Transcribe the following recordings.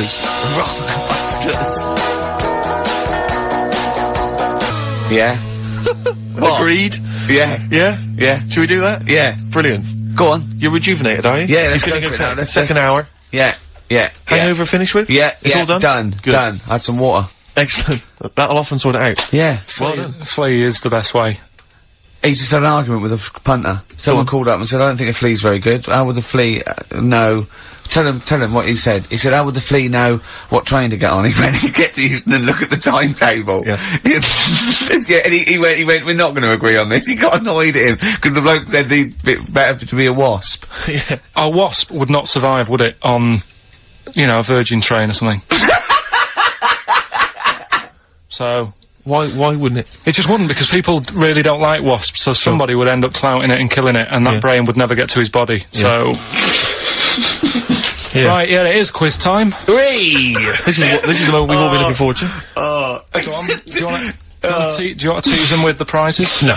monsters. Yeah. What? Agreed? Yeah. Yeah? Yeah. Should we do that? Yeah. Brilliant. Go on. You're rejuvenated, are you? Yeah, let's It's gonna go for it now. Let's- second hour. Yeah. Yeah. Hangover finished with? Yeah. It's all done? Done. Good. Done. Had some water. Excellent. That'll often sort it out. Yeah. Well done. Flea is the best way. He's just had an argument with a punter. Someone called up and said, I don't think a flea's very good. How would the flea know? Tell him what he said. He said, how would the flea know what train to get on? He went, he gets to Houston and look at the timetable. Yeah. Yeah, and he went, we're not going to agree on this. He got annoyed at him, because the bloke said he'd be better to be a wasp. Yeah. A wasp would not survive, would it, on, you know, a Virgin train or something? So... Why wouldn't it? It just wouldn't, because people really don't like wasps, so somebody would end up clouting it and killing it, and that brain would never get to his body, so... Yeah. Right, yeah, it is quiz time. Whee! This is the moment we've all been looking forward to. Go on. Do you want to tease them with the prizes? No.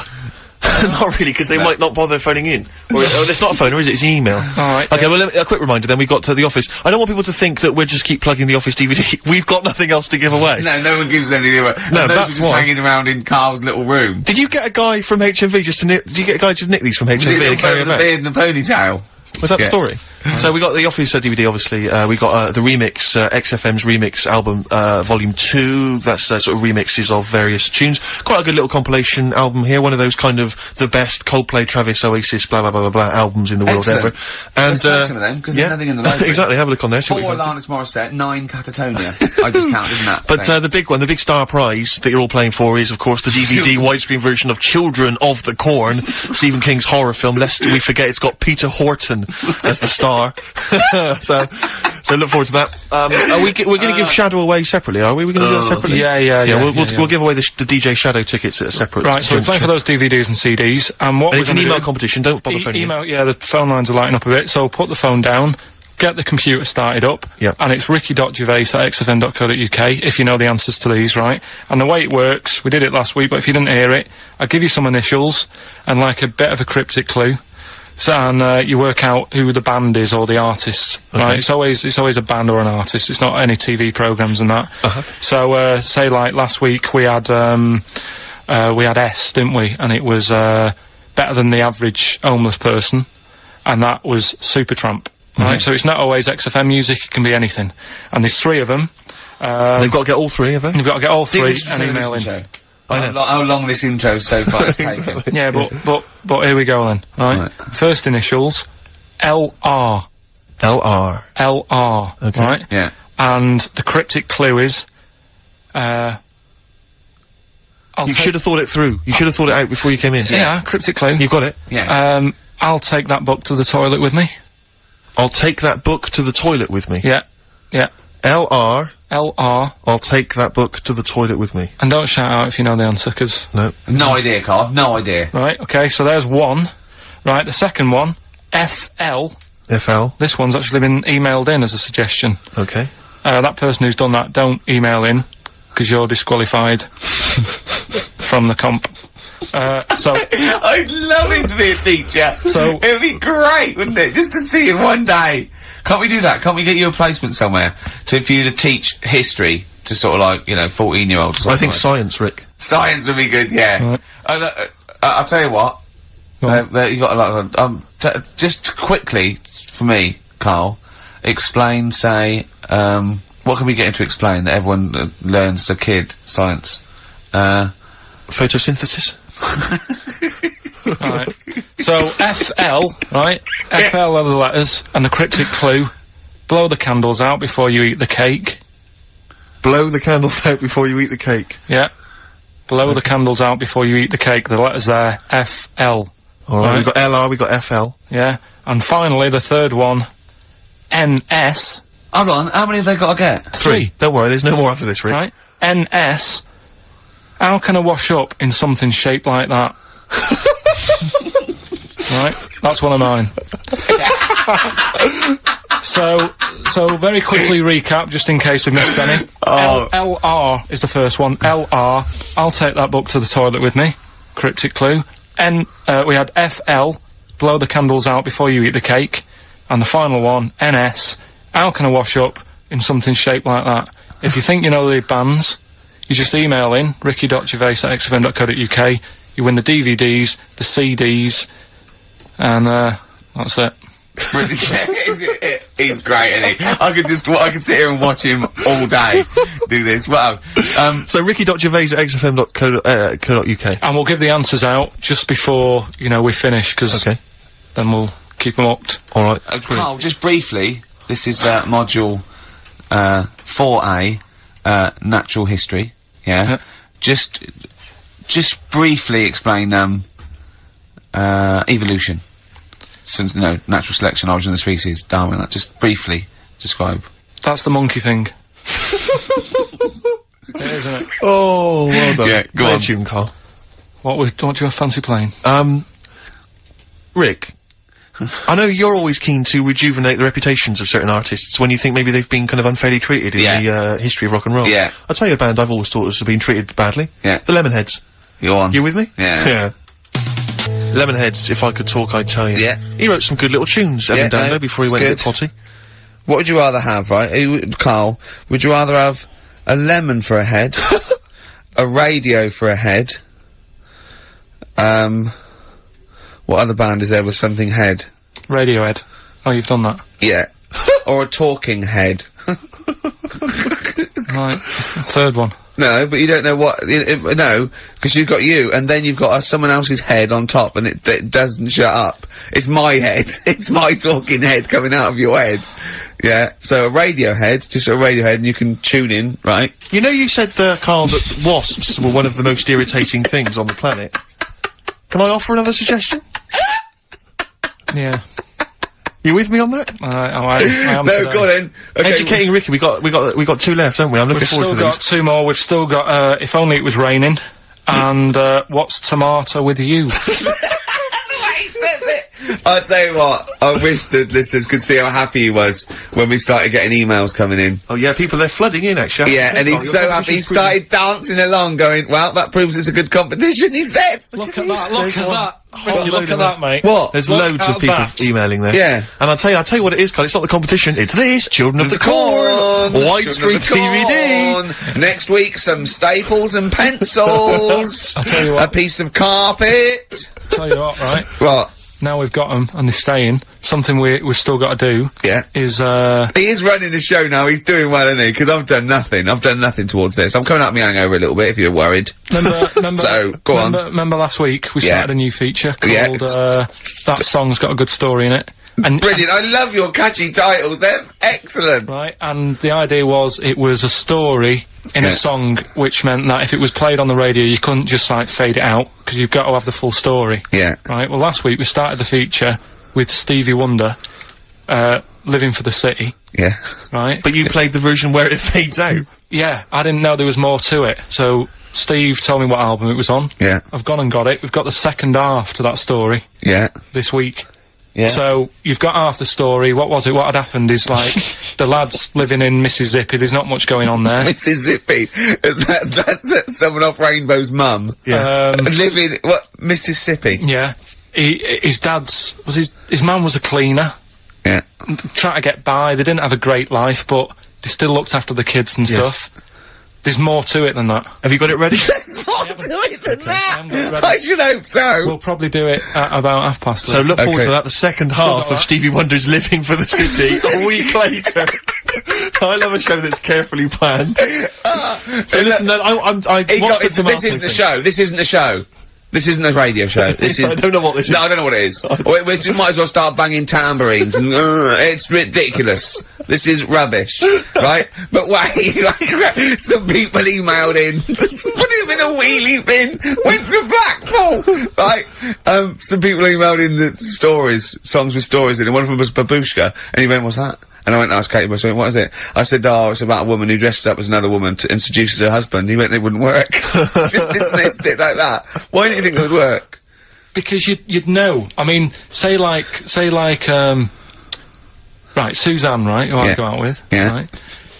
Not really, because they might not bother phoning in. Or, it's not a phone, or is it? It's an email. Alright. Okay, well, a quick reminder then, we've got to the office. I don't want people to think that we'll just keep plugging the office DVD. We've got nothing else to give away. No one gives anything away. No, And those that's are just why. hanging around in Karl's little room. Did you get a guy from HMV just to did you get a guy just nick these from Was it HMV and carry the them out? beard and the ponytail? Was that the Yeah. story? So we got the Office DVD, obviously. We got the remix, XFM's remix album, volume 2. That's sort of remixes of various tunes. Quite a good little compilation album here. One of those kind of the best Coldplay, Travis, Oasis, blah blah blah blah blah albums in the world Excellent. ever. And Let's take some of them, because there's nothing in the library. exactly. Have a look on there. See what 4 you fancy. Alanis Morissette, 9 Catatonia. I just counted, didn't that? But the big one, the big star prize that you're all playing for is, of course, the DVD widescreen version of Children of the Corn, Stephen King's horror film. Lest we forget, it's got Peter Horton as the star. so look forward to that. We're going to give Shadow away separately, are we? We're going to do that separately. Yeah. We'll give away the DJ Shadow tickets at a separate. Right, so we're playing for those DVDs and CDs, and what And we're it's an gonna email do- competition. Don't bother phoning in. Email, yeah, the phone lines are lighting up a bit, so put the phone down, get the computer started up, Yep. and it's ricky.gervais@xfm.co.uk, if you know the answers to these, right? And the way it works, we did it last week, but if you didn't hear it, I'll give you some initials, and like a bit of a cryptic clue. So, and you work out who the band is or the artist, right? It's always a band or an artist. It's not any TV programs and that. So, say like last week we had S, didn't we? And it was better than the average homeless person, and that was Supertramp, right? So it's not always XFM music; it can be anything. And there's 3 of them. They've got to get all 3, have they? You've got to get all 3 English and email in. show. How long this intro so far has taken. Yeah, but here we go then. Right. First initials, LR. LR. LR. Okay. Right. Yeah. And the cryptic clue is, You should have thought it through. You should have thought it out before you came in. Yeah, cryptic clue. You've got it. Yeah. I'll take that book to the toilet with me. I'll take that book to the toilet with me. Yeah. Yeah. LR. LR. I'll take that book to the toilet with me. And don't shout out if you know the answer, 'cause... No. No idea, Karl. No idea. Right, okay, so there's 1. Right, the second one, FL. FL. This one's actually been emailed in as a suggestion. Okay. That person who's done that, don't email in, 'cause you're disqualified from the comp. So... I'd love him to be a teacher. So- it'd be great, wouldn't it? Just to see him one day. Can't we do that? Can't we get you a placement somewhere for you to teach history to sort of like, 14-year-olds? I think science, Rick. Science would be good, yeah. Right. I'll tell you what. Go on. You got a lot of, just quickly, for me, Karl, explain, say, what can we get him to explain that everyone learns as a kid, science? Photosynthesis. Right. So, FL, right? FL are the letters, and the cryptic clue, blow the candles out before you eat the cake. Blow the candles out before you eat the cake. Yeah. Blow the candles out before you eat the cake. The letters there, FL. Alright, we've got LR, we've got FL. Yeah. And finally, the third one, NS. Hold on, how many have they got to get? 3. Don't worry, there's no more after this, Rick. Right? NS. How can I wash up in something shaped like that? Right? That's one of mine. So very quickly recap, just in case we missed any. LR is the first one. LR. I'll take that book to the toilet with me. Cryptic clue. We had FL. Blow the candles out before you eat the cake. And the final one, NS. How can I wash up in something shaped like that. If you think you know the bands, you just email in ricky.gervais@xfm.co.uk. You win the DVDs, the CDs, and that's it. He's great, isn't he? I could sit here and watch him all day do this. Wow. So ricky.gervais@xfm.co.uk. And we'll give the answers out just before, you know, we finish, because then we'll keep them hooked. Alright. Karl, just briefly, this is module 4A, natural history. Yeah. Just briefly explain evolution. So, no, natural selection, origin of the species, Darwin. Just briefly describe. That's the monkey thing. It is, isn't it? Oh, well done. Yeah, go on. Tune, Karl. What do you fancy playing? Rick, I know you're always keen to rejuvenate the reputations of certain artists when you think maybe they've been kind of unfairly treated in the history of rock and roll. Yeah. I'll tell you a band I've always thought has been treated badly. Yeah. The Lemonheads. Go on. You with me? Yeah. Yeah. Lemonheads, if I could talk, I'd tell you. Yeah. He wrote some good little tunes, Evan Dando, before he went a bit potty. What would you rather have, right? Karl, would you rather have a lemon for a head, a radio for a head, what other band is there with something head? Radiohead. Oh, you've done that. Yeah. Or a talking head. Right. Third one. No, but you don't know what, no, because you've got you, and then you've got someone else's head on top, and it doesn't shut up. It's my head. It's my talking head coming out of your head. Yeah, so a radio head, just a radio head, and you can tune in, right? You know you said, Karl, that wasps were one of the most irritating things on the planet. Can I offer another suggestion? Yeah. You with me on that? I am No, today. go on then. Okay. Educating Ricky, we got two left, haven't we? I'm looking forward to We've still got these. two more. We've still got, If Only It Was Raining, and, What's Tomato With You? I'll tell you what, I wish the listeners could see how happy he was when we started getting emails coming in. Oh yeah, people, they're flooding in, actually. Yeah, and he's so happy, he started dancing along going, well, that proves it's a good competition, he said! Look at that, look at that. Ricky, look at that, mate. What? There's Look loads of at people that. emailing there. Yeah. And I'll tell you what it is, Karl, it's not the competition, it's this, Children of the Corn! Widescreen DVD! Next week, some staples and pencils! I'll tell you A what. piece of carpet! Tell you what, right? What? Now we've got them, and they're staying. Something we've still got to do Yeah. is, He is running the show now, he's doing well, isn't he? Because I've done nothing. I've done nothing towards this. I'm coming out my hangover a little bit, if you're worried. remember, So, go on. Remember last week we Yeah. started a new feature Yeah. called, That Song's Got a Good Story in It. And Brilliant, I love your catchy titles, they're excellent! Right, and the idea was it was a story in Yeah. a song, which meant that if it was played on the radio, you couldn't just, like, fade it out, because you've got to have the full story. Yeah. Right, well, last week we started the feature with Stevie Wonder, Living for the City, Yeah. right? But you played the version where it fades out. Yeah, I didn't know there was more to it, so Steve told me what album it was on. Yeah. I've gone and got it. We've got the second half to that story Yeah. this week. Yeah. So, you've got half the story. What was it? What had happened is, like, the lad's living in Mississippi. There's not much going on there. Mississippi. That's someone off Rainbow's mum. Yeah. Living, what, Mississippi? Yeah. His mum was a cleaner. Yeah. Trying to get by. They didn't have a great life, but they still looked after the kids and Yes. stuff. There's more to it than that. Have you got it ready? There's more to it than I haven't got it that! ready. I should hope so! We'll probably do it at about 11:30. So look forward Okay. to that, the second half got of that. Stevie Wonder's Living for the City, a week later. I love a show that's carefully planned. So listen, no, I He got watched the into, this tomato isn't a thing. show, this isn't a show. This isn't a radio show. This is. I don't know what this is. No, I don't know what it is. We might as well start banging tambourines and it's ridiculous. This is rubbish, right? But wait, like, some people emailed in, put him in a wheelie bin, went to Blackpool, right? Some people emailed in the stories, songs with stories in it. One of them was Babushka, and he went, "What's that?" And I went to ask Katie Bush, what is it? I said, oh, it's about a woman who dresses up as another woman and seduces her husband. He went, it wouldn't work. Just dismissed it like that. Why didn't you think it would work? Because you'd know. I mean, say like, right, Suzanne, right, who I Yeah. go out with, Yeah. right?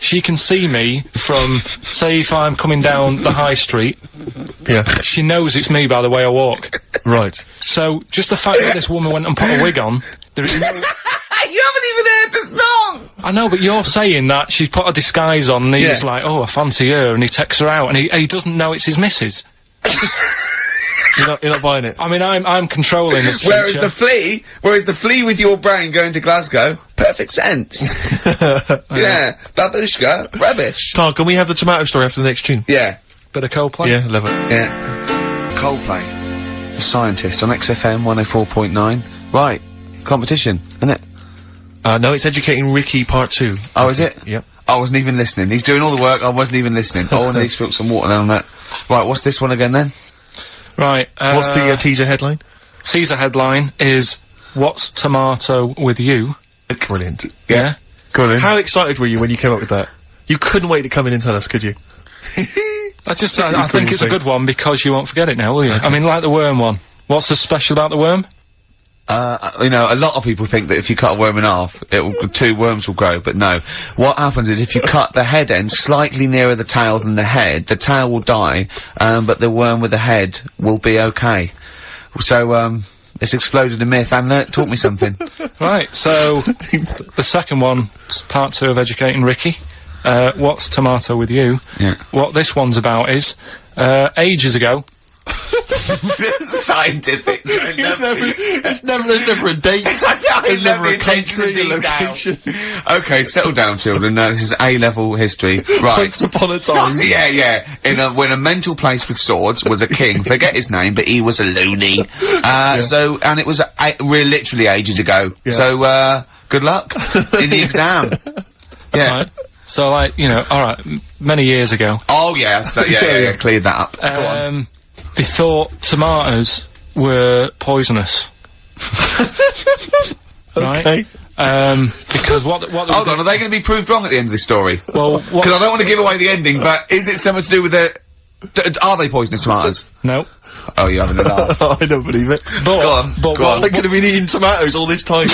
She can see me from, say if I'm coming down the high street, Yeah. she knows it's me by the way I walk. Right. So, just the fact that this woman went and put a wig on, there is no... You haven't even heard the song! I know, but you're saying that she put a disguise on and he's like, oh, I fancy her, and he takes her out and he doesn't know it's his missus. It's just... You're not buying it. I mean, I'm controlling this Whereas feature. the flea with your brain going to Glasgow, perfect sense. Yeah, babushka, rubbish. Carl, can we have the tomato story after the next tune? Yeah, Bit of Coldplay? Yeah, love it. yeah. Coldplay, a scientist on XFM 104.9. Right, competition, isn't it? No, it's Educating Ricky Part 2. Oh, is it? Yep. I wasn't even listening. He's doing all the work, I wasn't even listening. Oh, and he's spilled some water down that. Right, what's this one again then? Right, What's the teaser headline? Teaser headline is, What's Tomato with You? Brilliant. Yeah? Colin. How excited were you when you came up with that? You couldn't wait to come in and tell us, could you? I think it's a good one because you won't forget it now, will you? I mean, like the worm one. What's so special about the worm? You know, a lot of people think that if you cut a worm in half, two worms will grow, but no. What happens is if you cut the head end slightly nearer the tail than the tail will die, but the worm with the head will be okay. So, it's exploded a myth and taught me something. Right, so, the second one, part 2 of Educating Ricky. What's Tomato with You? Yeah. What this one's about is, ages ago, Scientific. There's never a date. There's never a country, a location. Okay, settle down, children. This is A-level history. Right. Once upon a time. Yeah. When a mental place with swords was a king, forget his name, but he was a loony. So, and it was literally ages ago. Yeah. So, good luck in the exam. Yeah. right, so like, you know, alright, many years ago, Oh, yeah, cleared that up. Go on. they thought tomatoes were poisonous. Right? Okay. Because what Hold on, are they going to be proved wrong at the end of this story? Well, Because I don't want to give away the ending, but is it something to do with are they poisonous tomatoes? no. Oh, you're having a laugh. I don't believe it. But, Go on, but go what- on. They could have been eating tomatoes all this time.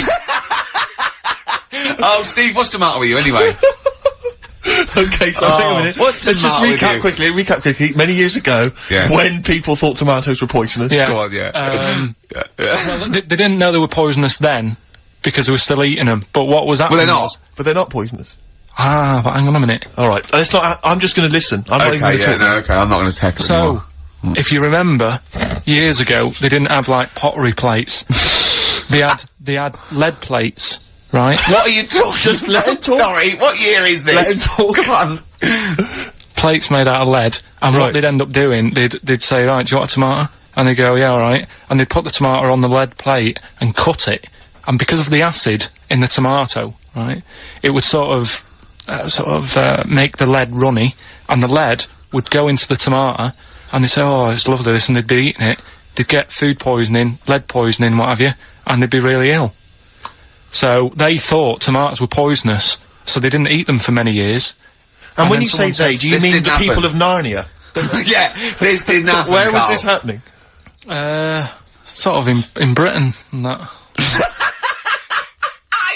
Oh, Steve, what's tomato with you anyway? Okay, so hang on a minute. what's Let's just tomato with you? recap quickly. Many years ago, Yeah. when people thought tomatoes were poisonous. Yeah. Go on, yeah. Well, they didn't know they were poisonous then, because they were still eating them. But what was happening? Well, they're not. was- But they're not poisonous. but hang on a minute. Alright, let's not, I'm just gonna listen. I'm not even Okay, gonna talk. no, okay, I'm not going to tackle So, anymore. if you remember, years ago, they didn't have, like, pottery plates. they had lead plates, right? What are you talking? Just let him talk. Sorry, what year is this? Let him talk. Come on. Plates made out of lead, and Right. what they'd end up doing, they'd say, right, do you want a tomato? And they'd go, yeah, alright. And they'd put the tomato on the lead plate and cut it, and because of the acid in the tomato, right, it would sort of make the lead runny, and the lead would go into the tomato, and they'd say, oh, it's lovely this, and they'd be eating it, they'd get food poisoning, lead poisoning, what have you, and they'd be really ill. So they thought tomatoes were poisonous, so they didn't eat them for many years. And when then you say someone they, said, do you this mean didn't the people happen. of Narnia? Yeah, this didn't happen, Where was Carl. this happening? Sort of in Britain and that.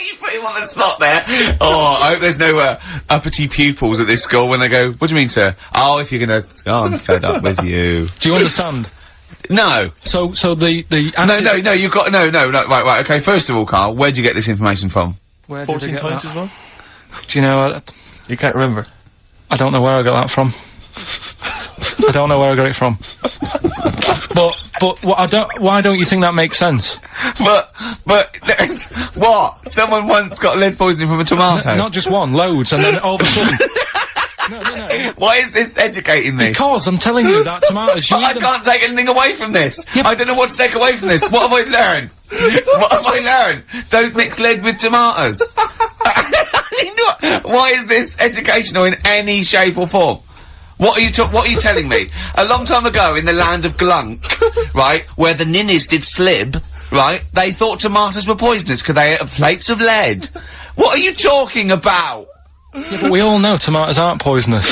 You put him on the spot there. Oh, I hope there's no uppity pupils at this school when they go, what do you mean, sir? Oh, if you're gonna... Oh, I'm fed up with you. Do you understand? No. So the acid, No, you've got... No, right, okay, first of all, Carl, where'd you get this information from? Where did I 14 get times that? as well? Do you know? You can't remember. I don't know where I got that from. I don't know where I got it from. But why don't you think that makes sense? But, what? Someone once got lead poisoning from a tomato? Not just one, loads, and then all of a sudden. No. Why is this educating me? Because I'm telling you that tomatoes. But I can't take anything away from this. I don't know what to take away from this. What have I learned? What have I learned? Don't mix lead with tomatoes. Why is this educational in any shape or form? What are you telling me? A long time ago in the land of Glunk, right, where the ninnies did slib, right, they thought tomatoes were poisonous because they ate plates of lead. What are you talking about? Yeah, but we all know tomatoes aren't poisonous.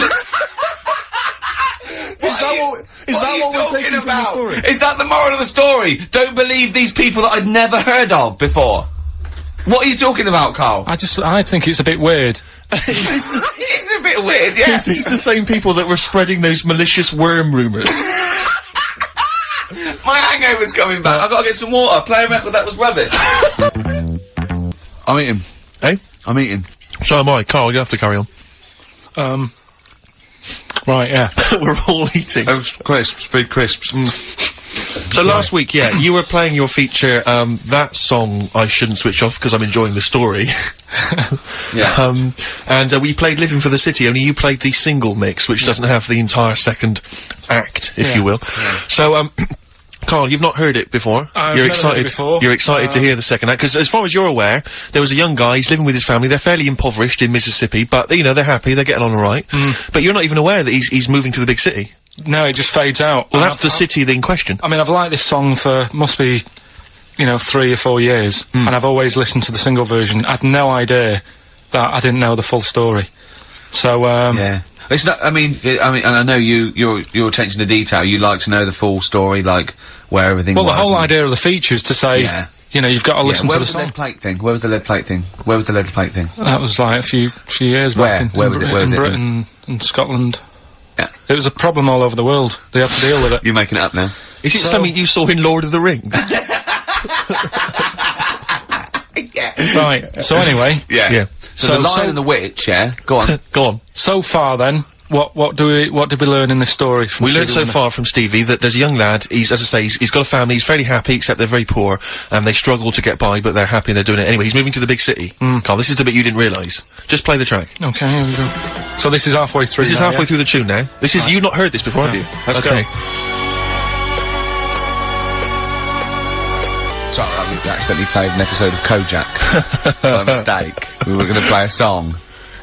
Is that what we're taking from the story? Is that the moral of the story? Don't believe these people that I'd never heard of before. What are you talking about, Carl? I think it's a bit weird. It's a bit weird, yeah. Is these the same people that were spreading those malicious worm rumours? My hangover's coming back. I've got to get some water. Play a record that was rubbish. I'm eating. Eh? I'm eating. So am I. Carl, you have to carry on. Right, yeah. We're all eating. Crisps, food crisps. So last week, yeah, you were playing your feature, that song I shouldn't switch off because I'm enjoying the story. Yeah. And we played Living for the City, only you played the single mix, which doesn't have the entire second act, if you will. Yeah. So, Carl, you've not heard it before. I've You're never excited. heard it before. You're excited to hear the second act because, as far as you're aware, there was a young guy. He's living with his family. They're fairly impoverished in Mississippi, but you know they're happy. They're getting on all right. But you're not even aware that he's moving to the big city. No, it just fades out. Well, that's the city in question. I mean, I've liked this song for, must be, 3 or 4 years, and I've always listened to the single version. I had no idea that I didn't know the full story. So, yeah. It's not, I mean, and I know your attention to detail, you like to know the full story, like, where everything was. Well, the whole idea of the feature is to say, you've got to listen to the song. Where was the lead plate thing? Where was the lead plate thing? Where was the lead plate thing? That was like a few years back. Where was it? Where was it? In Britain and Scotland. Yeah. It was a problem all over the world. They had to deal with it. You're making it up now. Is it something you saw in Lord of the Rings? Yeah. Right. So anyway. Yeah. So the Lion and the Witch, go on. Go on. So far then, what did we learn in this story from We learned Stevie so far from Stevie that there's a young lad, as I say, he's got a family, he's fairly happy, except they're very poor, and they struggle to get by, but they're happy and they're doing it anyway. He's moving to the big city. Carl, this is the bit you didn't realise. Just play the track. Okay, here we go. So this is halfway through. This is halfway through the tune now. This is, you've not heard this before, have you? Let's go. Sorry, we accidentally played an episode of Kojak. By mistake. We were going to play a song.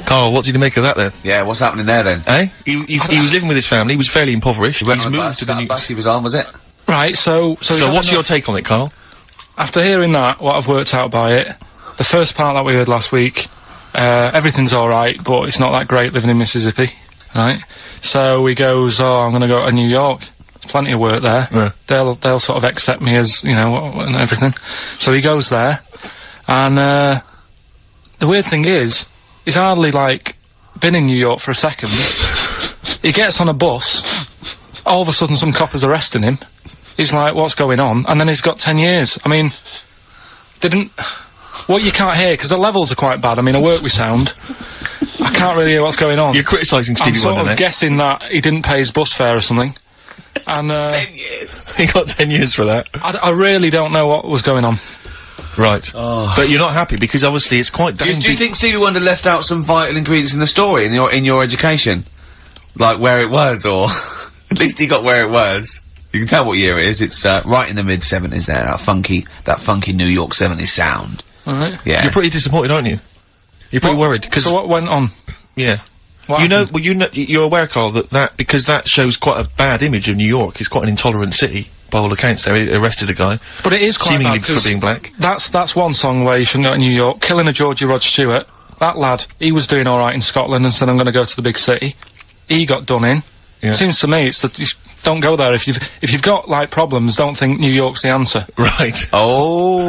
Carl, what did you make of that then? Yeah, what's happening there then? Eh? He was living with his family, he was fairly impoverished. He went He's on a moved bus, to the new... bus he was on, was it? Right, so what's your take on it, Carl? After hearing that, what I've worked out by it, the first part that we heard last week, everything's alright, but it's not that great living in Mississippi, right? So he goes, I'm gonna go to New York. There's plenty of work there. Yeah. They'll sort of accept me as, and everything. So he goes there, and, the weird thing is, he's hardly, been in New York for a second. He gets on a bus, all of a sudden some cop is arresting him. He's like, what's going on? And then he's got 10 years. I mean, what you can't hear, because the levels are quite bad. I mean, I work with sound. I can't really hear what's going on. You're criticising Stevie Wonder, I'm sort of guessing that he didn't pay his bus fare or something. And, 10 years. He got 10 years for that. I really don't know what was going on. Right. Oh. But you're not happy, because obviously it's quite Do you think Stevie Wonder left out some vital ingredients in the story, in your education? Like where it was, or... At least he got where it was. You can tell what year it is. It's, right in the mid-70s there, that funky New York 70s sound. Alright. Yeah. You're pretty disappointed, aren't you? You're pretty worried, because... So what went on? Yeah. What You're aware, Carl, because that shows quite a bad image of New York. It's quite an intolerant city, by all accounts. They arrested a guy. But it is quite seemingly bad, for being black. That's one song where you shouldn't go to New York. Killing a Georgie Rod Stewart. That lad, he was doing alright in Scotland and said, I'm gonna go to the big city. He got done in. Yeah. Seems to me, it's that you don't go there. If you've got, problems, don't think New York's the answer. Right. Oh,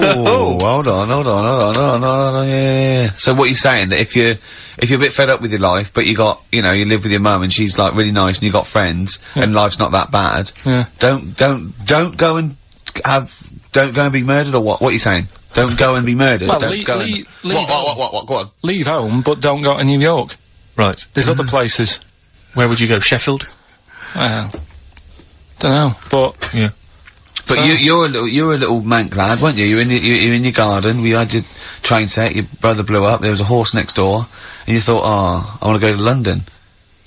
hold on, yeah. So what you're saying, that if you're a bit fed up with your life, but you live with your mum and she's, really nice and you got friends, and life's not that bad, don't go and be murdered, or what? What are you saying? Don't go and be murdered. Well, don't go leave home. home. Go on. Leave home, but don't go to New York. Right. There's other places. Where would you go? Sheffield? Well, don't know, but... Yeah. But So- you're a little mank lad, weren't you? You're in your garden. We had your train set. Your brother blew up. There was a horse next door, and you thought, "Oh, I want to go to London."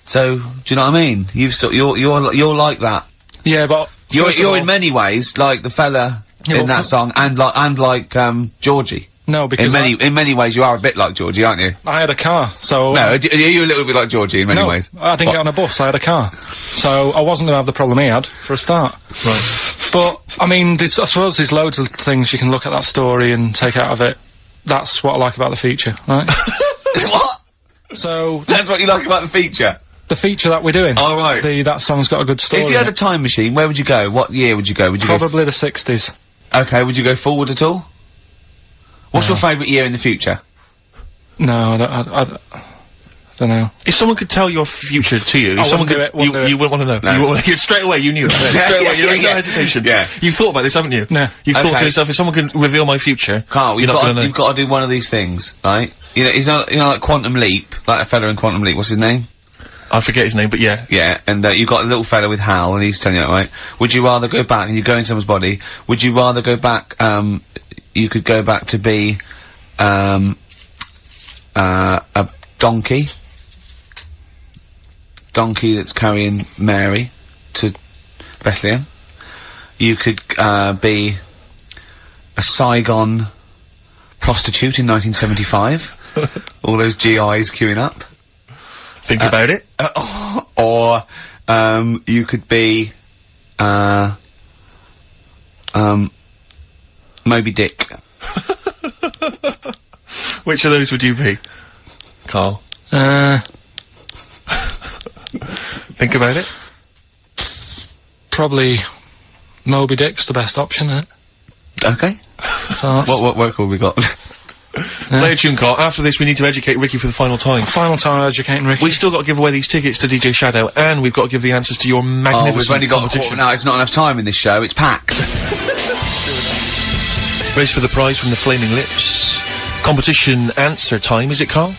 So, do you know what I mean? You're like that. Yeah, but... You're in many ways like the fella Yeah, in well, that song, and like Georgie. No, because In many ways, you are a bit like Georgie, aren't you? I had a car, so... No, are you a little bit like Georgie in many No, ways? I didn't get on a bus, I had a car. So, I wasn't gonna have the problem he had, for a start. Right. But, I mean, I suppose there's loads of things you can look at that story and take out of it. That's what I like about the feature, right? What? So, That's what you like about the feature? the feature that we're doing. All right. That song's got a good story. If you had in a time machine, where would you go? What year would you go? Would you Probably the 60s. Okay, would you go forward at all? What's your favourite year in the future? No, I Don't know. If someone could tell your future to you, if someone wouldn't do could, it, wouldn't do it. you wouldn't want to know. No. You wouldn't, straight away, you knew it. Straight away, there was no hesitation. Yeah. You've thought about this, haven't you? Yeah. You've thought Okay. to yourself, if someone can reveal my future, Carl, you're not gonna know. you've got to do one of these things, right? You know, like Quantum Leap, like a fella in Quantum Leap. What's his name? I forget his name, but yeah. Yeah, and you've got a little fella with Hal, and he's telling you that, right? Would you rather go back, and you go into someone's body, would you rather go back, you could go back to be, a donkey that's carrying Mary to Bethlehem. You could, be a Saigon prostitute in 1975. All those GIs queuing up. Think about it. Or, you could be, Moby Dick. Which of those would you be, Carl? Think about it. Probably Moby Dick's the best option, isn't it? Okay. So that's- What work have we got? Play a tune, Carl. After this, we need to educate Ricky for the final time. Final time educating Ricky. We've still got to give away these tickets to DJ Shadow, and we've got to give the answers to your Oh, magnificent we've only got a competition. quarter now. It's not enough time in this show. It's packed. Race for the prize from the Flaming Lips. Competition answer time, is it, Carl?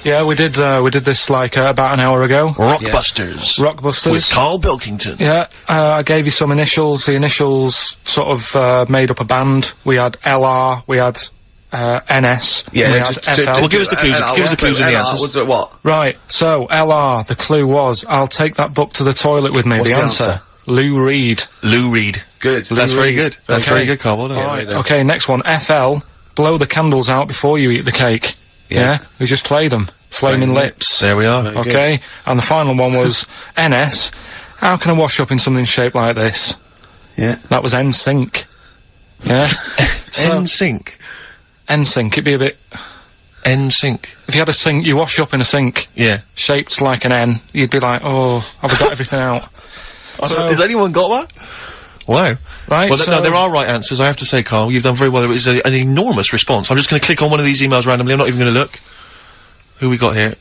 Yeah, we did this like about an hour ago. Rockbusters. Rockbusters. With Carl Bilkington. Yeah, I gave you some initials. The initials sort of made up a band. We had LR, we had NS, and we had FL. Well, give us the clues. Give us the clues and the answers. What's it, what? Right, so LR, the clue was, I'll take that book to the toilet with me. What's the the answer? answer? Lou Reed. Lou Reed. Good. That's very good. That's Okay. very good, Carl. Well done. Right, okay, next one. FL, blow the candles out before you eat the cake. Yeah, we just played them. Flaming Lips. There we are. Okay, and the final one was NS. How can I wash up in something shaped like this? Yeah. That was NSYNC. Yeah. So, NSYNC. NSYNC, it'd be a bit... NSYNC. If you had a sink, you wash up in a sink, Yeah. shaped like an N, you'd be like, oh, have I got everything out? So- Has anyone got that? Wow. Right, Well, so... no, there are right answers, I have to say, Carl. You've done very well. It was an enormous response. I'm just going to click on one of these emails randomly. I'm not even going to look. Who we got here?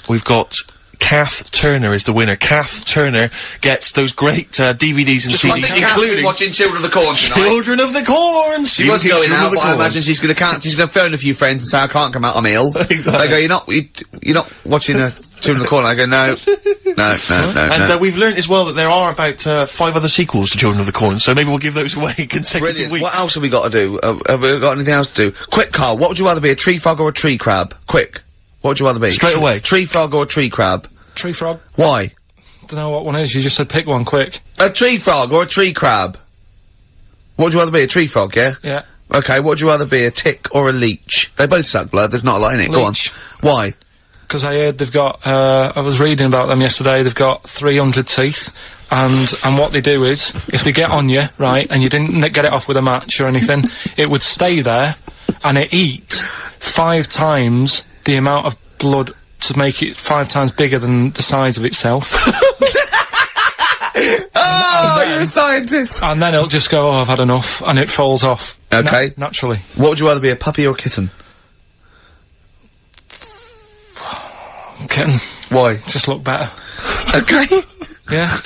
We've got Kath Turner is the winner. Kath Turner gets those great DVDs and CDs, including watching Children of the Corn tonight. Children of the Corn. She was going Children of out, the but I Corn. imagine she's gonna phone a few friends and say, I can't come out, I'm ill. Exactly. They go, you're not watching Children of the Corn. I go, no. And we've learnt as well that there are about 5 other sequels to Children of the Corn, so maybe we'll give those away consecutive Brilliant. weeks. What else have we got to do? Have we got anything else to do? Quick, Carl, what would you rather be, a tree frog or a tree crab? Quick. What would you rather be? Straight away. Tree frog or a tree crab? Tree frog? Why? Don't know what one is, you just said pick one quick. A tree frog or a tree crab? What would you rather be, a tree frog, yeah? Yeah. Okay, what would you rather be, a tick or a leech? They both suck blood, there's not a lot in it, go on. Leech. Why? Because I heard they've got, I was reading about them yesterday, they've got 300 teeth, and what they do is, if they get on you, right, and you didn't get it off with a match or anything, it would stay there, and it eat 5 times the amount of blood to make it 5 times bigger than the size of itself. Oh, you're a scientist! And then it'll just go, oh, I've had enough, and it falls off. Okay. Naturally. What would you rather be, a puppy or a kitten? Kitten. Why? Just look better. Okay. Yeah.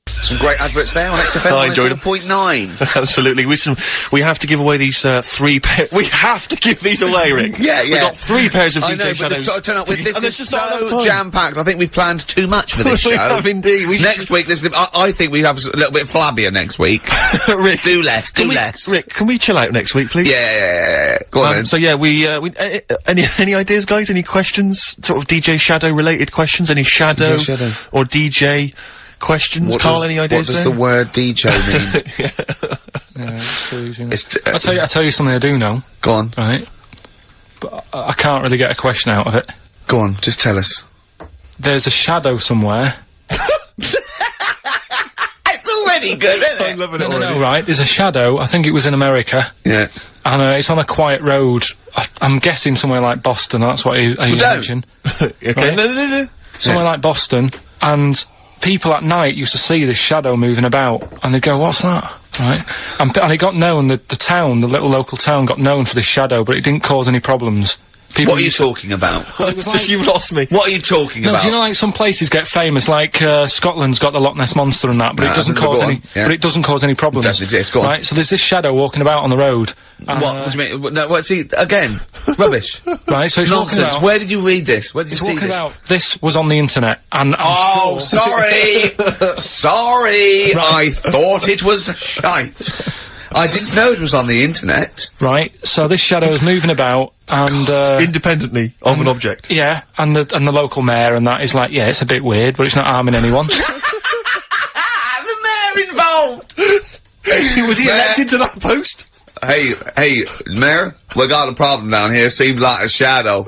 Some great adverts there on XFM. I enjoyed 104.9. Absolutely. We have to give away these 3 pairs. We have to give these away, Rick. Yeah, We've got 3 pairs of I DJ know, but Shadows. this got to turn up with and this there's is just not enough so time. jam-packed. I think we've planned too much for this We show. have indeed. Next week, I think we have a little bit flabbier next week. Rick, do less, do less. Rick, can we chill out next week, please? Yeah. Go on then. So yeah, any ideas, guys? Any questions? Sort of DJ Shadow related questions? Any Shadow, DJ Shadow. or DJ questions? Carl, any ideas What does there? the word DJ mean? Yeah, it's too easy. Isn't It's it? I'll tell you something I do know, Go on. right? But I can't really get a question out of it. Go on, just tell us. There's a shadow somewhere. It's already good, isn't I'm loving it No, already. right, there's a shadow, I think it was in America, Yeah. and it's on a quiet road. I'm guessing somewhere like Boston, that's what you don't. imagine. Okay. Right. No. Somewhere like Boston, and people at night used to see this shadow moving about, and they'd go, what's that? Right, and it got known, the town, the little local town got known for this shadow, but it didn't cause any problems. People What are you talking about? Well, it was Just you've lost me. What are you talking No, about? do you know, like, some places get famous, like, Scotland's got the Loch Ness Monster and that, but No, it doesn't go cause on, any, yeah. but it doesn't cause any problems. Does exist, go on. Right, so there's this shadow walking about on the road. What do you mean? No, what, see, again, rubbish. Right, so it's walking Nonsense. about, Where did you read this? Where did you it's see walking this? about, this was on the internet, and I'm Oh, sure... sorry! Sorry! I thought it was shite. I didn't know it was on the internet. Right, so this shadow is moving about, and, Independently of an object. yeah, and the local mayor and that is like, yeah, it's a bit weird, but it's not harming anyone. The mayor involved! Was he Mayor. elected to that post? Hey, Mayor, we got a problem down here. Seems like a shadow.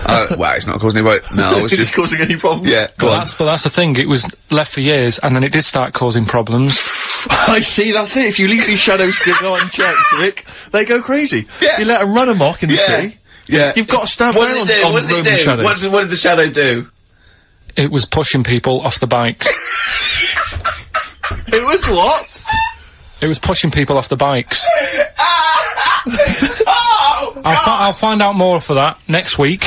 Well, it's not causing any. No, it's Is it just causing any problems? yeah. Go on. But that's the thing, it was left for years, and then it did start causing problems. I see, that's it. If you leave these shadows to go unchecked, Rick, they go crazy. Yeah. You let them run amok in the Yeah. city. Yeah. You've got to stand What down did it do? on What did Roman it do? shadows. What did the shadow do? It was pushing people off the bikes. It was what? It was pushing people off the bikes. Oh! I'll find out more for that next week.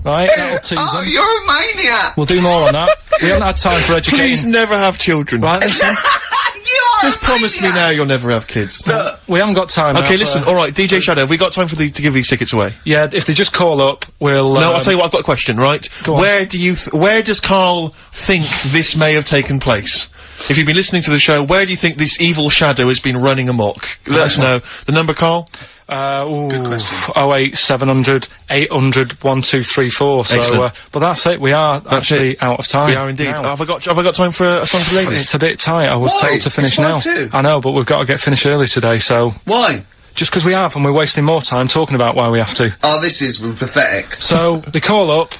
Right, that'll tease Oh, them. you're a maniac! We'll do more on that. We haven't had time for Please educating. never have children. Right, listen. You're Just promise me now you'll never have kids. We haven't got time. Okay, now listen, for- alright, DJ Shadow, have we got time for these, to give these tickets away? Yeah, if they just call up, we'll. No, I'll tell you what, I've got a question, right? Go on. Where does Karl think this may have taken place? If you've been listening to the show, where do you think this evil shadow has been running amok? Let us know. The number, Karl? Good question. 08700 800 1234. So, Excellent. but that's it. We are actually out of time. We are indeed. now. Have I got time for a song for the ladies? It's a bit tight. I was Why? told to finish It's now. 5:02. I know, but we've got to get finished early today. So Why? just because we have, and we're wasting more time talking about why we have to. Oh, this is pathetic. So they call up.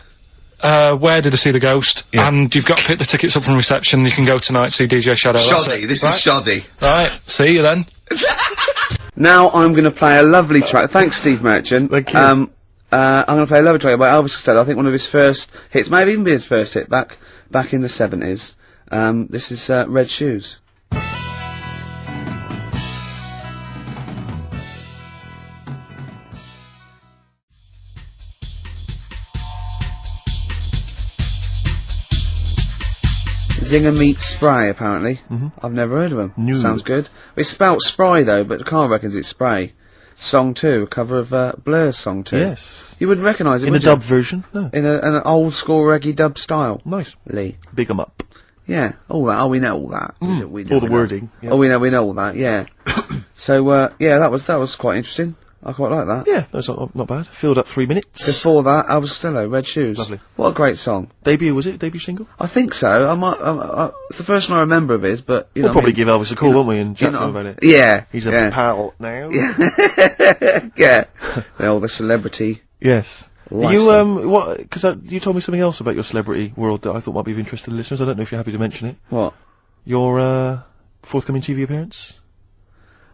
Where did they see the ghost? Yeah. And you've got to pick the tickets up from reception. You can go tonight, see DJ Shadow. That's Shoddy. it. This right? is shoddy. Right. See you then. Now I'm going to play a lovely track. Thanks, Steve Merchant. Thank you. I'm going to play a lovely track by Elvis Costello. I think one of his first hits, maybe even be his first hit back in the 70s. This is Red Shoes. Zinger meets Spray, apparently. I've never heard of him. No. Sounds good. It's spelt Spry, though, but Karl reckons it's Spray. Song 2, a cover of Blur's Song 2. Yes. You wouldn't recognise it, In a would you? dub version? No. In an old school reggae dub style. Nice. Lee. Big 'em up. Yeah, all that. Oh, we know all that. We know All the that. wording. Yeah. Oh, we know all that. Yeah. So, yeah, that was quite interesting. I quite like that. Yeah, that's not bad. Filled up 3 minutes. Before that, Elvis Costello, Red Shoes. Lovely. What a great song. Debut, was it? Debut single? I think so. It's the first one I remember of his, but you know. We'll probably what I mean? give Elvis a call, won't we, and chat You to him know. about it. Yeah. He's a yeah. pal now. Yeah. The celebrity. Yes. Lifestyle. You, what, because you told me something else about your celebrity world that I thought might be of interest to the listeners. I don't know if you're happy to mention it. What? Your, forthcoming TV appearance?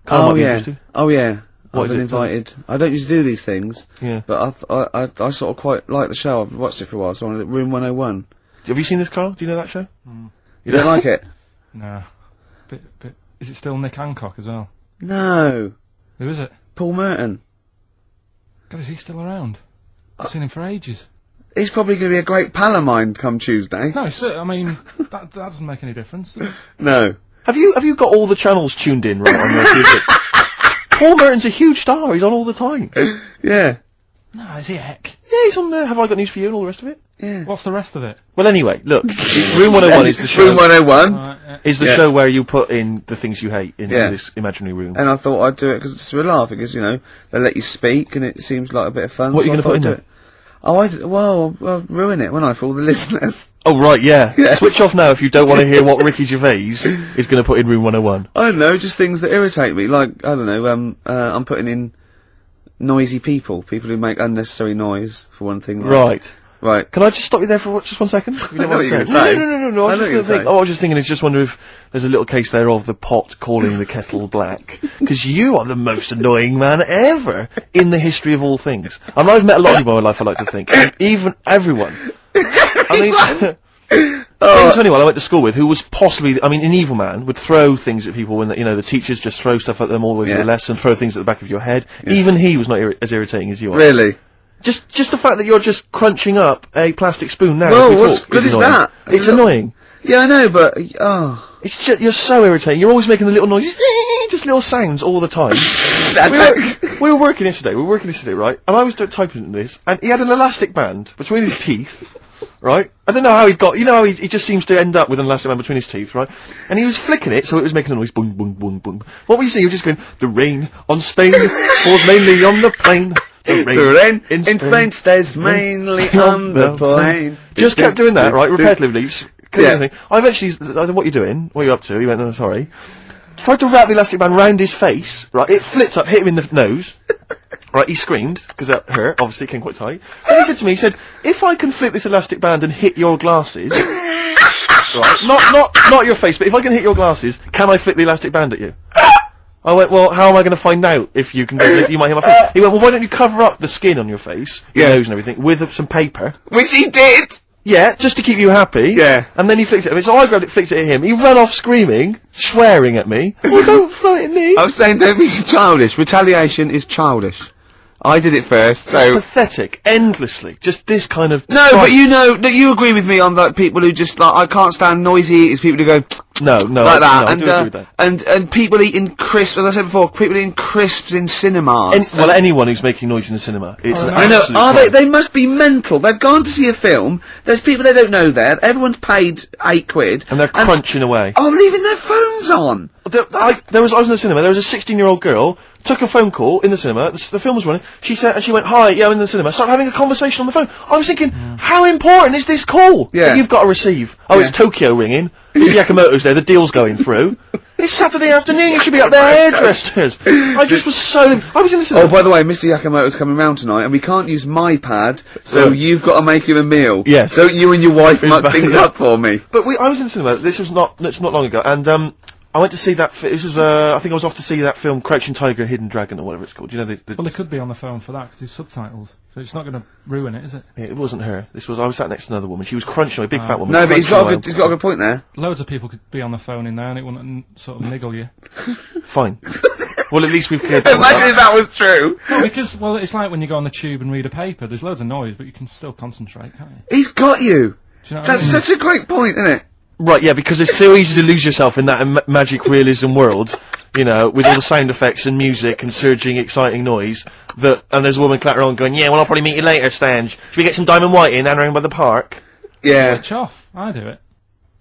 Karl might Oh be yeah. interested. Oh yeah. What I've is been it? Tell us. invited. I don't usually do these things, Yeah. but I sort of quite like the show. I've watched it for a while, so I'm at Room 101. Have you seen this, Karl? Do you know that show? You don't like it? No. Bit. Is it still Nick Hancock as well? No. Who is it? Paul Merton. God, is he still around? I've seen him for ages. He's probably going to be a great pal of mine come Tuesday. No, I mean, that doesn't make any difference. No. Have you got all the channels tuned in right on your TV? Paul Merton's a huge star. He's on all the time. Yeah. No, is he heck? Yeah, he's on Have I Got News For You and all the rest of it. Yeah. What's the rest of it? Well, anyway, look. Room 101 is the show. Room 101. Is the Yeah. show where you put in the things you hate into Yeah. this imaginary room. And I thought I'd do it because it's a laugh, because, you know, they let you speak and it seems like a bit of fun. What are you so I gonna thought put I'd in do there? it. Oh, I'll ruin it, won't I, for all the listeners? Oh, right, yeah. Yeah. Switch off now if you don't want to hear what Ricky Gervais is going to put in Room 101. I don't know, just things that irritate me. Like, I don't know, I'm putting in noisy people who make unnecessary noise, for one thing. Like, Right. Can I just stop you there for just 1 second? You I know what you're gonna say. say. No. I I know was what you're just gonna think. gonna Oh, I was just thinking. Just wonder if there's a little case there of the pot calling the kettle black. Because you are the most annoying man ever in the history of all things. And I've met a lot of people in my life. I like to think, and even everyone. I mean, Friend to anyone I went to school with who was possibly, I mean, an evil man, would throw things at people when, the teachers just throw stuff at them all the way through the lesson, throw things at the back of your head. Even he was not as irritating as you are. Really? Just the fact that you're just crunching up a plastic spoon now. Well, what's good is that? It's annoying. Yeah, I know, but, It's just, you're so irritating. You're always making the little noises, just little sounds all the time. we were working yesterday, right? And I was typing this, and he had an elastic band between his teeth, right? I don't know how he'd got, how he just seems to end up with an elastic band between his teeth, right? And he was flicking it, so it was making a noise, boom, boom, boom, boom. What were you saying? You were just going, the rain on Spain falls mainly on the plain. The rain in Spain stays mainly on the plain. Just kept doing that, right? Repetitively. Yeah. I eventually, I said, what are you doing? What are you up to? He went, oh, sorry. Tried to wrap the elastic band round his face, right? It flipped up, hit him in the nose. Right, he screamed, because that hurt, obviously, it came quite tight. And he said to me, if I can flip this elastic band and hit your glasses, right, not your face, but if I can hit your glasses, can I flip the elastic band at you? I went, well, how am I going to find out if you can, you might hit my face? He went, well, why don't you cover up the skin on your face, your nose and everything, with some paper? Which he did! Yeah, just to keep you happy. Yeah. And then he flicked it at me, so I grabbed it, flicked it at him. He ran off screaming, swearing at me. Well, don't throw it at me. I was saying, don't be childish. Retaliation is childish. I did it first, so... It's pathetic, endlessly. Just this kind of... No, but you agree with me on that people who just, I can't stand noisy, it's people who go... No, like that. I do agree with that. And people eating crisps, as I said before, people eating crisps in cinemas. Well, anyone who's making noise in the cinema. It's an I know, absolute they must be mental. They've gone to see a film, there's people they don't know there, everyone's paid £8. And they're crunching away. Oh, leaving their phones on! I was in the cinema, there was a 16-year-old girl, took a phone call in the cinema, the film was running, she went, hi, yeah, I'm in the cinema, started having a conversation on the phone. I was thinking, how important is this call that you've got to receive? Oh, it's Tokyo ringing, it's Yakamoto's there, the deal's going through. It's Saturday afternoon, you should be up there, hairdressers. I was in the cinema. Oh, by the way, Mr. Yakamoto's coming round tonight, and we can't use my pad, so you've got to make him a meal. Yes. Don't you and your wife muck things up for me. But I was in the cinema, this was not long ago, and, I went to see that, this was, I think I was off to see that film, Crouching Tiger, Hidden Dragon, or whatever it's called. Do you know Well, they could be on the phone for that, because there's subtitles. So it's not going to ruin it, is it? It wasn't her. I was sat next to another woman. She was crunching, a big fat woman. No, but he's got a good point there. Loads of people could be on the phone in there, and it wouldn't sort of niggle you. Fine. Well, at least we've cleared that. Imagine if that was true. No, because, well, it's like when you go on the tube and read a paper, there's loads of noise, but you can still concentrate, can't you? He's got you! Do you know what That's I mean? such a great point, isn't it? Right, yeah, because it's so easy to lose yourself in that magic realism world, with all the sound effects and music and surging, exciting noise, and there's a woman clattering on going, yeah, well, I'll probably meet you later, Stange. Should we get some Diamond White in and around by the park? Yeah. Switch off. I do it.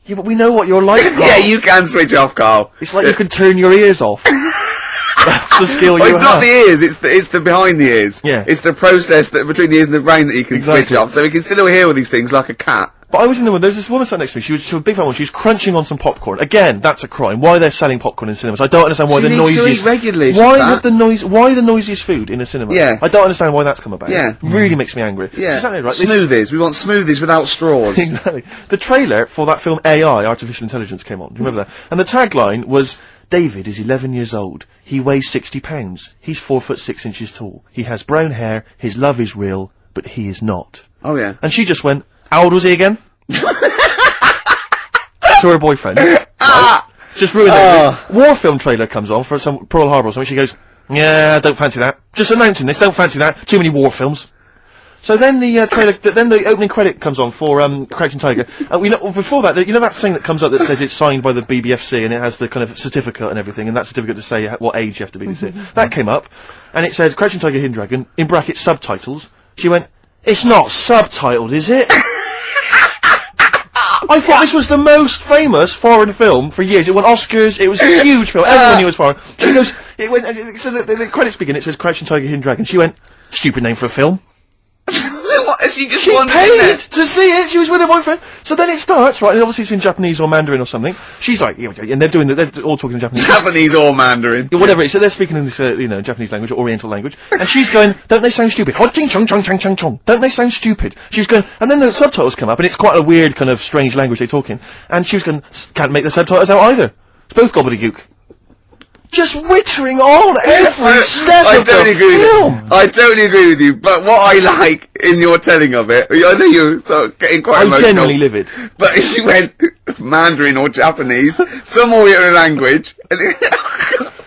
Yeah, but we know what you're like, Carl. Yeah, you can switch off, Carl. It's like you can turn your ears off. That's the skill you have. It's not the ears, it's the behind the ears. Yeah. It's the process between the ears and the brain that you can switch off, so we can still hear all these things like a cat. But I was in the one, there's this woman sat next to me, she was a big fat one, she was crunching on some popcorn. Again, that's a crime. Why they're selling popcorn in cinemas? I don't understand why the noisiest... regularly, why the noisiest food in a cinema? Yeah. I don't understand why that's come about. Yeah. Really makes me angry. Yeah. Exactly right. Smoothies. We want smoothies without straws. Exactly. The trailer for that film AI, Artificial Intelligence, came on. Do you remember that? And the tagline was, David is 11 years old. He weighs 60 pounds. He's 4'6" tall. He has brown hair. His love is real, but he is not. Oh yeah. And she just went, how old was he again? To her boyfriend. Right? Just ruined it. War film trailer comes on for some Pearl Harbor or something. She goes, yeah, don't fancy that. Just announcing this, don't fancy that. Too many war films. So then the trailer, then the opening credit comes on for Crouching Tiger. Before that, that thing that comes up that says it's signed by the BBFC and it has the kind of certificate and everything, and that certificate to say what age you have to be to see it. That came up, and it says Crouching Tiger, Hidden Dragon, in brackets subtitles. She went, it's not subtitled, is it? I thought this was the most famous foreign film for years. It won Oscars, it was a huge film, everyone knew it was foreign. She goes, so the credits begin, it says Crouching Tiger, Hidden Dragon. She went, stupid name for a film. What? She paid to see it. She was with her boyfriend. So then it starts, right? And obviously it's in Japanese or Mandarin or something. She's like, and they're all talking in Japanese. Japanese or Mandarin. Yeah, whatever it is. So they're speaking in this, Japanese language or Oriental language. And she's going, don't they sound stupid? Hot ching chong chong chong chong chong. Don't they sound stupid? She's going, and then the subtitles come up, and it's quite a weird kind of strange language they talk in. And she was going, can't make the subtitles out either. It's both gobbledygook. just wittering on every step I of the totally agree film. with you. I totally agree with you. But what I like in your telling of it, I know you're sort of getting quite I'm emotional. genuinely livid. But she went Mandarin or Japanese, some weird language. And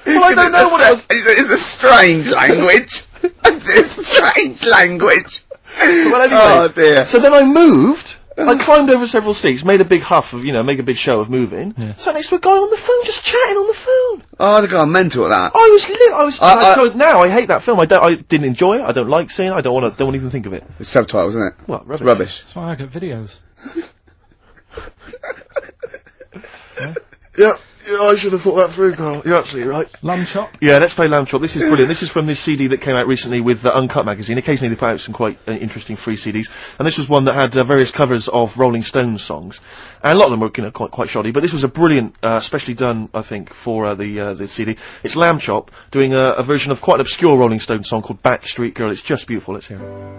Well, I don't know what it was. It's a strange language. It's a strange language. Well, anyway. Oh dear. So then I moved. I climbed over several seats, made a big huff of, make a big show of moving. Yeah. Sat next to a guy on the phone, just chatting on the phone. Oh, I'd have gone mental at that. So now I hate that film. I didn't enjoy it. I don't like seeing it. I don't want to even think of it. It's subtitles, isn't it? What, rubbish? Rubbish. That's why I get videos. Yeah, I should have thought that through, Karl. You're absolutely right. Lamb chop. Yeah, let's play Lamb Chop. This is brilliant. This is from this CD that came out recently with Uncut magazine. Occasionally they put out some quite interesting free CDs, and this was one that had various covers of Rolling Stones songs, and a lot of them were quite shoddy. But this was a brilliant, specially done, I think, for the CD. It's Lamb Chop doing a version of quite an obscure Rolling Stones song called Backstreet Girl. It's just beautiful. Let's hear it.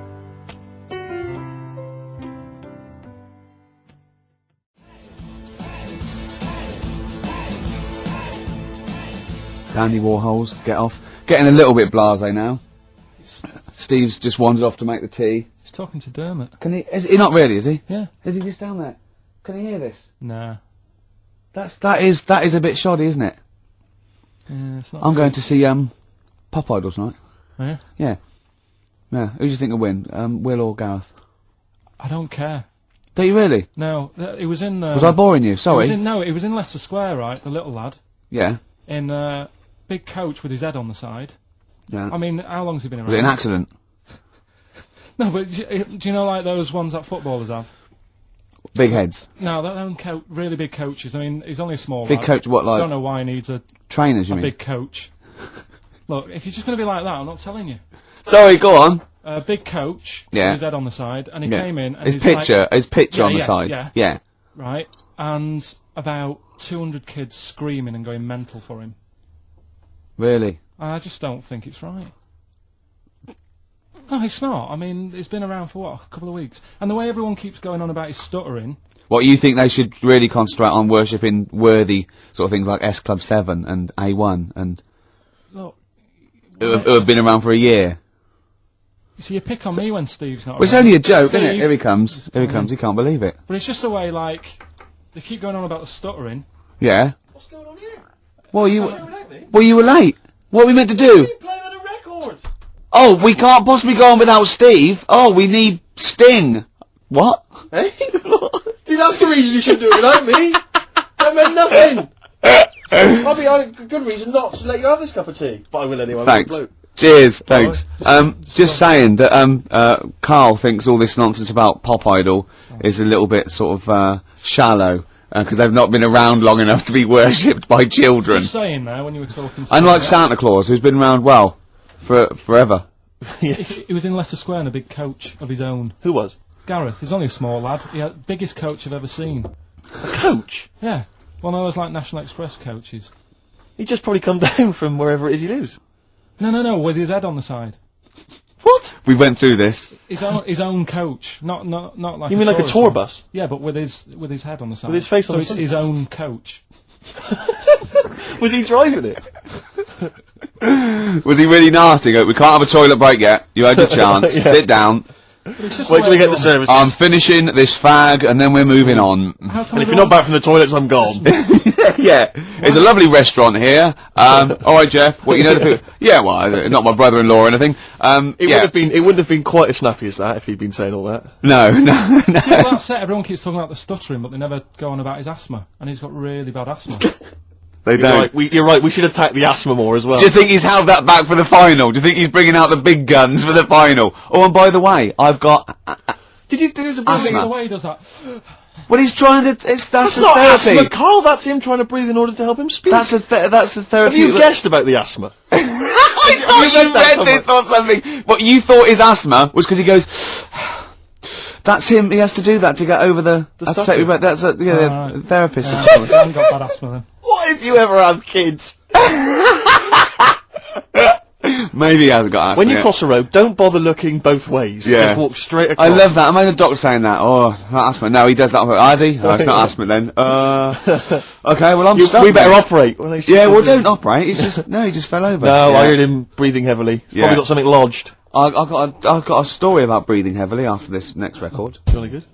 Dandy Warhols, get off. Getting a little bit blasé now. Steve's just wandered off to make the tea. He's talking to Dermot. Can he? Is he not really? Is he? Yeah. Is he just down there? Can he hear this? Nah. That is a bit shoddy, isn't it? Yeah, it's not. I'm going to see Pop Idol tonight. Oh, yeah? Yeah. Yeah. Who do you think will win? Will or Gareth? I don't care. Do you really? No, it was in. Was I boring you? Sorry. It was in Leicester Square, right? The little lad Yeah. in big coach with his head on the side. Yeah. I mean, how long's he been around? Was it an accident? No, but do you know like those ones that footballers have? Big heads. No, they're really big coaches. I mean, he's only a small Big lad. coach. What, I like don't know why he needs a trainers? You mean? big coach. Look, if you're just going to be like that, I'm not telling you. Sorry, go on. Big coach Yeah. with his head on the side, and he Yeah. came in and His he's picture Yeah, on the yeah, side. yeah. Yeah. right, and about 200 kids screaming and going mental for him. Really? I just don't think it's right. No, it's not. I mean, it's been around for, what, a couple of weeks. And the way everyone keeps going on about his stuttering... What, you think they should really concentrate on worshipping worthy sort of things like S Club 7 and A1 and... Look... Who have been around for a year? So you pick on me when Steve's not Well, it's around. only a joke, isn't it? Steve- Here he comes. Here he comes. He can't believe it. But it's just the way, like, they keep going on about the stuttering. Yeah. What's going on here? Well, you me? were late. What are we meant to do? Playing on a record. Oh, we can't possibly go on without Steve. Oh, we need Sting. What? Hey? See, that's the reason you should do it without me. That meant nothing. Probably a good reason not to let you have this cup of tea. But I will anyway. Thanks. Cheers. Thanks. Just saying that Karl thinks all this nonsense about Pop Idol is a little bit sort of shallow because they've not been around long enough to be worshipped by children. Just saying there when you were talking to Unlike Santa Claus, who's been around forever. Yes. He was in Leicester Square in a big coach of his own. Who was? Gareth. He's only a small lad. He had biggest coach I've ever seen. A coach? Yeah. One of those like National Express coaches. He just probably come down from wherever it is he lives. No, with his head on the side. What? We went through this. His own coach, not like. You mean like a tour bus? Yeah, but with his head on the side. With his face on the it's side? his own coach. Was he driving it? Was he really nasty? Go, we can't have a toilet break yet. You had your chance. Yeah. Sit down. But it's just Wait the till way we get the everyone- services. I'm finishing this fag and then we're moving on. How come And if you're everyone- not back from the toilets, I'm gone. Yeah, it's a lovely restaurant here. Alright Jeff, well you know the people. Yeah, well, not my brother-in-law or anything. It wouldn't have been quite as snappy as that if he'd been saying all that. No. Yeah, well, that's it. Everyone keeps talking about the stuttering, but they never go on about his asthma, and he's got really bad asthma. They You're right, you're right, we should attack the asthma more as well. Do you think he's held that back for the final? Do you think he's bringing out the big guns for the final? Oh, and by the way, I've got... There's a Asthma. It's the way he does that. Well, he's trying to... that's That's his not therapy. asthma, Karl, that's him trying to breathe in order to help him speak. That's his therapy. Have you guessed about the asthma? I thought You read you that read this or something. What you thought his asthma was because he goes... That's him. He has to do that to get over the stuttering. That's a Right. therapist. I haven't got bad asthma then. What if you ever have kids? Maybe he hasn't got asthma When you yet. cross the road, don't bother looking both ways. Yeah. Just walk straight across. I love that. Imagine a doctor saying that. Oh, not asthma. No, he does that. Has he? Oh, it's not asthma then. Okay, well, I'm stuck. We better then. operate. Yeah, well, don't operate. It's just, no, he just fell over. No, Yeah. I heard him breathing heavily. Yeah. Probably got something lodged. I've got a story about breathing heavily after this next record. Really good.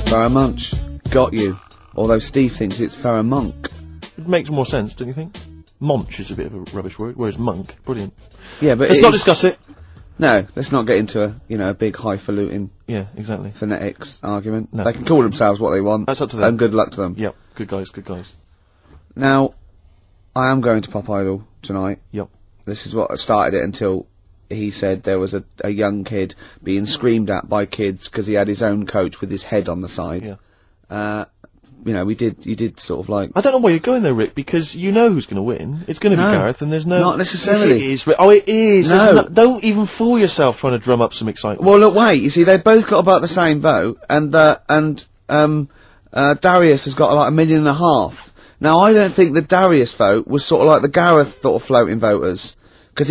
Farrah Munch. Got you. Although Steve thinks it's Farrah Monk. It makes more sense, don't you think? Monch is a bit of a rubbish word, whereas monk, brilliant. Yeah, but Let's not discuss it. No, let's not get into a big highfalutin Yeah, exactly. phonetics argument. No. They can call themselves what they want. That's up to them. And good luck to them. Yep, good guys, good guys. Now, I am going to Pop Idol tonight. Yep. This is what started it until he said there was a young kid being screamed at by kids because he had his own coach with his head on the side. Yeah. You did sort of like... I don't know why you're going there, Rick, because you know who's going to win. It's going to No, be Gareth, and there's no... not necessarily. Yes, it is, Rick. Oh, it is. No. There's don't even fool yourself trying to drum up some excitement. Well, look, wait, you see, they both got about the same vote, and Darius has got like 1.5 million. Now, I don't think the Darius vote was sort of like the Gareth sort of floating voters. Because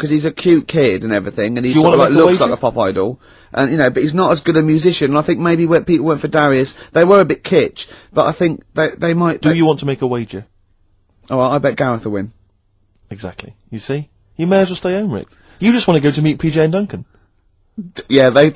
he's a cute kid and everything, and he Do you sort of wanna like make a looks wager? like a pop idol, and but he's not as good a musician. And I think maybe when people went for Darius, they were a bit kitsch, but I think they might. Do you want to make a wager? Oh, I bet Gareth will win. Exactly. You see? You may as well stay home, Rick. You just want to go to meet PJ and Duncan. Yeah, they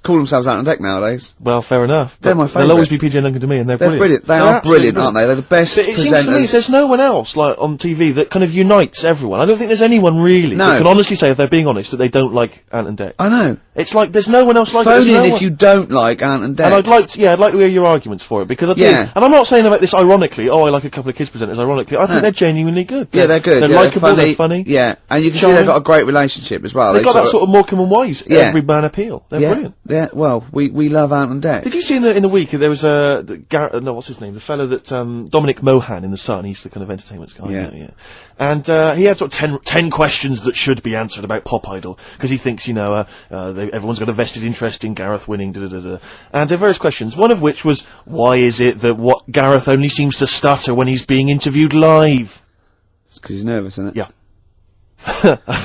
call themselves Out on Deck nowadays. Well, fair enough. They're but my They'll favourite. always be PJ and Duncan to me, and they're They're brilliant. brilliant. They They're are absolutely brilliant, aren't they? They're the best But it seems to me presenters. there's no one else, like, on TV that kind of unites everyone. I don't think there's anyone really No. that can honestly say, if they're being honest, that they don't like Ant and Dec. I know. It's like, there's no one else like it. Phone There's in no if one- you don't like Ant and Dec. And I'd like to hear your arguments for it, because I'll tell you Yeah. this, and I'm not saying about this ironically, I like a couple of kids presenters ironically, I think No. they're genuinely good. Yeah, they're good. They're yeah, likeable, they're funny. Yeah, and you can see Charming. they've got a great relationship as well. They've got that sort of Morecambe and Wise, Yeah. every man appeal. They're yeah, brilliant. Yeah, well, we love Ant and Dec. Did you see in the week there was what's his name? The fellow that Dominic Mohan in the Sun. He's the kind of entertainment guy. Yeah. Yeah. And he had sort of 10 questions that should be answered about Pop Idol because he thinks everyone's got a vested interest in Gareth winning. And there are various questions. One of which was, why is it that Gareth only seems to stutter when he's being interviewed live? It's because he's nervous, isn't it? Yeah.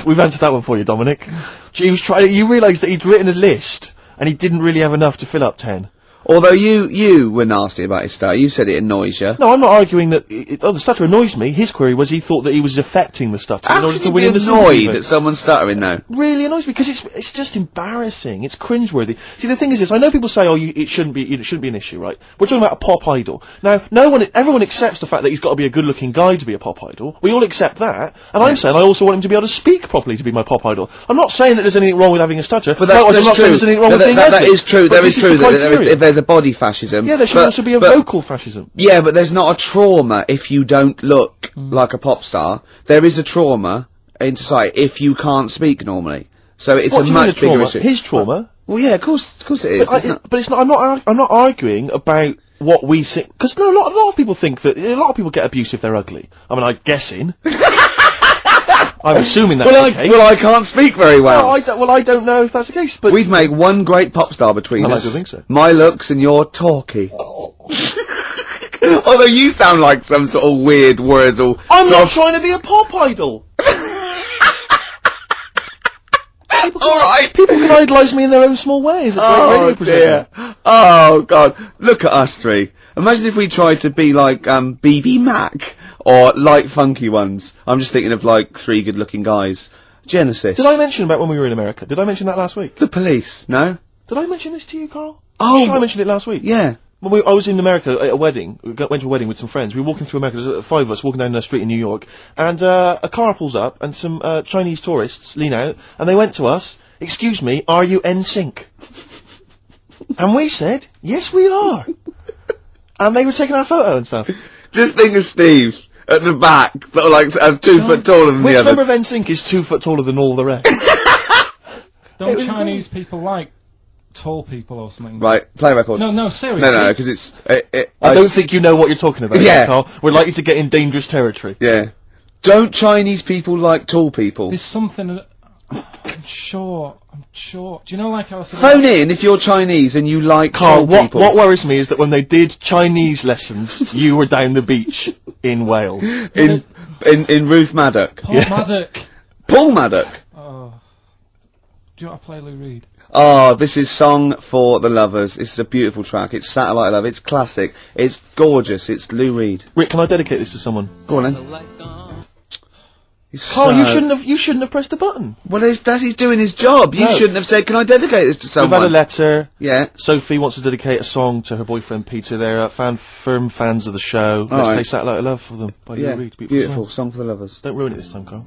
We've answered that one for you, Dominic. He was trying. You realised that he'd written a list and he didn't really have enough to fill up 10. Although you were nasty about his stutter. You said it annoys you. No, I'm not arguing that the stutter annoys me. His query was he thought that he was affecting the stutter in How order can to you win be in the sympathy annoyed vote. at someone stuttering though? Really annoys me because it's just embarrassing. It's cringeworthy. See, the thing is this, I know people say, it shouldn't be an issue, right? We're talking about a pop idol. Now, everyone accepts the fact that he's got to be a good-looking guy to be a pop idol. We all accept that. And I'm saying I also want him to be able to speak properly to be my pop idol. I'm not saying that there's anything wrong with having a stutter. But that's, I'm that's not true. saying there's anything wrong with being that ugly. is true. But There this is the true that criteria. if there's a body fascism. Yeah, there should but- also be a but- vocal fascism. Yeah, but there's not a trauma if you don't look like a pop star. There is a trauma in society if you can't speak normally. So it's What a do you mean much a trauma? bigger issue. His trauma? Well, yeah, of course it is. But it's not. I'm not arguing about what we think, because a lot of people think that a lot of people get abuse if they're ugly. I mean, I'm guessing. I'm assuming that's the case. Well, I can't speak very well. I don't know if that's the case. But We'd make one great pop star between I us. like to think so. My looks and your talkie. Although you sound like some sort of weird Wurzel. I'm not trying to be a pop idol. Alright. People can idolise me in their own small ways. A great radio presenter. dear. Oh god. Look at us three. Imagine if we tried to be like BB Mac or Light Funky Ones. I'm just thinking of like three good looking guys. Genesis. Did I mention about when we were in America? Did I mention that last week? The Police, no? Did I mention this to you, Karl? Oh, Sure, I mentioned it last week. Yeah. When I was in America at a wedding. Went to a wedding with some friends. We were walking through America. There's 5 of us walking down the street in New York, and a car pulls up, and some Chinese tourists lean out, and they went to us. Excuse me, are you NSYNC? And we said, yes, we are. And they were taking our photo and stuff. Just think of Steve at the back, sort of like 2 foot taller than Which the member of others. NSYNC is 2 foot taller than all the rest? Don't Chinese people like tall people or something? Right, play record. No, seriously. No, because it's... I don't think you know what you're talking about, Yeah. Karl. We're likely to get in dangerous territory. Yeah. Don't Chinese people like tall people? There's something... I'm sure. Do you know, like I was saying? Phone in if you're Chinese and you like Carl, troll people. what worries me is that when they did Chinese lessons, you were down the beach in Wales. In Ruth Maddock. Paul Maddock. Paul Maddock. Oh. Do you want to play Lou Reed? Oh, this is Song for the Lovers. It's a beautiful track. It's Satellite Love. It's classic. It's gorgeous. It's Lou Reed. Rick, can I dedicate this to someone? Go on then. Carl, you shouldn't have pressed the button. Well, he's doing his job. You No. shouldn't have said, can I dedicate this to We've someone? had a letter. Yeah. Sophie wants to dedicate a song to her boyfriend Peter. They're firm fans of the show. Let's right. play Satellite of Love for them by Yeah. Lou Reed. Beautiful. Song. Song for the Lovers. Don't ruin it this time, Carl.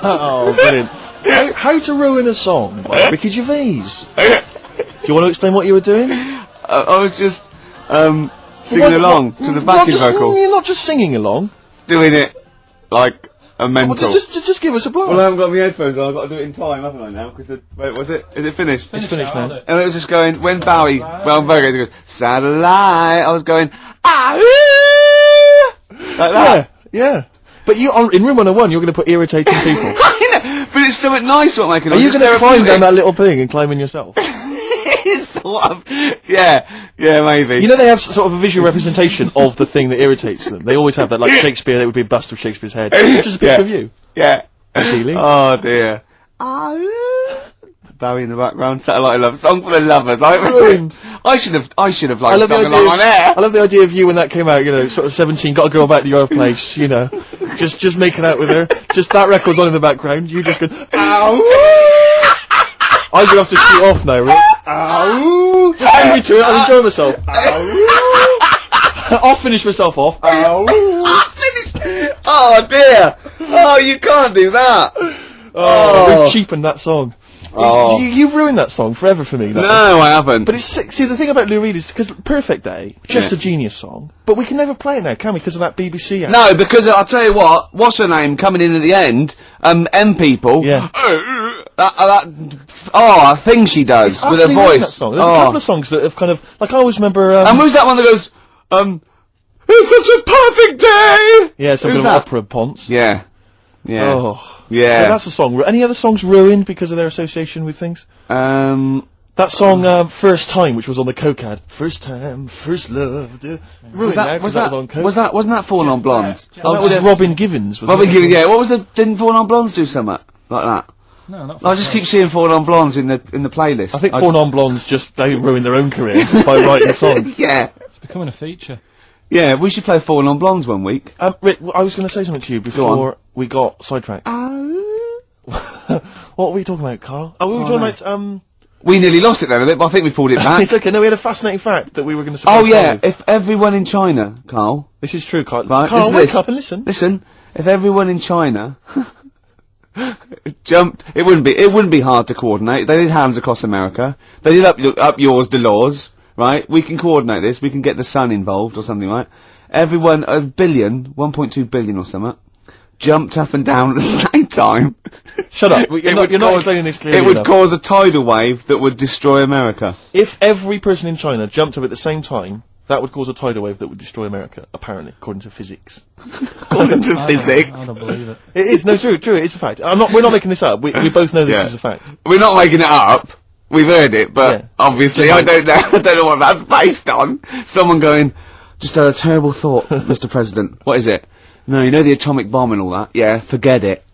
Oh, brilliant. How to ruin a song by Ricky Gervais. Do you want to explain what you were doing? I was just, singing along to the backing vocal. You're not just singing along. Doing it like a mental. Well, just give us a blast. Well, I haven't got my headphones on. I've got to do it in time, haven't I now? Because wait, was it? Is it finished? It's finished now. And it was just going, when Bowie, goes, satellite, I was going, ah, like that. Yeah. But in room 101, you're going to put irritating people. I know, but it's something nice what making. Are you going to climb down that little thing and climb in yourself? It's sort of, yeah, maybe. You know they have sort of a visual representation of the thing that irritates them. They always have that, like Shakespeare, there would be a bust of Shakespeare's head. Just a picture of you. Yeah. Ideally. Oh dear. Bowie in the background, Satellite Love, Song for the Lovers. I should have like sung along on air. I love the idea of you when that came out, you know, sort of 17, got a girl back to your place, you know, just making out with her. Just that record's on in the background, you just go, ow! I'm gonna have to shoot off now, Rick. Ow! Get me to it, I'll enjoy myself. Ow! I'll finish myself off. Ow! Oh dear! Oh, you can't do that! Oh, we've cheapened that song. Oh. You've ruined that song forever for me. No, I haven't. But see, the thing about Lou Reed is, because Perfect Day, just a genius song, but we can never play it now, can we, because of that BBC ad? No, because I'll tell you what's her name coming in at the end, M People. Yeah. That thing she does with her Absolutely voice. that song. There's a couple of songs that have kind of, like I always remember, and who's that one that goes, it's such a perfect day! yeah, some Who's kind of that? opera ponce. Yeah. Yeah. Oh. Yeah. So that's a song. Any other songs ruined because of their association with things? That song, First Time, which was on the Coke ad. First time, first love. Ruined now, 'cause that was on Coke. wasn't that Fallen on Blondes? That was Robin Givens. wasn't Robin it? Givens, yeah. What was didn't Fallen on Blondes do something like that? No, not I just keep seeing Fallen on Blondes in the playlist. I think Fallen on Blondes they ruined their own career by writing songs. Yeah. It's becoming a feature. Yeah, we should play Fallen on Blondes one week. Rick, I was going to say something to you before we got sidetracked. What were we talking about, Carl? Oh, we were talking about, We nearly lost it then a bit, but I think we pulled it back. It's okay, no, we had a fascinating fact that we were going to Oh yeah, if everyone in China, Carl. This is true, Carl. Right, Carl, listen to wake this. up and listen. Listen, if everyone in China jumped, it wouldn't be hard to coordinate. They did hands across America. They did up yours, the laws, right? We can coordinate this. We can get the sun involved or something, right? Everyone, 1.2 billion or something, jumped up and down at the same time. Shut up. You're not explaining this clearly It would enough. cause a tidal wave that would destroy America. If every person in China jumped up at the same time, that would cause a tidal wave that would destroy America, apparently, according to physics. According to physics. I don't believe it. It is, no, true, it's a fact. We're not making this up. We both know this is a fact. We're not making it up. We've heard it, but Yeah. obviously I don't know what that's based on. Someone going, just had a terrible thought, Mr. President. What is it? No, you know the atomic bomb and all that? Yeah, forget it.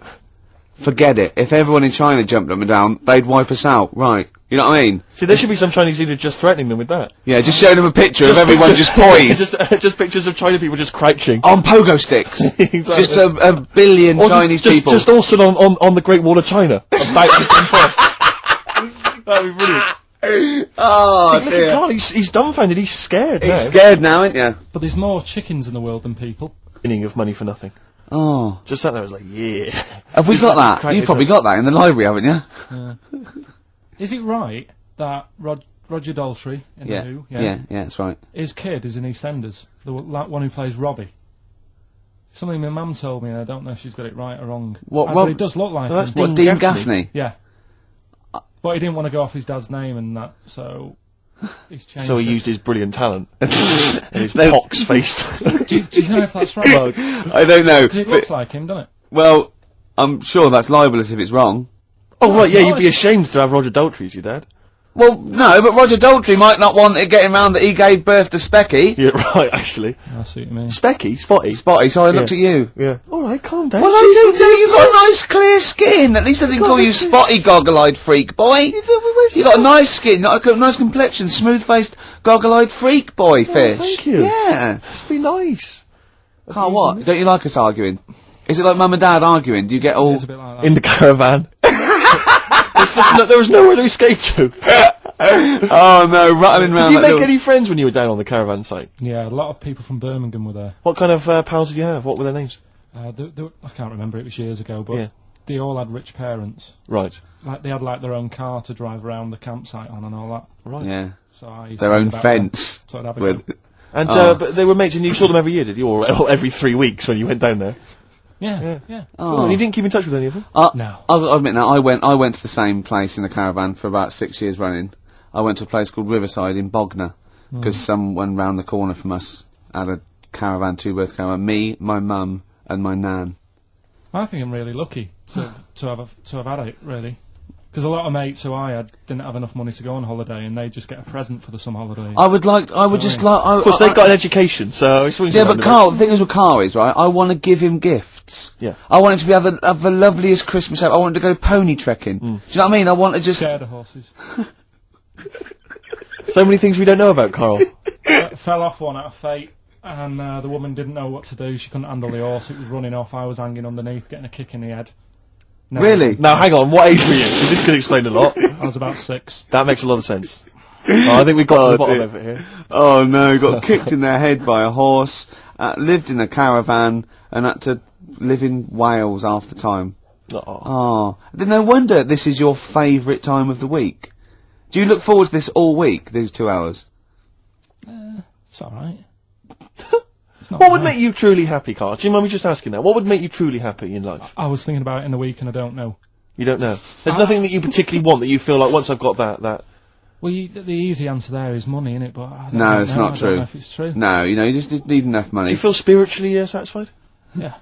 Forget it. If everyone in China jumped up and down, they'd wipe us out, right? You know what I mean? See, there should be some Chinese leader just threatening them with that. Yeah, just showing them a picture of everyone just poised. just pictures of China people just crouching. On pogo sticks. Exactly. Just a billion Or Chinese just, people. Just all stood on the Great Wall of China. About to jump off. That'd be brilliant. Oh, See, look at Carl, he's dumbfounded, he's scared now. He's scared now, ain't you? But there's more chickens in the world than people. Meaning of money for nothing. Oh. Just sat there, I was like, yeah. Have we got that? Crack You've this probably up. got that in the library, haven't you? Is it right that Roger Daltrey in The Who, Yeah, that's right. his kid is in EastEnders, the one who plays Robbie? Something my mum told me, and I don't know if she's got it right or wrong. But it does look like Well, that's him. Dean Gaffney? Yeah. But he didn't want to go off his dad's name and that, so He's changed. So he it. used his brilliant talent. And his pox-faced. Do you know if that's right? I don't know. It looks like him, doesn't it? Well, I'm sure that's libelous if it's wrong. Oh, right, yeah, it's you'd be nice. ashamed to have Roger Daltrey as your dad. Well, no, but Roger Daltrey might not want it getting round that he gave birth to Specky. Yeah, right, actually. I see what you mean. Specky? Spotty? Spotty, sorry, I looked at you. Yeah. Alright, calm down. Well, I don't know, you've got a nice clear skin. At least I didn't call you Spotty Goggle-Eyed Freak Boy. You got a nice skin, a nice complexion, smooth-faced, goggle-eyed freak boy fish. thank you. Yeah. That's be nice. Carl, what? Don't you like us arguing? Is it like Mum and Dad arguing? Do you get all... It's a bit like that. In the caravan. There was nowhere to escape to. Oh no, rattling round Did you that make little- any friends when you were down on the caravan site? Yeah, a lot of people from Birmingham were there. What kind of pals did you have? What were their names? I can't remember, it was years ago, but Yeah. they all had rich parents. Right. Like, they had, like, their own car to drive around the campsite on and all that. Right. Yeah. So I used Their to own think about them. fence. So I'd have a With... go. And, Oh. but they were mates and you saw them every year, did you? Or every 3 weeks when you went down there? Yeah. Oh. And you didn't keep in touch with any of them? No. I'll admit now, I went to the same place in the caravan for about 6 years running. I went to a place called Riverside in Bognor, because someone round the corner from us had a caravan, two-berth caravan. Me, my mum, and my nan. I think I'm really lucky to have had it, really. Because a lot of mates who I had didn't have enough money to go on holiday, and they just get a present for the summer holiday. Of course, they've got an education, so it swings Yeah, around but a Carl, the thing is with Carl is, right, I want to give him gifts. Yeah. I want him to have the loveliest Christmas ever. I want him to go pony trekking. Do you know what I mean? I want to just... Scared of horses. bit. So many things we don't know about Karl. Fell off one out of fate, and the woman didn't know what to do. She couldn't handle the horse. It was running off. I was hanging underneath, getting a kick in the head. No, Really? Now, hang on, what age were you? 'Cause this could explain a lot. I was about 6. That makes a lot of sense. I think we've got to the bottom dear. of it here. Oh no, got kicked in the head by a horse, lived in a caravan, and had to live in Wales half the time. Oh. Oh, then no wonder this is your favourite time of the week. Do you look forward to this all week, these 2 hours? It's alright. What would make you truly happy, Karl? Do you mind me just asking that? What would make you truly happy in life? I was thinking about it in the week, and I don't know. You don't know. There's nothing that you particularly want that you feel like once I've got that. Well, the easy answer there is money, innit? But I don't No, know. it's not I true. don't know if it's true. No, you just need enough money. Do you feel spiritually satisfied? Yeah,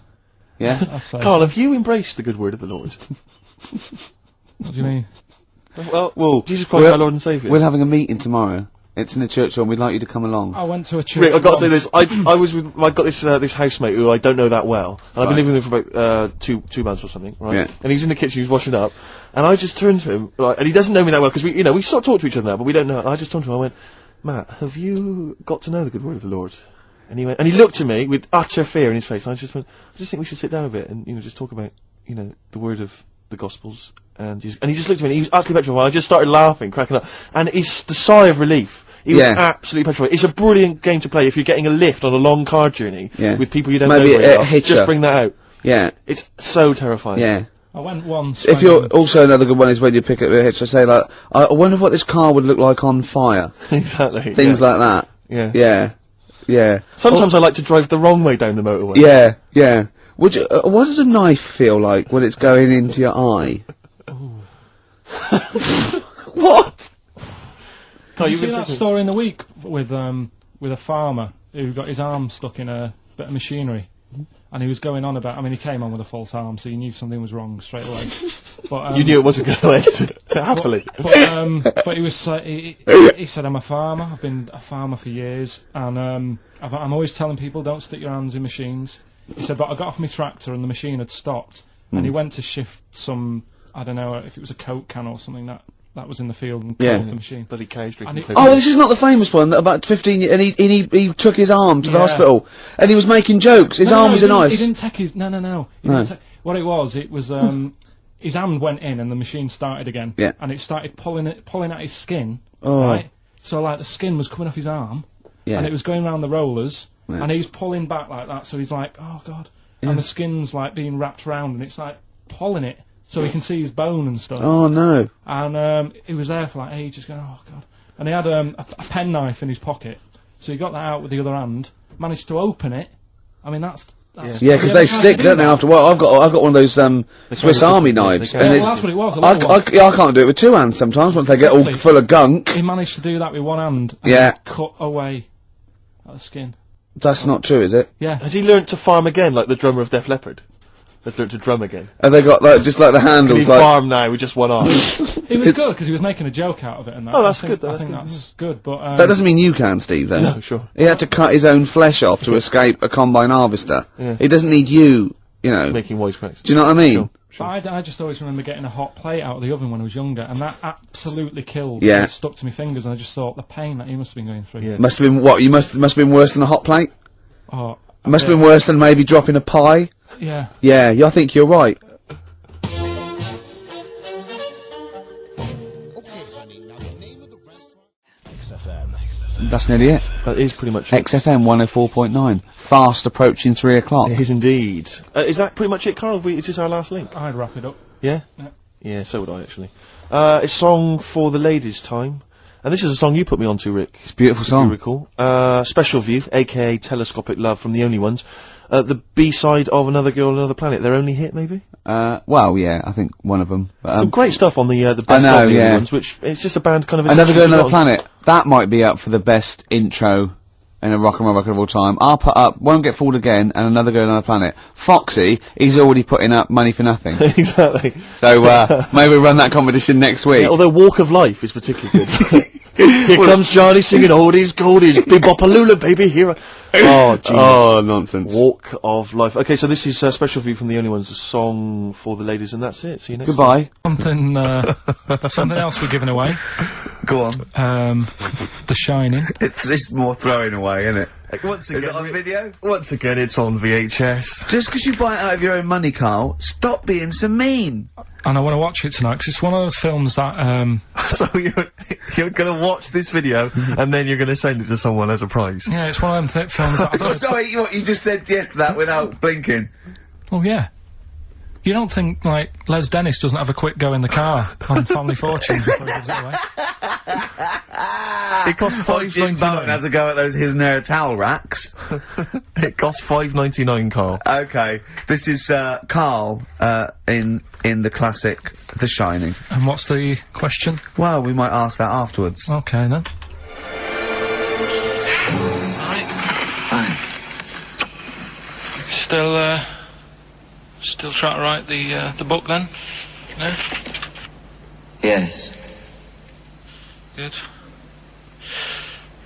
Yeah? I'd say. Karl, have you embraced the good word of the Lord? What do you mean? Well, Jesus Christ, our Lord and Saviour. We're having a meeting tomorrow. It's in the church hall and we'd like you to come along. I went to a church. Rick, I've got to say once. this. I got this housemate who I don't know that well, and I've been living with him for about two months or something, right? Yeah. And he's in the kitchen, he's washing up, and I just turned to him, right, and he doesn't know me that well because we sort of talk to each other now, but we don't know. And I just turned to him, I went, Matt, have you got to know the good word of the Lord? And he went, and he looked at me with utter fear in his face. And I just went, I just think we should sit down a bit and just talk about the word of the Gospels. And he just looked at me, and he was utterly petrified. I just started laughing, cracking up, and it's the sigh of relief. He was absolutely petrified. It's a brilliant game to play if you're getting a lift on a long car journey with people you don't Maybe know very well. hitcher. Just bring that out. Yeah. It's so terrifying. Yeah. I went once. If you're also another good one is when you pick up a hitch. I say like, I wonder what this car would look like on fire. Exactly. Things like that. Yeah. Yeah. Yeah. Sometimes I like to drive the wrong way down the motorway. Yeah. Yeah. Would you? What does a knife feel like when it's going into your eye? What? Did you see that story in the week with a farmer who got his arm stuck in a bit of machinery, and he was going on about. I mean, he came on with a false arm, so you knew something was wrong straight away. But you knew it wasn't going to end happily. But he was he said, "I'm a farmer. I've been a farmer for years, and I'm always telling people don't stick your hands in machines." He said, "But I got off my tractor and the machine had stopped, and he went to shift some. I don't know if it was a Coke can or something that was in the field and Yeah. the machine. Bloody cows drinking And Coke. Oh, this is not the famous one. That about 15 years, and he took his arm to the Yeah. hospital, and he was making jokes. His arm was in He ice. didn't take his. No. He didn't take- what it was his hand went in and the machine started again. Yeah. And it started pulling at his skin. Oh. Right. So like the skin was coming off his arm. Yeah. And it was going around the rollers. Yeah. And he's pulling back like that. So he's like, oh god. Yeah. And the skin's like being wrapped around and it's like pulling it so he can see his bone and stuff. Oh no. And he was there for like ages going, oh god. And he had a penknife in his pocket. So he got that out with the other hand, managed to open it. I mean, that's Yeah, because they stick, don't they? After a while, I've got one of those Swiss Army knives, and well, that's what it was. I can't do it with two hands sometimes once they get all full of gunk. He managed to do that with one hand. And Yeah. cut away at the skin. That's not true, is it? Yeah. Has he learnt to farm again, like the drummer of Def Leppard? Has learnt to drum again. Have they got just like the Can handles? he farm now with just one arm? It was good because he was making a joke out of it and that. Oh, that's I think, good, though, I think that's good, but That doesn't mean you can, Steve. Then No, sure. he had to cut his own flesh off to escape a combine harvester. Yeah. He doesn't need you. You know. Making wisecracks. Do you know what I mean? Sure. I just always remember getting a hot plate out of the oven when I was younger, and that absolutely killed. Yeah. It stuck to my fingers, and I just thought the pain that he must have been going through. Yeah. Must have been what? You must have been worse than a hot plate. Oh, It must have been worse than maybe dropping a pie. yeah. Yeah, I think you're right. That's nearly it. That is pretty much it. XFM 104.9. Fast approaching 3 o'clock. It is indeed. Is that pretty much it, Karl? Is this our last link? I'd wrap it up. Yeah? Yeah. Yeah, so would I, actually. A song for the ladies' time. And this is a song you put me onto, Rick. It's a beautiful If you song. recall. Special View, aka Telescopic Love from the Only Ones. The B-side of Another Girl, Another Planet. Their only hit, maybe? Well, yeah, I think one of them. But, Some great stuff on the best I know, of the yeah. Only Ones, which it's just a band kind of... Another Girl, essentially Another forgotten. Planet. That might be up for the best intro in a rock and roll record of all time. I'll put up Won't Get Fooled Again and Another Girl, Another Planet. Foxy, he's already putting up Money for Nothing. Exactly. So, maybe we'll run that competition next week. Yeah, although Walk of Life is particularly good. Here comes Johnny singing oldies, goldies, bebopalula, baby, here. Oh, Jesus. Oh, nonsense. Walk of Life. Okay, so this is Special View from the Only Ones, a song for the ladies, and that's it. See you next Goodbye. Something else we're giving away. Go on. The Shining. It's more throwing away, isn't it? Once Is it on video? Once again, it's on VHS. Just because you buy it out of your own money, Karl, stop being so mean. And I want to watch it tonight, 'cause it's one of those films that, So you're gonna watch this video, and then you're gonna send it to someone as a prize. yeah, it's one of them films that... Oh, sorry, what, you just said yes to that without blinking. Oh, yeah. You don't think, like, Les Dennis doesn't have a quick go in the car on Family Fortune before he gives it away? It costs Jim Barton has $5.99. a go at those his and her towel racks. It costs $5.99, Karl. Okay, this is Karl in the classic The Shining. And what's the question? Well, we might ask that afterwards. Okay, then. Fine. Still trying to write the book, then? No? Yes. Good.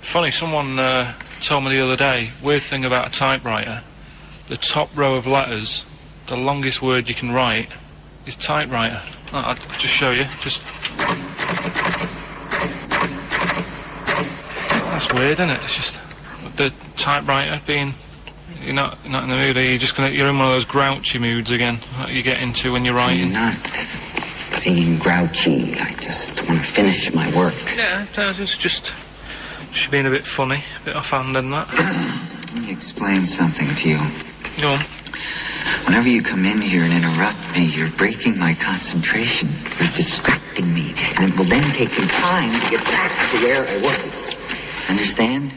Funny, someone told me the other day, weird thing about a typewriter, the top row of letters, the longest word you can write is typewriter. I'll just show you, That's weird, isn't it? It's just the typewriter being... You're not in the mood, are you? You're in one of those grouchy moods again, that you get into when you're I'm writing. not being grouchy. I just want to finish my work. Yeah, it's just being a bit funny, a bit offhand and that. Let me explain something to you. Go on. Whenever you come in here and interrupt me, you're breaking my concentration. You're distracting me. And it will then take me time to get back to where I was. Understand?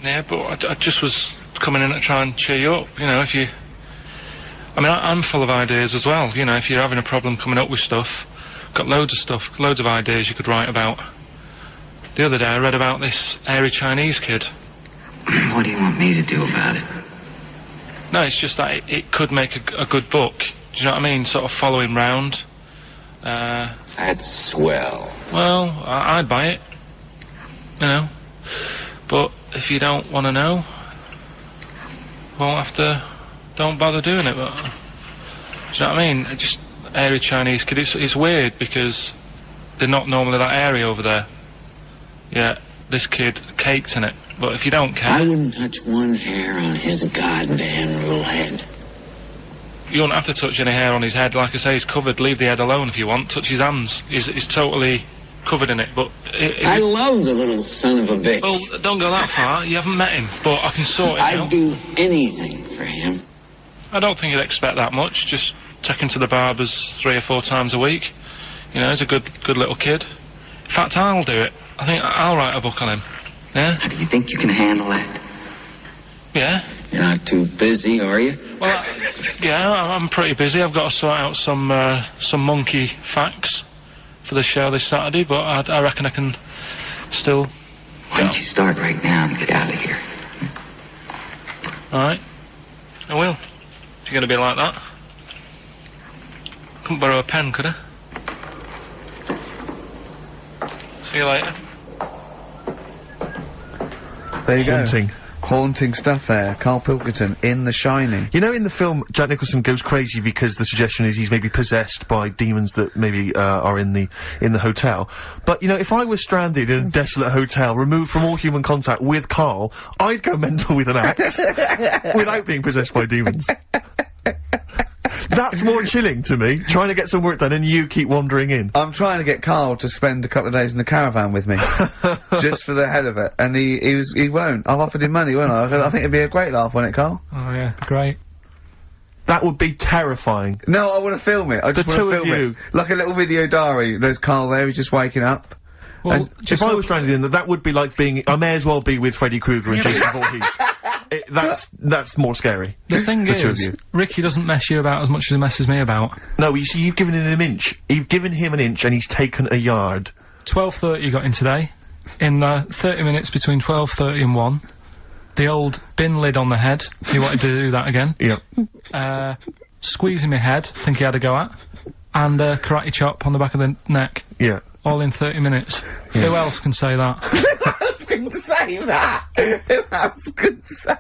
Yeah, but I just was coming in to try and cheer you up, you know, if you... I mean, I'm full of ideas as well, you know, if you're having a problem coming up with stuff, got loads of stuff, loads of ideas you could write about. The other day I read about this airy Chinese kid. What do you want me to do about it? No, it's just that it could make a good book, do you know what I mean, sort of following round. That's swell. Well, I'd buy it, you know, but if you don't want to know, don't bother doing it, but, do you know what I mean? Just airy Chinese kid, it's weird because they're not normally that airy over there. Yeah, this kid caked in it, but if you don't care... I wouldn't touch one hair on his goddamn little head. You don't have to touch any hair on his head, like I say, he's covered, leave the head alone if you want, touch his hands, he's totally covered in it, but... I love the little son of a bitch. Well, don't go that far, you haven't met him, but I can sort it I'd out. do anything for him. I don't think you'd expect that much, just take him to the barber's 3 or 4 times a week. You know, he's a good little kid. In fact, I'll do it. I think I'll write a book on him. Yeah? How do you think you can handle that? Yeah? You're not too busy, are you? Well, yeah, I'm pretty busy. I've got to sort out some monkey facts for the show this Saturday, but I reckon I can still... Why don't you start right now and get out of here? Alright. I will. If you're going to be like that. Couldn't borrow a pen, could I? See you later. There you Haunting. go. Haunting stuff there. Carl Pilkington in The Shining. You know, in the film, Jack Nicholson goes crazy because the suggestion is he's maybe possessed by demons that maybe, are in the hotel. But, you know, if I was stranded in a desolate hotel, removed from all human contact with Karl, I'd go mental with an axe. Without being possessed by demons. That's more chilling to me, trying to get some work done and you keep wandering in. I'm trying to get Karl to spend a couple of days in the caravan with me. Just for the hell of it. And he won't. I've offered him money, won't I? I think it'd be a great laugh, wouldn't it, Karl? Oh, yeah, great. That would be terrifying. No, I want to film it. I just want to film it. Like a little video diary. There's Karl there, he's just waking up. Well, If I was stranded in that would be like being, I may as well be with Freddy Krueger and Jason Voorhees. That's more scary. the thing the two of is, you. Ricky doesn't mess you about as much as he messes me about. No, you see, you've given him an inch. You've given him an inch and he's taken a yard. 12:30 got in today. In 30 minutes between 12:30 and 1. The old bin lid on the head. He wanted to do that again. Yep. Squeezing my head, think he had a go at. And karate chop on the back of the neck. Yeah. All in 30 minutes. Who else can say that? Who else can say that? Who else can say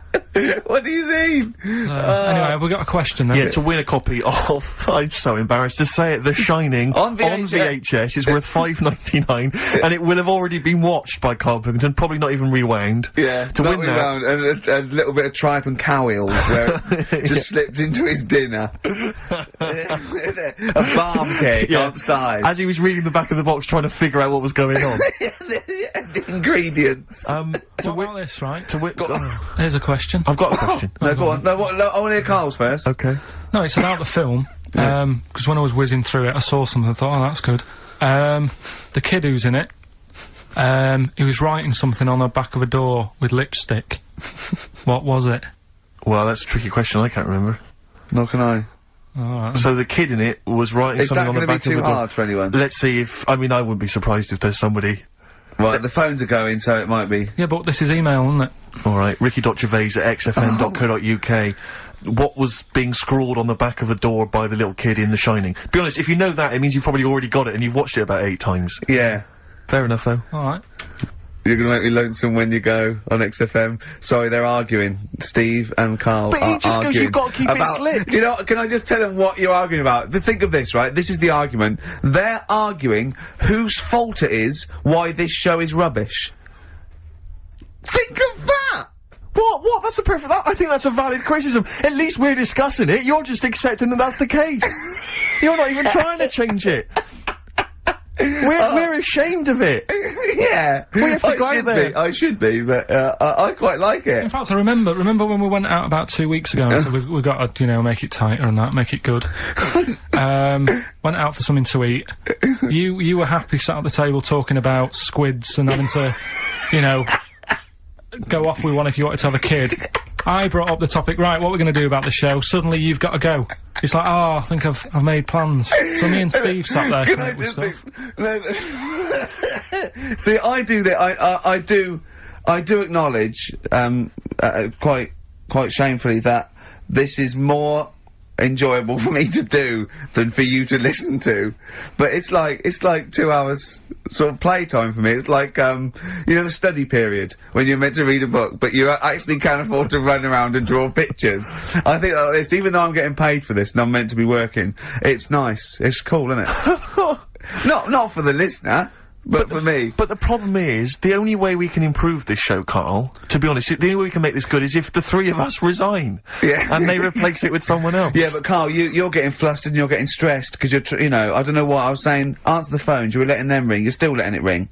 What do you mean? Anyway, have we got a question then? Yeah, to win a copy of, I'm so embarrassed to say it, The Shining On VHS. is worth $5.99 and it will have already been watched by Karl Pilkington, probably not even rewound. Yeah, To not win that. rewound, and a little bit of tripe and cow eels where it just slipped into his dinner. A barm cake Yeah. outside. As he was reading the back of the box trying to figure out what was going on. the ingredients. To What win, about this, right? to win, Here's a question. I've got a question. No, go on. No, what, no, I want to hear Carl's first. Okay. No, it's about the film. Because when I was whizzing through it, I saw something and thought, oh, that's good. The kid who's in it, he was writing something on the back of a door with lipstick. What was it? Well, that's a tricky question, I can't remember. Nor can I. Alright. So the kid in it was writing Is something that on going the to be back of too the door. hard for anyone? Let's see if, I mean, I wouldn't be surprised if there's somebody. Right, the phones are going, so it might be. Yeah, but this is email, isn't it? Alright, Ricky.Gervais at xfm.co.uk. What was being scrawled on the back of a door by the little kid in The Shining? Be honest, if you know that, it means you've probably already got it and you've watched it about 8 times. Yeah. Fair enough, though. Alright. You're gonna make me lonesome when you go on XFM. Sorry, they're arguing. Steve and Karl But he are just goes, arguing "You've got to keep it about- slick." Do you know, can I just tell them what you're arguing about? Think of this, right? This is the argument. They're arguing whose fault it is why this show is rubbish. Think of that! What? That's a perfect, I think that's a valid criticism. At least we're discussing it, you're just accepting that that's the case. You're not even trying to change it. We're ashamed of it. Yeah. We have to go out there. I should be, but, I quite like In it. fact, I remember when we went out about 2 weeks ago and said we've got to, you know, make it tighter and that, make it good. Went out for something to eat. You were happy sat at the table talking about squids and having to, you know, go off with one if you wanted to have a kid. I brought up the topic, right, what we're going to do about the show. Suddenly you've got to go. It's like, oh, I think I've made plans. So me and Steve sat there Can coming I up with just stuff. think, see, I do that, I do acknowledge, quite shamefully that this is more enjoyable for me to do than for you to listen to. But it's like 2 hours sort of playtime for me. It's like, you know, the study period when you're meant to read a book, but you actually can afford to run around and draw pictures. I think like this, even though I'm getting paid for this and I'm meant to be working, it's nice. It's cool, isn't it? Not for the listener. But for me. But the problem is, the only way we can improve this show, Karl, to be honest, the only way we can make this good is if the three of us resign. Yeah. And they replace it with someone else. Yeah, but Karl, you're getting flustered and you're getting stressed because you're, you know, I don't know what I was saying. Answer the phones. You were letting them ring. You're still letting it ring.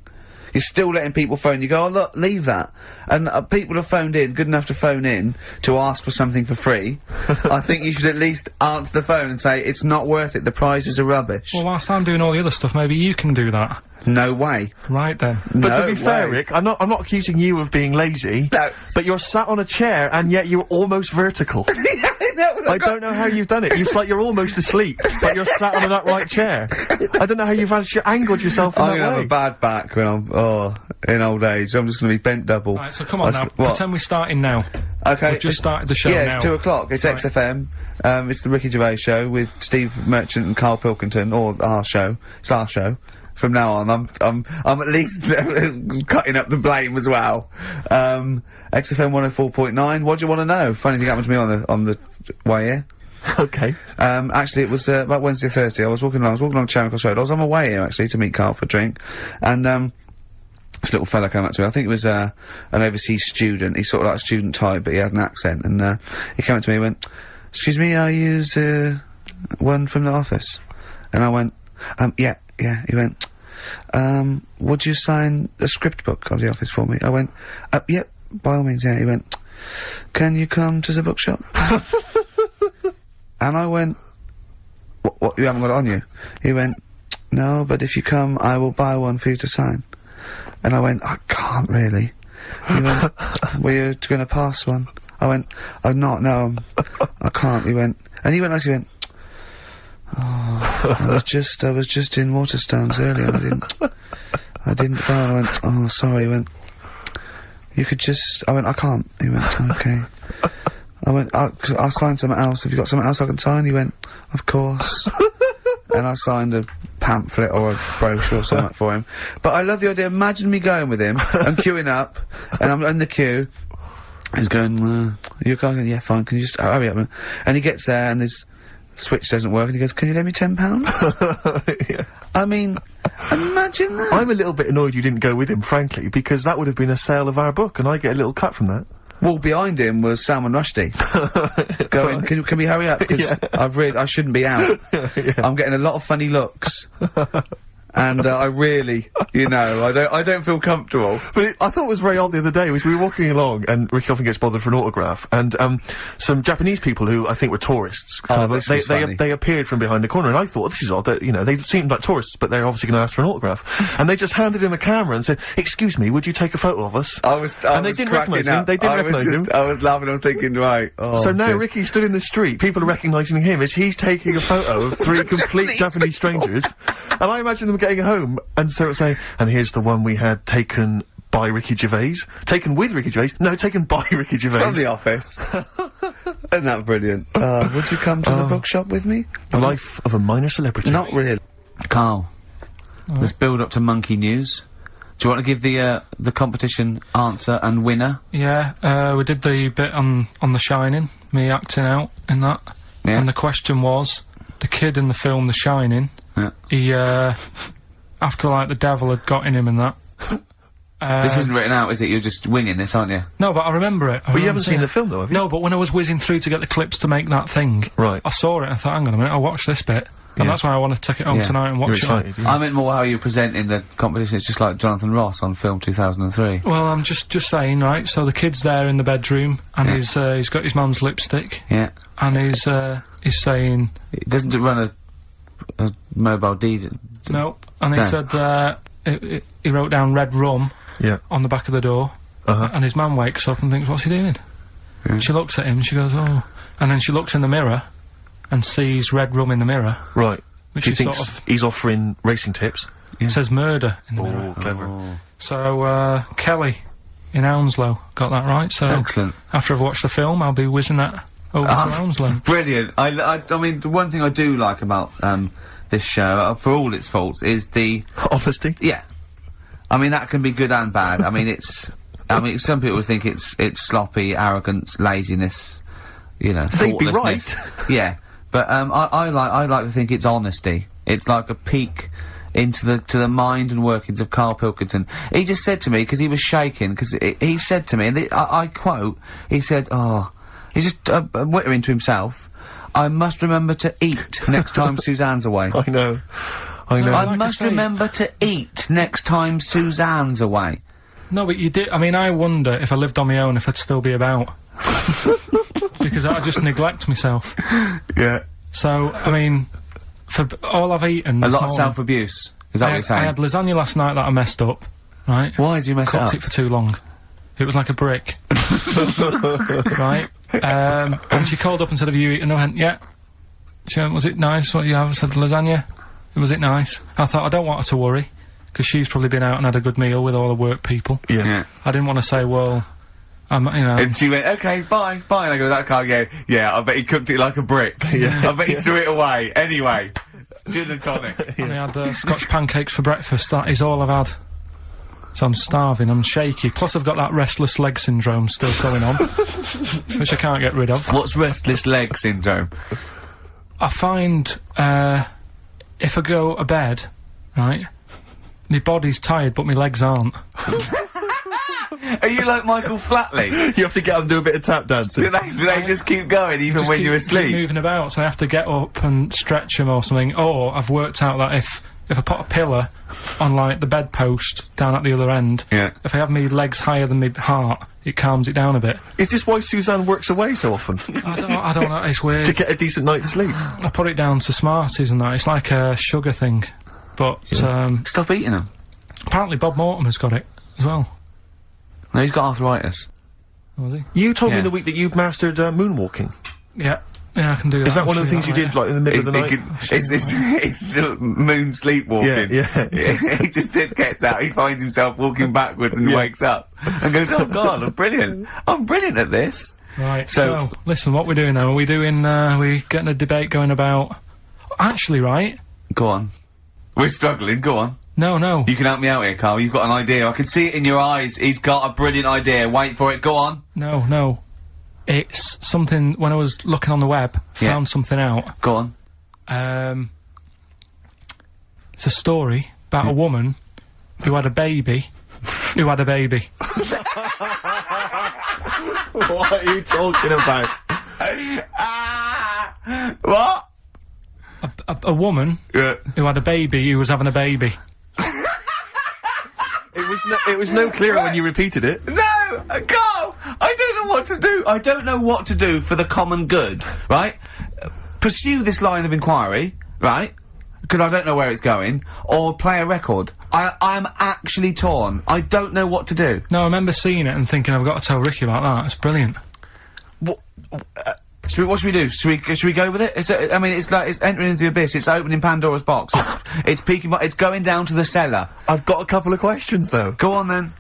You're still letting people phone. You go, oh look, leave that. And people have phoned in, good enough to phone in, to ask for something for free. I think you should at least answer the phone and say, it's not worth it, the prizes are rubbish. Well, whilst I'm doing all the other stuff, maybe you can do that. No way. Right then. But to No be fair, way. Rick, I'm not accusing you of being lazy. No. But you're sat on a chair and yet you're almost vertical. I don't know how you've done it. It's like you're almost asleep, but you're sat on an upright chair. I don't know how you've angled yourself in I'm that gonna have way. a bad back when in old age. I'm just gonna be bent double. Right, so come on now. What? Pretend we're starting now. Okay. We've just started the show Yeah, now. it's 2 o'clock. It's Right. XFM. It's the Ricky Gervais show with Steve Merchant and Karl Pilkington, or our show. It's our show. From now on, I'm at least cutting up the blame as well. XFM 104.9. What do you want to know? Funny thing happened to me on the way here. Okay. Actually, it was about Wednesday or Thursday. I was walking along Charing Cross Road. I was on my way here actually to meet Karl for a drink, and this little fella came up to me. I think it was an overseas student. He's sort of like a student type, but he had an accent, and he came up to me and went, "Excuse me, are you one from the office?" And I went, yeah. He went, would you sign a script book of the office for me? I went, yep, by all means, yeah. He went, can you come to the bookshop? And I went, what, you haven't got it on you? He went, no, but if you come, I will buy one for you to sign. And I went, I can't really. He went, were you gonna pass one? I went, I'm not, no, I can't. He went, and he went, oh, I was just in Waterstones earlier and I didn't go. I went, oh, sorry. He went, you could just, I went, I can't. He went, okay. I went, I'll sign something else. Have you got something else I can sign? He went, of course. And I signed a pamphlet or a brochure or something for him. But I love the idea, imagine me going with him, and queuing up, and I'm in the queue. He's going, you can't, yeah, fine, can you just hurry up? And he gets there and his switch doesn't work and he goes, can you lend me £10? Yeah. I mean, imagine that. I'm a little bit annoyed you didn't go with him, frankly, because that would have been a sale of our book, and I get a little cut from that. Well, behind him was Salman Rushdie. Going, can we hurry up? Because I shouldn't be out. Yeah. I'm getting a lot of funny looks. And, I really, I don't feel comfortable. But I thought it was very odd the other day, was we were walking along, and Ricky often gets bothered for an autograph, and, some Japanese people who I think were tourists, they appeared from behind the corner, and I thought, this is odd, that, they seemed like tourists, but they're obviously gonna ask for an autograph. And they just handed him a camera and said, excuse me, would you take a photo of us? And they didn't recognise him, they didn't recognise him. I was laughing, I was thinking, right, So now good. Ricky stood in the street, people are recognising him as he's taking a photo of 3 complete Japanese strangers, and I imagine them getting home and sort of saying, and here's the one we had taken by Ricky Gervais. Taken with Ricky Gervais? No, taken by Ricky Gervais. From the office. Isn't that brilliant? Would you come to the bookshop with me? The life of a minor celebrity. Not really. Karl, let's build up to monkey news. Do you want to give the competition answer and winner? Yeah, we did the bit on The Shining, me acting out in that. Yeah. And the question was, the kid in the film The Shining, Yeah. he, after like the devil had got in him and that. This isn't written out, is it? You're just winging this, aren't you? No, but I remember it. But you haven't seen the film though, have you? No, but when I was whizzing through to get the clips to make that thing, Right. I saw it and I thought, hang on a minute, I'll watch this bit. And that's why I want to take it home Yeah. tonight and You're watch it. excited, yeah. I meant more how you're presenting the competition. It's just like Jonathan Ross on film 2003. Well, I'm just saying, right, so the kid's there in the bedroom, and he's got his mum's lipstick, Yeah. and he's saying, It doesn't run a mobile DJ. no, and he No. said, he wrote down red rum Yeah. on the back of the door, and his mum wakes up and thinks, what's he doing? Yeah. She looks at him, and she goes, oh, and then she looks in the mirror, and sees red rum in the mirror, Right. which He is thinks sort of, he's offering racing tips. says murder in the mirror. Oh, clever. Oh. So, Kelly in Hounslow got that right, so Excellent. after I've watched the film, I'll be whizzing that over to Hounslow. Brilliant. I mean, the one thing I do like about, this show, for all its faults, is the... Honesty. Yeah. I mean, that can be good and bad. I mean, some people think it's sloppy, arrogance, laziness, They'd be thoughtlessness. right. Yeah. But, I like to think it's honesty. It's like a peek into the mind and workings of Karl Pilkington. He just said to me, because he was shaking, because he said to me, and I quote, he said, he's just, whittering to himself, I must remember to eat next time Suzanne's away. I know. I know. Like I I must say- remember to eat next time Suzanne's away. No, but you did. I mean, I wonder if I lived on my own if I'd still be about. Because I just neglect myself. Yeah. So, I mean, for all I've eaten A this lot of morning, self-abuse. Is that what you're I saying? had lasagna last night that I messed up, right? Why did you mess it Cooked up? it for too long. It was like a brick. Right? And she called up and said, have you eaten? I went, yeah. She went, was it nice what you have? I said, lasagna. Was it nice? I thought, I don't want her to worry, because she's probably been out and had a good meal with all the work people. Yeah. I didn't want to say, well, you know. And she went, okay, bye, bye. And I go, that car, yeah, I bet he cooked it like a brick. Yeah. I bet he threw it away. Anyway. Gin and tonic. And I had Scotch pancakes for breakfast. That is all I've had. So I'm starving, I'm shaky. Plus I've got that restless leg syndrome still going on, which I can't get rid of. What's restless leg syndrome? I find, if I go to bed, right, my body's tired but my legs aren't. Are you like Michael Flatley? You have to get up and do a bit of tap dancing. do they just keep going even Just when keep- you're keep asleep? moving about, so I have to get up and stretch them or something. Or I've worked out that if I put a pillar on like the bedpost down at the other end, Yeah. if I have my legs higher than my heart, it calms it down a bit. Is this why Suzanne works away so often? I don't know, it's weird. To get a decent night's sleep? I put it down to Smarties and that. It's like a sugar thing. But, Stop eating them. apparently Bob Mortimer's got it as well. No, he's got arthritis. Was he? You told me Yeah. the week that you've mastered moonwalking. Yeah. Yeah, I can do that. Is that I'll one of the show things you that did, like, in the middle of the night? It's moon sleepwalking. Yeah. He just gets out, he finds himself walking backwards and wakes up and goes, oh god, I'm brilliant at this. later. Right, So- so, listen, what we're doing now, are we doing, we getting a debate going about... Actually, right? Go on. We're struggling, go on. No. You can help me out here, Carl, you've got an idea. I can see it in your eyes, he's got a brilliant idea. Wait for it, go on. No. It's something, when I was looking on the web, found something out. Go on. It's a story about a woman who had a baby. Who had a baby. What are you talking about? What? A woman Yeah. who had a baby who was having a baby. It was no clearer when you repeated it. No! Carl! I don't know what to do. I don't know what to do for the common good, right? Pursue this line of inquiry, right? Because I don't know where it's going, or play a record. I'm actually torn. I don't know what to do. No, I remember seeing it and thinking, I've got to tell Ricky about that. It's brilliant. What should we do? Should we go with it? I mean, it's like, it's entering into the abyss, it's opening Pandora's box, it's peeking, it's going down to the cellar. I've got a couple of questions, though. Go on then.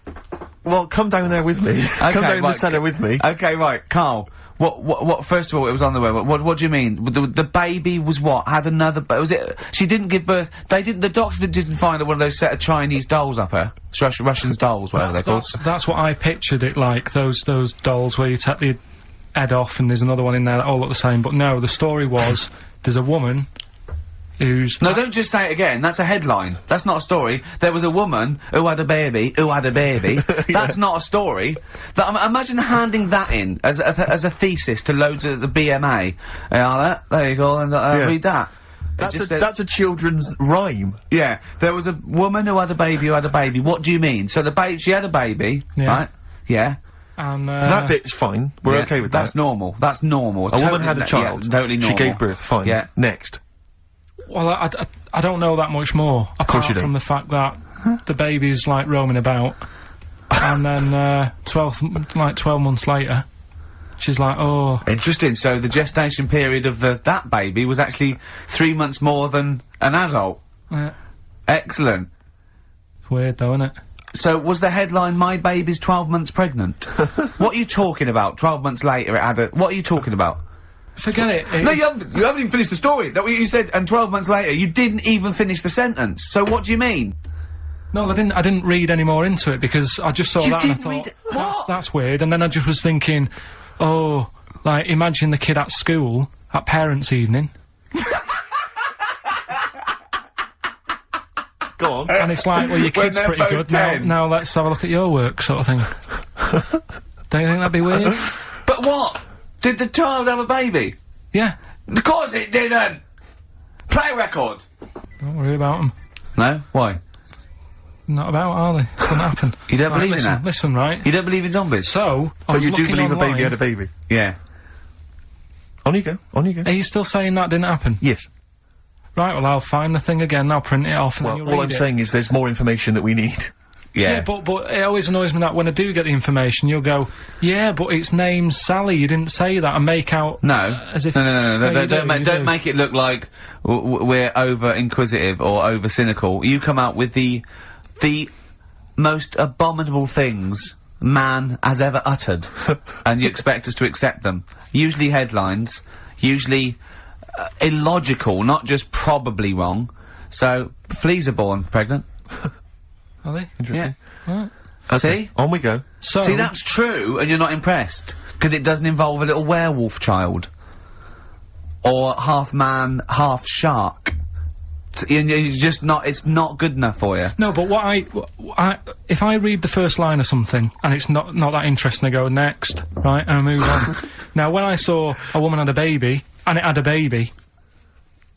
Well, come down there with me. Come down in the right, cellar with me. Okay, right, Carl. What, first of all, it was on the web. What do you mean? The baby was what? Had another, was it, she didn't give birth, the doctor didn't find one of those set of Chinese dolls up her. Russian dolls, whatever they're called. That's what I pictured it like, those dolls where you take the head off and there's another one in there that all look the same. But no, the story was, there's a woman who's... No, don't just say it again. That's a headline. That's not a story. There was a woman who had a baby, who had a baby. That's not a story. Imagine handing that in as a thesis to loads of the BMA. There you go, and read that. That's a children's rhyme. Yeah, there was a woman who had a baby who had a baby. What do you mean? So she had a baby, Yeah. right? Yeah. And, That bit's fine. We're Yeah, okay with that's that. normal. That's normal. A woman had a child. Yeah, totally normal. She gave birth. Fine. Yeah. Next. well, I don't know that much more, course you apart from don't. the fact that the baby's, like, roaming about, and then, 12 months later, she's like, oh... Interesting. So the gestation period of that baby was actually 3 months more than an adult. Excellent. It's weird though, isn't it? So was the headline "My baby's 12 months pregnant"? What are you talking about? 12 months later, it had a. What are you talking about? Forget it. No, you haven't even finished the story. That what you said, and 12 months later, you didn't even finish the sentence. So what do you mean? No, I didn't read any more into it because I just saw You that and I didn't thought, read it? What? that's weird. And then I just was thinking, oh, like, imagine the kid at school, at parents' evening, Go on. and it's like, well, your When kid's they're pretty both good, 10. now let's have a look at your work, sort of thing. Don't you think that'd be weird? But what? Did the child have a baby? Yeah. Of course it didn't! Play a record! Don't worry about them. No? Why? Not about, are they? Couldn't happen. You don't believe in listen, that? Listen, right? You don't believe in zombies? So, I But was you do looking believe a online. baby had a baby. Yeah. On you go. On you go. Are you still saying that didn't happen? Yes. Right, well, I'll find the thing again, I'll print it off, and Well, then you'll all read I'm it. saying is there's more information that we need. Yeah, but it always annoys me that when I do get the information, you'll go, yeah, but it's named Sally, you didn't say that, and make out... No. as if... No, you don't do. make it look like we're over-inquisitive or over-cynical. You come out with the most abominable things man has ever uttered, and you expect us to accept them. Usually headlines, usually illogical, not just probably wrong. So, fleas are born pregnant. Are they? Interesting. Right. See? On we go. So... See, that's true, and you're not impressed. Because it doesn't involve a little werewolf child. Or half man, half shark. And you're just not, it's not good enough for you. No, but if I read the first line of something, and it's not that interesting, I go, next, right, and I move on. Now, when I saw a woman had a baby, and it had a baby,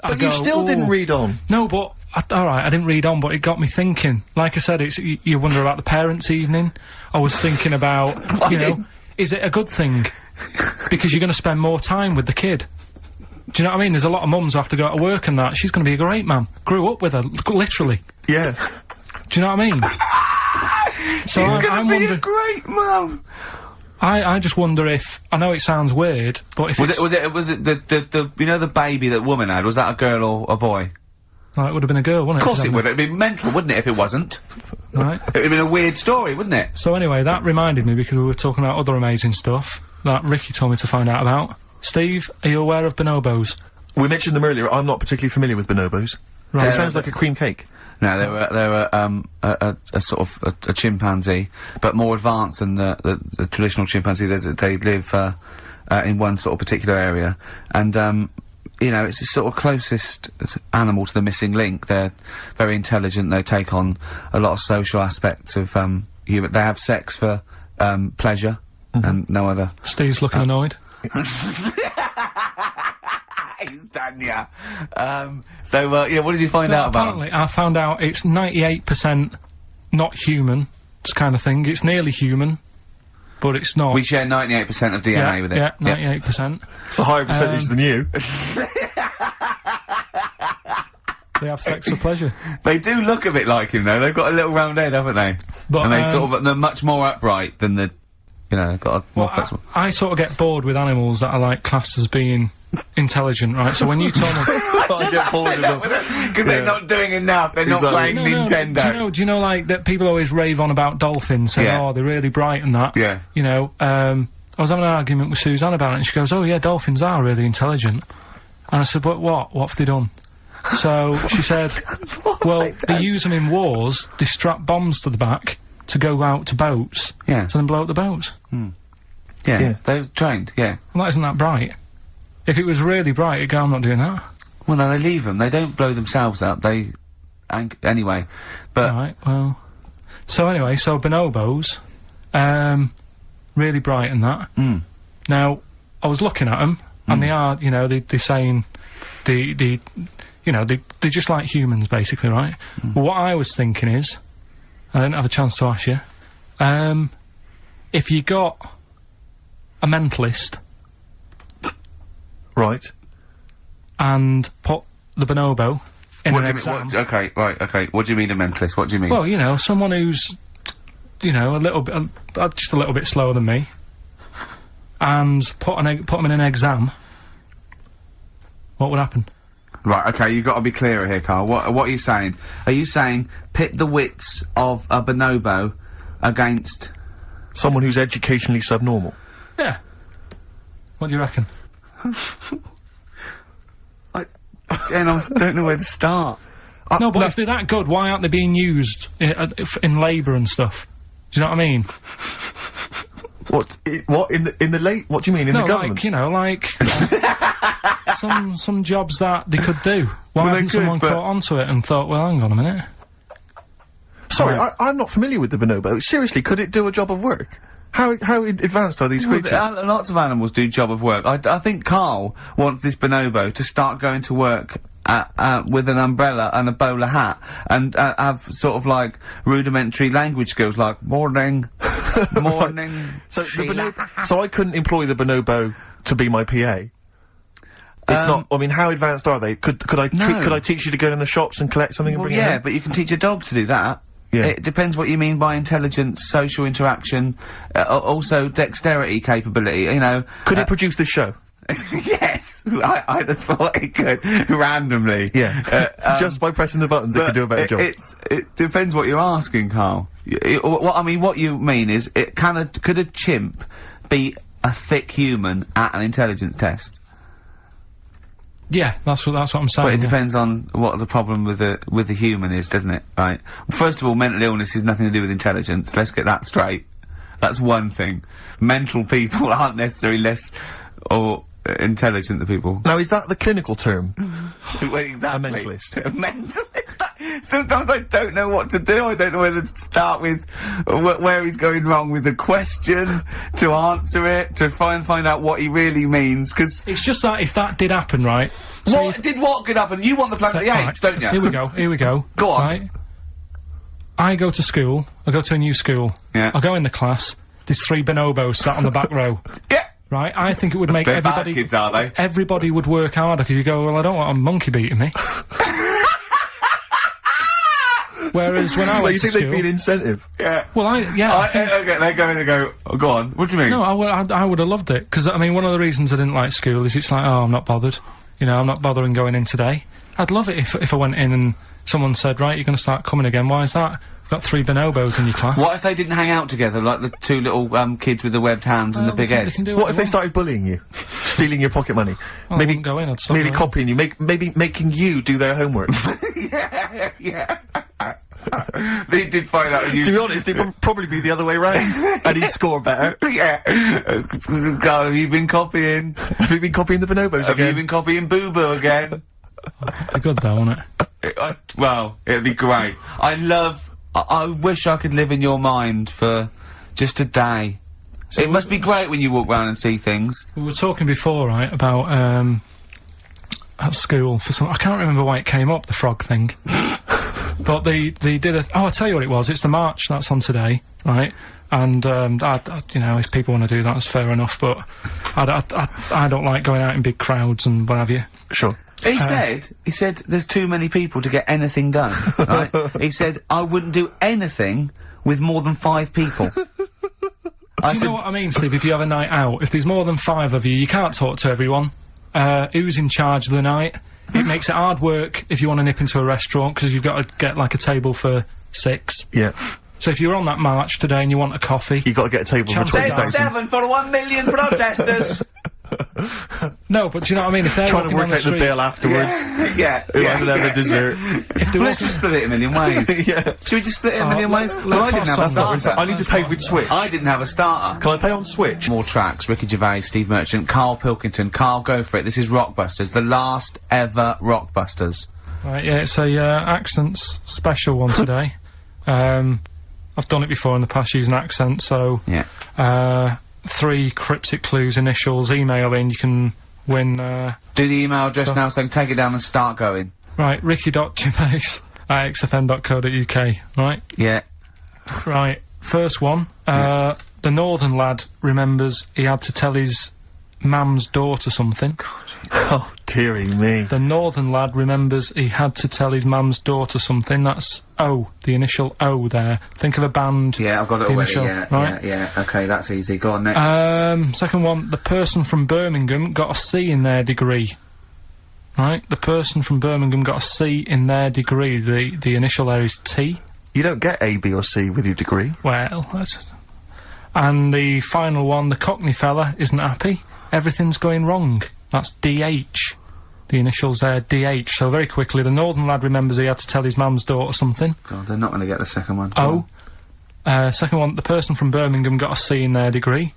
But you still didn't read on. No, but, alright, I didn't read on, but it got me thinking. Like I said, you wonder about the parents' evening. I was thinking about, you know, is it a good thing? Because you're gonna spend more time with the kid. Do you know what I mean? There's a lot of mums who have to go to work and that. She's gonna be a great mum. Grew up with her, literally. Yeah. Do you know what I mean? So She's I'm gonna be a wondering, great mum! I just wonder if, I know it sounds weird, but if Was it the you know the baby that woman had, was that a girl or a boy? No, it would have been a girl, wouldn't it? Of course it would, it'd be mental, wouldn't it, if it wasn't? Right. It'd have been a weird story, wouldn't it? So anyway, that reminded me, because we were talking about other amazing stuff, that Ricky told me to find out about. Steve, are you aware of bonobos? We mentioned them earlier. I'm not particularly familiar with bonobos. Right. It sounds like a cream cake. No, they were a sort of a chimpanzee, but more advanced than the traditional chimpanzee. They live in one sort of particular area, and you know, it's the sort of closest animal to the missing link. They're very intelligent. They take on a lot of social aspects of human. They have sex for pleasure and no other. Steve's looking annoyed. He's done ya. Yeah, what did you find out about? Apparently, I found out it's 98% not human, this kind of thing. It's nearly human, but it's not. We share 98% of DNA with it. Yeah, 98%. It's a higher percentage than you. They have sex for pleasure. They do look a bit like him, though. They've got a little round head, haven't they? But, and they they're much more upright than the, you know, they've got a more flexible. I sort of get bored with animals that are like classed as being intelligent, right? So when you told me, I get bored with them. Because they're not doing enough. They're not playing Nintendo. do you know like that people always rave on about dolphins, saying, Yeah. oh, they're really bright and that. Yeah. You know, I was having an argument with Suzanne about it, and she goes, oh yeah, dolphins are really intelligent. And I said, but what have they done? So she said, well, they use them in wars, they strap bombs to the back to go out to boats, Yeah. to then blow up the boats. Yeah. They're trained, yeah. Well, that isn't that bright. If it was really bright, it'd go, I'm not doing that. Well, no, they leave them. They don't blow themselves up. They... anyway. But... Right, well... So anyway, so bonobos, really bright and that. Now, I was looking at them, and they are, you know, they're saying, you know, they're just like humans, basically, right? But what I was thinking is, I didn't have a chance to ask you, if you got a mentalist Right. and put the bonobo in an exam... okay, right, okay. What do you mean a mentalist? What do you mean? Well, you know, someone who's, you know, a little bit, just a little bit slower than me, and put them in an exam, what would happen? Right, okay, you've got to be clearer here, Karl. What are you saying? Are you saying pit the wits of a bonobo against... Someone who's educationally subnormal. Yeah. What do you reckon? I don't know where to start. No, but if they're that good, why aren't they being used in labour and stuff? Do you know what I mean? What in the late? What do you mean in the government? Like, you know, like some jobs that they could do. Why hasn't someone caught onto it and thought, well, hang on a minute? Sorry, I'm not familiar with the bonobo. Seriously, could it do a job of work? How advanced are these creatures? Lots of animals do job of work. I think Karl wants this bonobo to start going to work with an umbrella and a bowler hat, and have sort of like rudimentary language skills, like morning, morning. So I couldn't employ the bonobo to be my PA. It's not. I mean, how advanced are they? Could I teach you to go in the shops and collect something and bring it home? But you can teach a dog to do that. Yeah. It depends what you mean by intelligence, social interaction, also dexterity capability. You know. Could it produce this show? Yes, I'd have thought it could randomly. Yeah, just by pressing the buttons, it could do a better job. It depends what you're asking, Karl. What you mean is, could a chimp be a thick human at an intelligence test? Yeah, that's what I'm saying. But it depends on what the problem with the human is, doesn't it? Right. First of all, mental illness has nothing to do with intelligence. Let's get that straight. That's one thing. Mental people aren't necessarily less or intelligent than people. Now, is that the clinical term? Well, exactly. A mentalist. A mentalist. Sometimes I don't know what to do. I don't know whether to start with where he's going wrong with the question, to answer it, to find out what he really means, because it's just that if that did happen, right? What could happen? You want the Planet of the Apes, don't you? Here we go. Go on. Right? I go to school. I go to a new school. Yeah. I go in the class. There's 3 bonobos sat on the back row. Yeah. Right, I think it would make They're everybody. bad kids, are they? Everybody would work harder because you go, well, I don't want a monkey beating me. Whereas when I went to you think school, they'd be an incentive? Yeah. well, I think. Okay, they go. Oh, go on. What do you mean? No, I would have loved it because I mean, one of the reasons I didn't like school is it's like, oh, I'm not bothered. You know, I'm not bothering going in today. I'd love it if I went in and someone said, right, you're going to start coming again. Why is that? We've got 3 bonobos in your class. What if they didn't hang out together, like the 2 little kids with the webbed hands and the big heads? What if they started bullying you, stealing your pocket money, I wouldn't go in. I'd stop maybe going. copying you, maybe making you do their homework? Yeah. They did find out. To be honest, it would probably be the other way round, and he'd score better. Yeah. Karl, have you been copying? Have you been copying the bonobos Have again? you been copying Boo Boo again? It'd be good though, wouldn't it? Well, it'd be great. I wish I could live in your mind for just a day. So it must be great when you walk around and see things. We were talking before, right, about at school for some. I can't remember why it came up, the frog thing. But they did a. Oh, I'll tell you what it was. It's the march that's on today, right? And you know, if people want to do that, that's fair enough. But I don't like going out in big crowds and what have you. Sure. He said there's too many people to get anything done, right? He said, I wouldn't do anything with more than 5 people. Do you know what I mean, Steve? If you have a night out, if there's more than 5 of you, you can't talk to everyone. Who's in charge of the night? It makes it hard work if you want to nip into a restaurant, because you've got to get, like, a table for 6. Yeah. So if you're on that march today and you want a coffee... You've got to get a table for 20,000. 7 for 1 million protesters! No, but do you know what I mean? If they're trying to walking work down the out the street, bill afterwards. Yeah. Who had another dessert. if they're Let's just split it a million ways. Yeah. Should we just split it a million ways? Well, I didn't have a pass on that. starter. I need to pay with Switch. I didn't have a starter. Can I pay on Switch? More tracks. Ricky Gervais, Steve Merchant, Karl Pilkington. Karl, go for it. This is Rockbusters, the last ever Rockbusters. Right, yeah, it's a accents special one today. I've done it before in the past using accent, so Yeah. 3 cryptic clues, initials, email in, you can win Do the email address Stuff. now so I can take it down and start going. right, ricky.gervais@xfm.co.uk, right? Yeah. Right, first one, the northern lad remembers he had to tell his mum's daughter something. Oh, dearie me. The northern lad remembers he had to tell his mum's daughter something. That's O, the initial O there. Think of a band. Yeah, I've got it the already. initial, Yeah, right? yeah. Okay, that's easy. Go on next. Second one, the person from Birmingham got a C in their degree. Right? The person from Birmingham got a C in their degree. The initial there is T. You don't get A, B or C with your degree. Well, that's... And the final one, the Cockney fella isn't happy. Everything's going wrong. That's DH. The initials there, DH. So very quickly, the northern lad remembers he had to tell his mum's daughter something. God, they're not going to get the second one. O. Second one, the person from Birmingham got a C in their degree.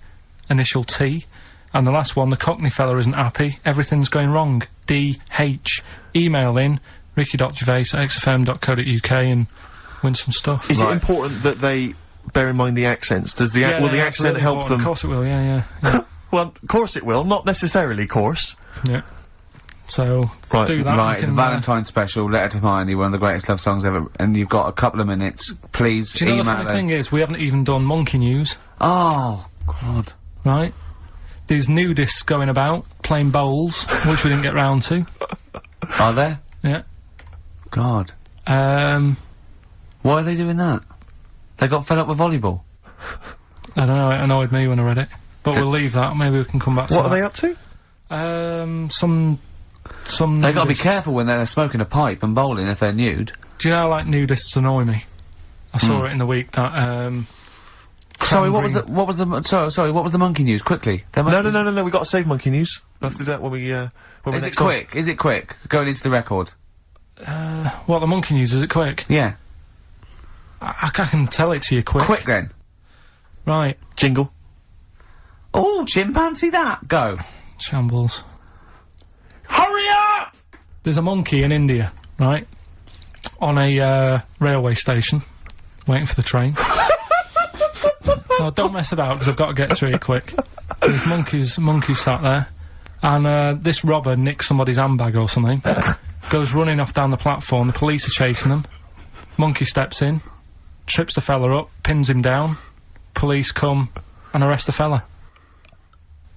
Initial T. And the last one, the Cockney fella isn't happy. Everything's going wrong. DH. Email in, ricky.gervais@xfm.co.uk and win some stuff. Is it important that they bear in mind the accents? Does the will the that's accent really help important. them? Of course it will, yeah. Well, of course it will. Not necessarily, course. Yeah. So, Right, do that. Right, we the can, Valentine special, Letter to Hermione, one of the greatest love songs ever, and you've got a couple of minutes. Please do you know email the funny thing is, we haven't even done monkey news, Oh, God. right? There's nudists going about, playing bowls, which we didn't get round to. Are there? Yeah. God. I Why are they doing that? They got fed up with volleyball. don't know, it annoyed me when I read it. But we'll leave that, maybe we can come back to What that. are they up to? Some They gotta be nudists. careful when they're smoking a pipe and bowling if they're nude. Do you know how, like, nudists annoy me? I saw it in the week that, Sorry, what was Cranberry. what was the monkey news? Quickly. No, we got to save monkey news. We'll have to do that when we, when we're Is it next on. quick? Is it quick? Going into the record. what, the monkey news, is it quick? Yeah. I can tell it to you quick. Quick then. Right. Jingle. Oh, chimpanzee that. Go. Shambles. Hurry up! There's a monkey in India, right? On a, railway station. Waiting for the train. No, don't mess about, because I've got to get through it quick. There's monkeys sat there. And, this robber nicks somebody's handbag or something. Goes running off down the platform, the police are chasing him. Monkey steps in. Trips the fella up, pins him down. Police come and arrest the fella.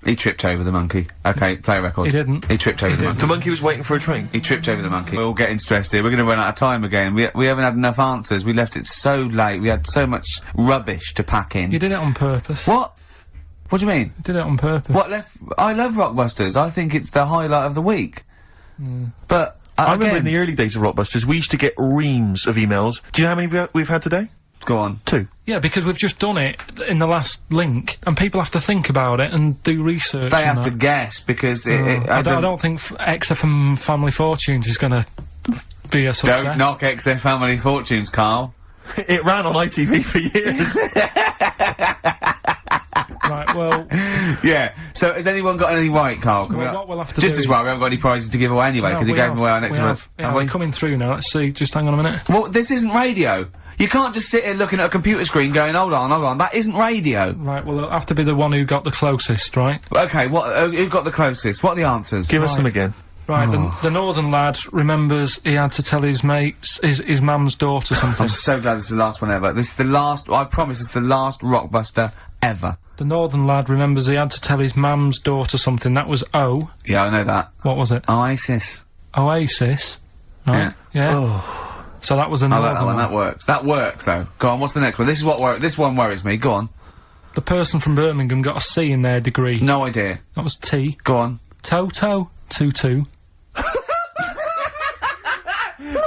He tripped over the monkey. Okay, play a record. He didn't. He tripped over the monkey. The monkey was waiting for a train. He tripped over the monkey. We're all getting stressed here. We're gonna run out of time again. We haven't had enough answers. We left it so late. We had so much rubbish to pack in. You did it on purpose. What? What do you mean? You did it on purpose. What left? I love Rockbusters. I think it's the highlight of the week. But I remember in again, the early days of Rockbusters, we used to get reams of emails. Do you know how many we've had today? go on. 2. Yeah, because we've just done it in the last link, and people have to think about it and do research. They and have to that. guess because I don't think XFM Family Fortunes is gonna be a success. Don't knock XF Family Fortunes, Karl. It ran on ITV for years. Right, well, Yeah. So has anyone got anything right, Karl? Can Well, what we'll have to just do as is- well, we haven't got any prizes to give away anyway because he gave them away our next month. Yeah, we're coming through now. Let's see. Just hang on a minute. Well, this isn't radio. You can't just sit here looking at a computer screen going, hold on. That isn't radio. Right, well, it'll have to be the one who got the closest, right? Okay, who got the closest? What are the answers? Give us them again. Right, Oh. the northern lad remembers he had to tell his mates, his mum's daughter something. I'm so glad this is the last one ever. This is the last, I promise it's the last Rockbuster ever. The northern lad remembers he had to tell his mum's daughter something. That was O. Yeah, I know that. What was it? Oasis. Oasis. Right? Yeah. So that was a I northern like that one, lad. that works. That works, though. Go on, what's the next one? This is what this one worries me. Go on. The person from Birmingham got a C in their degree. No idea. That was T. Go on. Toto. 2-2.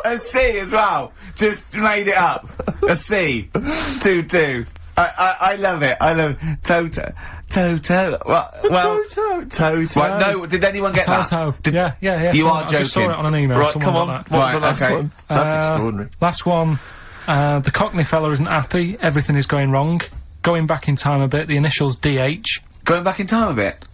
A C as well. Just made it up. A C. 2-2. I love it. I love Toto. Well, Toto. right, no, did anyone get Toto. that? Yeah. You someone- are I just saw joking. it on an email. Right, Someone come on. got that. What was the Right, last okay. one? That's extraordinary. Last one. The Cockney fella isn't happy. Everything is going wrong. Going back in time a bit. The initials DH. Going back in time a bit.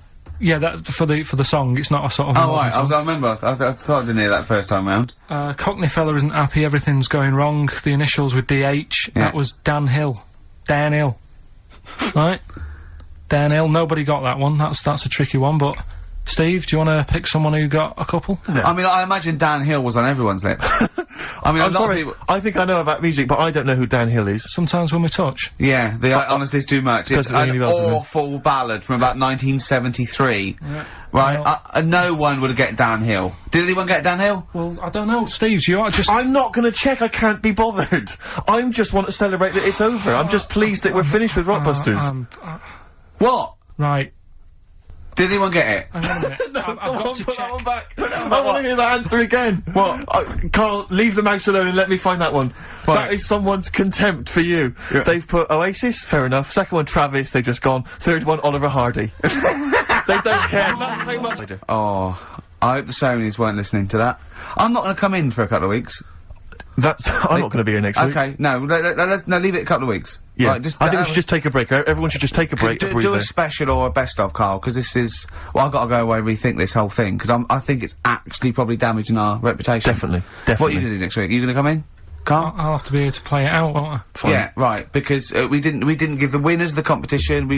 Yeah, that for the song. It's not a sort of. Oh, modern right. song. I remember. I thought I didn't hear that first time round. Cockney fella isn't happy. Everything's going wrong. The initials with DH. Yeah. That was Dan Hill. Dan Hill. Right. Dan Hill. Nobody got that one. That's a tricky one. But Steve, do you want to pick someone who got a couple? I mean, I imagine Dan Hill was on everyone's lips. I mean, I'm sorry, I think I know about music, but I don't know who Dan Hill is. Sometimes when we touch. Yeah, honestly, it's too much. It's Doesn't ring any an bells with me. awful ballad from about 1973. Yeah. Right? Well- No one would get Dan Hill. Did anyone get Dan Hill? Well, I don't know, Steve. You are just. I'm not gonna check, I can't be bothered. I just want to celebrate that it's over. I'm just pleased that we're finished with Rockbusters. What? Right. Did anyone get it? Hang on a minute. I've got to put check. that one back. I want to hear that answer again. What? Carl, leave the mouse alone and let me find that one. That is someone's contempt for you. Yeah. They've put Oasis, fair enough. Second one, Travis, they've just gone. Third one, Oliver Hardy. They don't care. That's how much. Oh, I hope the Sonys weren't listening to that. I'm not going to come in for a couple of weeks. I'm not going to be here next week. Okay, no, leave it a couple of weeks. Yeah. Right, I think we should just take a break. Everyone should just take a break. do a special or a best of, Karl, because this is. Well, I've got to go away and rethink this whole thing because I think it's actually probably damaging our reputation. Definitely. What are you going to do next week? Are you going to come in? Carl? I'll have to be here to play it out, won't I? Fine. Yeah, right, because, we didn't give the winners of the competition, see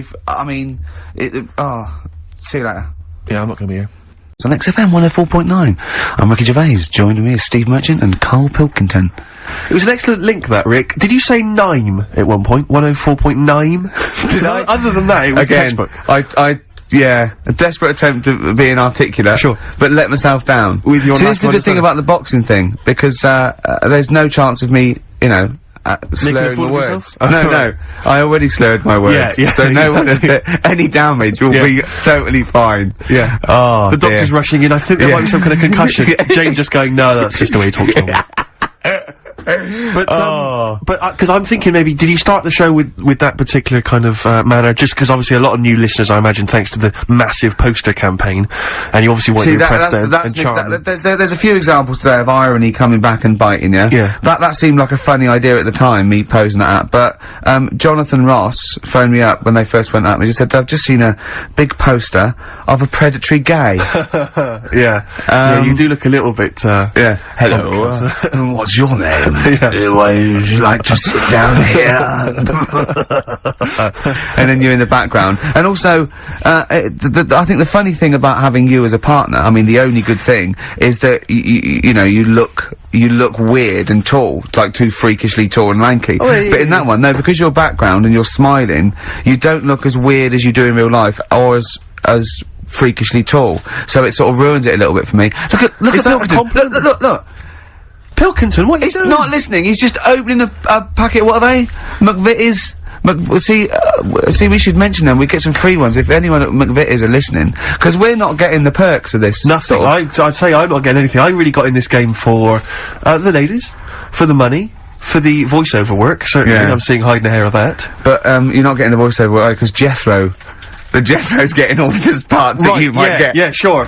you later. Yeah, I'm not gonna be here. So on XFM 104.9, I'm Ricky Gervais, joining me is Steve Merchant and Karl Pilkington. It was an excellent link, that, Rick. Did you say Nime at one point? 104.9? Did I? Other than that, it was Again, textbook. Yeah, a desperate attempt at being articulate. Sure. But let myself down. With your See, nice this is the good thing about the boxing thing, because, there's no chance of me, you know, slurring fool my of words. yourself? No, I already slurred my words. Yeah, so no one, any damage will Yeah. be totally fine. Yeah. Oh, The doctor's dear. rushing in. I think there might be some kind of concussion. Jane just going, no, that's just the way he talks normal. But, because I'm thinking maybe, did you start the show with that particular kind of, manner, just because obviously a lot of new listeners, I imagine, thanks to the massive poster campaign, and you obviously want to impress them and charm them. There's a few examples today of irony coming back and biting you. Yeah. That seemed like a funny idea at the time, me posing that, but, Jonathan Ross phoned me up when they first went up and he just said, I've just seen a big poster of a predatory gay. Yeah, you do look a little bit, Yeah. Hello, what's your name? Would you like to sit down here? And then you're in the background. And also, I think the funny thing about having you as a partner, I mean, the only good thing, is that, you know, you look weird and tall, like too freakishly tall and lanky. Oh, yeah, but in that one, no, because your background and you're smiling, you don't look as weird as you do in real life, or as freakishly tall. So it sort of ruins it a little bit for me. Look at Pilkington. Look. Pilkington, what are you He's doing? not listening. He's just opening a packet. What are they? McVitie's. See, we should mention them. We get some free ones if anyone at McVitie's are listening, because we're not getting the perks of this. Nothing. Sort of. I'd say I'm not getting anything. I really got in this game for the ladies, for the money, for the voiceover work. Certainly, Yeah. I'm seeing hide and hair of that. But you're not getting the voiceover because Jethro's getting all the parts that you might get. Yeah, sure.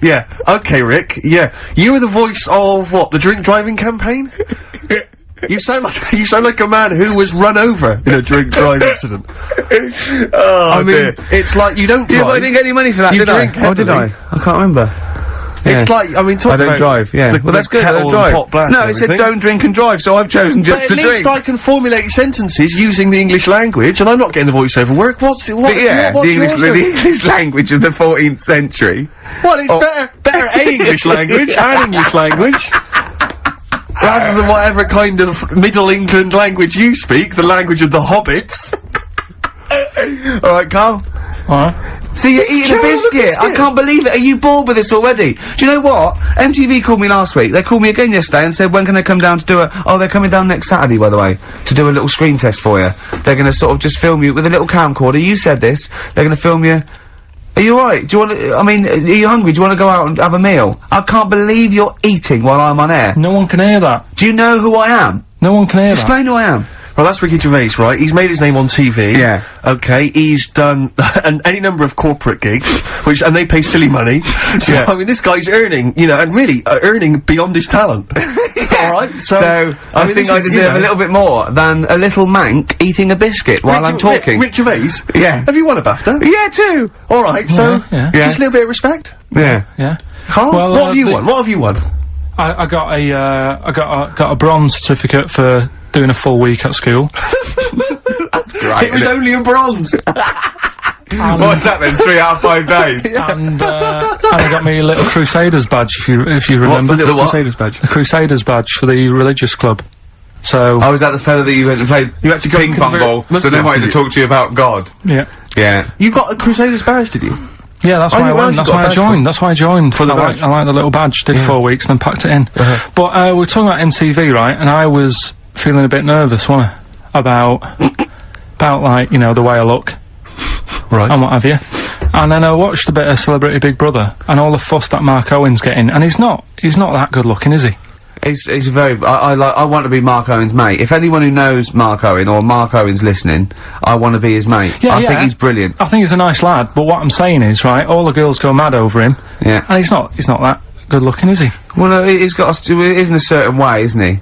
Yeah. Okay, Rick. Yeah. You were the voice of what? The drink driving campaign? You sound like a man who was run over in a drink drive incident. Oh, I mean, it's like you don't drive. Yeah, but I didn't get any money for that, You did I? drink Oh, did I? heavily. I can't remember. It's Yeah. like, I mean, talk I don't about drive, yeah. the- Well, that's the good, I kettle don't and drive. pot black No, and it said everything. don't drink and drive, so I've chosen just But to at drink. least I can formulate sentences using the English language, and I'm not getting the voiceover work. What's the English language of the 14th century. Well, it's better A English language and English language. Rather than whatever kind of Middle England language you speak, the language of the hobbits. Alright, Karl? Alright. See, you're eating a Carol, the biscuit. biscuit. I can't believe it. Are you bored with this already? Do you know what? MTV called me last week. They called me again yesterday and said, when can they come down to do they're coming down next Saturday, by the way, to do a little screen test for you. They're gonna sort of just film you with a little camcorder. You said this. They're gonna film you. Are you alright? Do you are you hungry? Do you wanna go out and have a meal? I can't believe you're eating while I'm on air. No one can hear that. Do you know who I am? No one can hear that. Explain who I am. Well, that's Ricky Gervais, right? He's made his name on TV. Yeah. Okay, he's done any number of corporate gigs, and they pay silly money. So, Yeah. I mean, this guy's earning, and really, earning beyond his talent. Alright? So, I mean, think this I is, deserve a little bit more than a little mank eating a biscuit while I'm talking. Rick Gervais? Yeah. Have you won a BAFTA? Yeah, too. Alright, so, Yeah. just a little bit of respect. Yeah. Yeah. Carl, Well, what have you won? What have you won? I got a bronze certificate for doing a full week at school. Right. It was only a bronze! What's that then? 3 out of 5 days? And I got me a little Crusaders badge, if you remember. What's the little what? Crusaders badge? The Crusaders badge for the religious club. So, Oh, was that the fella that you went and played You had to go ping pong convert ball, so Muslim, they wanted did to you? talk to you about God? yeah. Yeah. You got a Crusaders badge, did you? Yeah, that's Oh, why I you went. actually That's got why a I badge joined. That's why I joined. For the I badge. like the little badge. Did 4 weeks and then packed it in. But we're talking about MTV, right? And I was feeling a bit nervous, wasn't I? About like, the way I look Right. and what have you. And then I watched a bit of Celebrity Big Brother and all the fuss that Mark Owen's getting. And he's not that good looking, is he? He's very, I want to be Mark Owen's mate. If anyone who knows Mark Owen, or Mark Owen's listening, I want to be his mate. Yeah, I think he's brilliant. I think he's a nice lad, but what I'm saying is, right, all the girls go mad over him. Yeah. And he's not that good looking, is he? Well, no, he's got it is in a certain way, isn't he?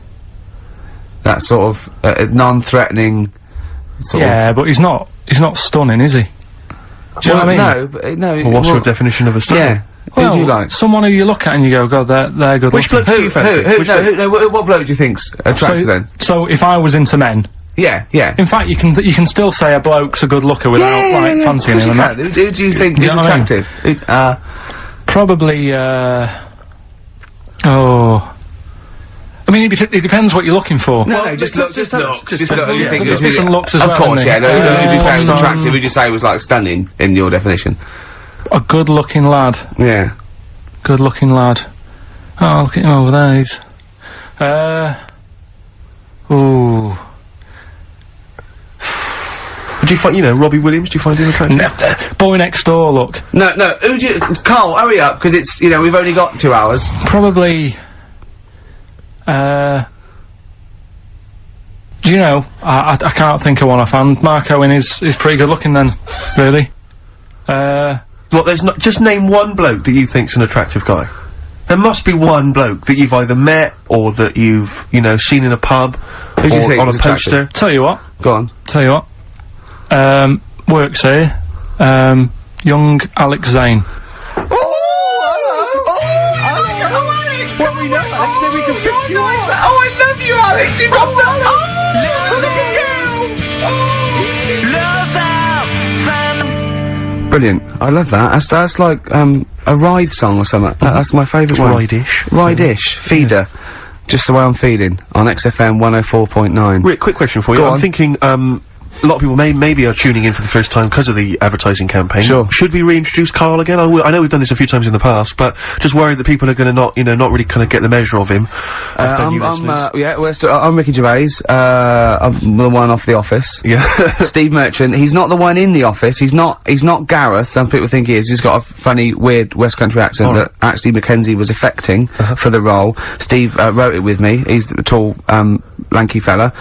That sort of, non-threatening, sort of. Yeah, but he's not stunning, is he? Do you know what I mean? No, but, no. Well, what's your definition of a star? Yeah. Who do you like? Someone who you look at and you go, God, they're good Which looking. bloke do you fancy? What bloke do you think's attractive then? So if I was into men, Yeah. in fact, you can still say a bloke's a good looker without fancying him. And that. Who do you think is know what I mean? attractive? Probably. I mean, it depends what you're looking for. No, just look. Just look. Who you think There's is different looks as Of well, course, isn't yeah. there? Who would you say was attractive? Who would you say was like stunning in your definition? A good-looking lad. Yeah. Good-looking lad. Oh, look at him over there. He's. Ooh. Do you find, Robbie Williams, do you find him attractive? Boy next door, look. No. Who do you? Carl, hurry up, because it's we've only got 2 hours. Probably. Do you know? I can't think of one offhand. Mark Owen is pretty good looking then, really. Well, there's not. Just name one bloke that you think's an attractive guy. There must be one bloke that you've either met or that you've, seen in a pub Who do you think on a is poster. attractive? Tell you what. Go on. Tell you what. Works here. Young Alex Zane. Alex! Well, we know Alex, then we can fix you up. Oh, I love you, Alex! You got some. Brilliant. I love that. That's like a ride song or something. That's my favourite one. Ride-ish. Ride-ish. Feeder. Just the way I'm feeding on XFM 104.9. Rick, quick question for you. Go I'm on. thinking, a lot of people maybe are tuning in for the first time because of the advertising campaign. Sure. Should we reintroduce Karl again? I know we've done this a few times in the past, but just worried that people are going to not really kind of get the measure of him. I'm Ricky Gervais. I'm the one off The Office. Yeah. Steve Merchant. He's not the one in The Office. He's not Gareth. Some people think he is. He's got a funny, weird West Country accent that actually Mackenzie was affecting for the role. Steve wrote it with me. He's the tall, lanky fella.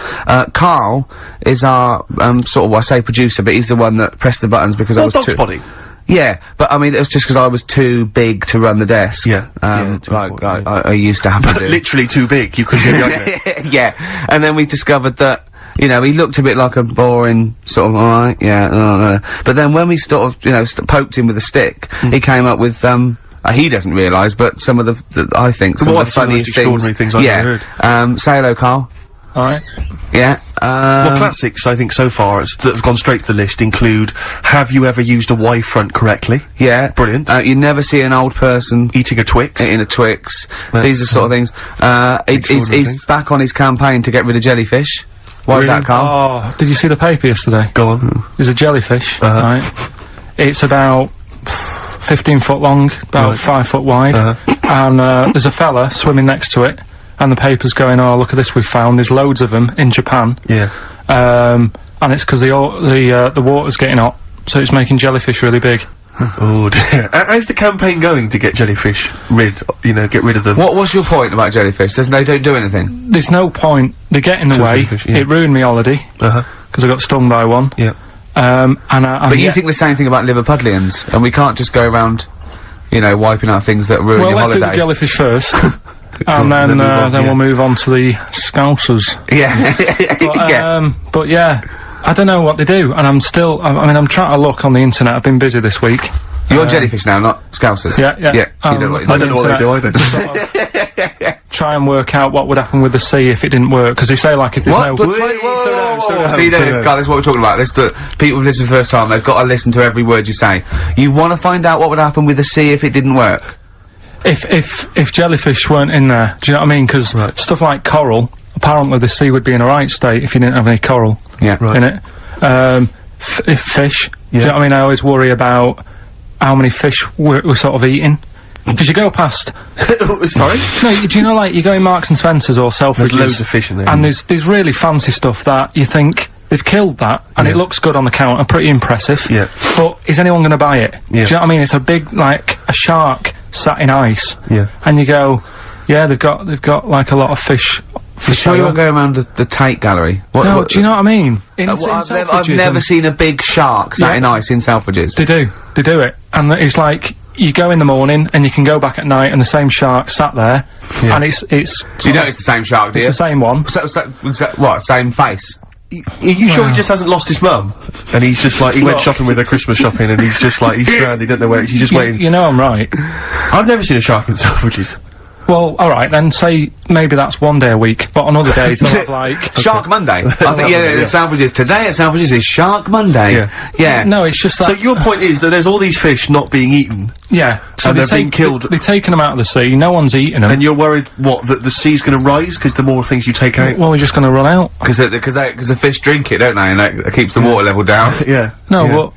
Karl is our sort of, I say producer, but he's the one that pressed the buttons because I was Dog's too. body. Yeah, but I mean, it was just because I was too big to run the desk. Yeah. Like I used to have to do. Literally too big. You couldn't get it. Yeah, and then we discovered that, he looked a bit like a boring sort of, alright, yeah, but then when we sort of, poked him with a stick, he came up with, he doesn't realise, but some of I think, some of the funniest extraordinary things I've ever heard. Say hello, Karl. Alright. Yeah. Well, classics, I think, so far, that have gone straight to the list include, have you ever used a Y front correctly? Yeah. Brilliant. You never see an old person Eating a Twix. eating a Twix. These are sort of things. He's back on his campaign to get rid of jellyfish. Why is that, Karl? Oh, did you see the paper yesterday? Go on. There's a jellyfish, right? It's about 15 foot long, about 5 foot wide, and there's a fella swimming next to it, and the paper's going, oh, look at this we've found, there's loads of them in Japan. Yeah. And it's because the water's getting hot, so it's making jellyfish really big. Oh dear. How's the campaign going to get jellyfish get rid of them? What's your point about jellyfish? They don't do anything. There's no point, they get in the way, jellyfish, yeah. it ruined me holiday, because I got stung by one. Yeah. But you think the same thing about Liverpudlians, and we can't just go around, wiping out things that ruin well, your let's holiday. do the jellyfish first, and then we'll move on to the Scousers. Yeah. But yeah, I don't know what they do, and I'm trying to look on the internet. I've been busy this week. You're jellyfish now, not Scousers. Yeah. You don't know what I don't know what they do either. Try and work out what would happen with the sea if it didn't work, because they say, like, if there's no... See, this is what we're talking about. People who listen for the first time, they've got to listen to every word you say. You want to find out what would happen with the sea if it didn't work? If jellyfish weren't in there, do you know what I mean? Because stuff like coral, apparently the sea would be in a right state if you didn't have any coral in it. If fish, do you know what I mean? I always worry about how many fish we're sort of eating. Because you go past... Sorry? No, do you know, like, you go in Marks and Spencer's or Selfridges... There's loads of fish in there. And there's really fancy stuff that you think, they've killed that, and it looks good on the counter, pretty impressive. Yeah. But is anyone gonna buy it? Yeah. Do you know what I mean? It's a big, like, a shark sat in ice. Yeah. And you go, yeah, they've got, like, a lot of fish for Sure, you sale. won't go around the Tate Gallery. No, do you know what I mean? I've never seen a big shark sat in ice in Selfridges. They do it. And it's like, you go in the morning, and you can go back at night, and the same shark sat there, and it's... So you know it's the same shark, do you? It's the same one. What, same face? Are you sure he just hasn't lost his mum? And he's just like, he went shopping with her Christmas shopping, and he's just like, he's stranded, he don't know where, he's just waiting. You know I'm right. I've never seen a shark in Selfridges. Well, alright, then say maybe that's one day a week, but on other days they'll have like... Shark Monday. I think, yeah, Selfridges. Today at Selfridges is Shark Monday. Yeah. No, it's just that... So your point is that there's all these fish not being eaten, Yeah. So and they're being killed. They're taking them out of the sea, no one's eating them. and you're worried, what, that the sea's gonna rise, because the more things you take out? Well, we're just gonna run out. Because the fish drink it, don't they? And that keeps the water level down. Yeah. No, yeah. well,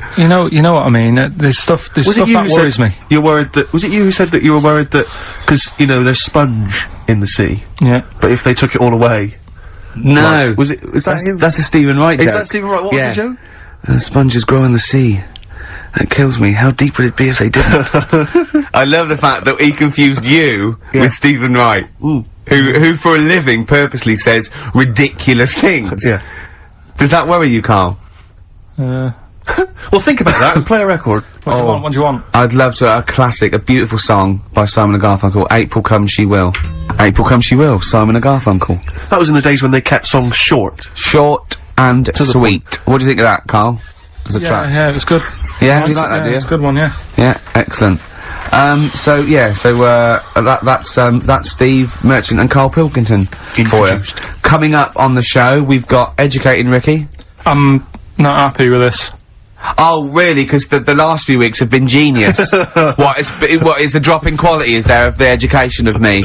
you know what I mean. There's stuff Was it that you who worries said me. You're worried that, was it you who said that you were worried that, because, you know, there's sponge in the sea, Yeah. but if they took it all away... No. Was it, is that him? That's a Stephen Wright Is joke. that Stephen Wright? What was the joke? Sponges grow in the sea. That kills me. How deep would it be if they didn't? I love the fact that he confused you with Stephen Wright, who for a living purposely says ridiculous things. Yeah. Does that worry you, Carl? Well, think about that and play a record. What do you want? What do you want? I'd love to, a classic, a beautiful song by Simon & Garfunkel, April Come She Will. April Come She Will, Simon & Garfunkel. That was in the days when they kept songs short. Short and sweet. What do you think of that, Carl? As a track? Yeah, it was good. Yeah, you like that, do you? It's a good one, yeah. Yeah, excellent. That's Steve Merchant and Carl Pilkington for you. Coming up on the show, we've got Educating Ricky. I'm not happy with this. Oh, really? Because the last few weeks have been genius. What is a drop in quality, is there, of the education of me?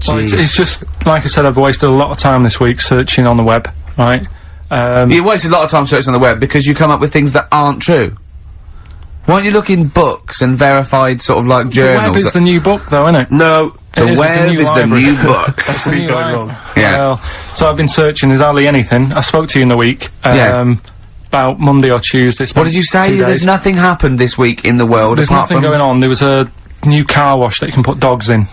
Well, it's just, like I said, I've wasted a lot of time this week searching on the web, right? You wasted a lot of time searching on the web because you come up with things that aren't true. Why don't you look in books and verified sort of like journals? The web is the new book, though, isn't it? No. The It is, it's a web new is the library. new book. That's the new going library. wrong. Yeah. Well, so I've been searching, there's hardly anything. I spoke to you in the week, about Monday or Tuesday. What did you say? There's nothing happened this week in the world. There's nothing going on. There was a new car wash that you can put dogs in.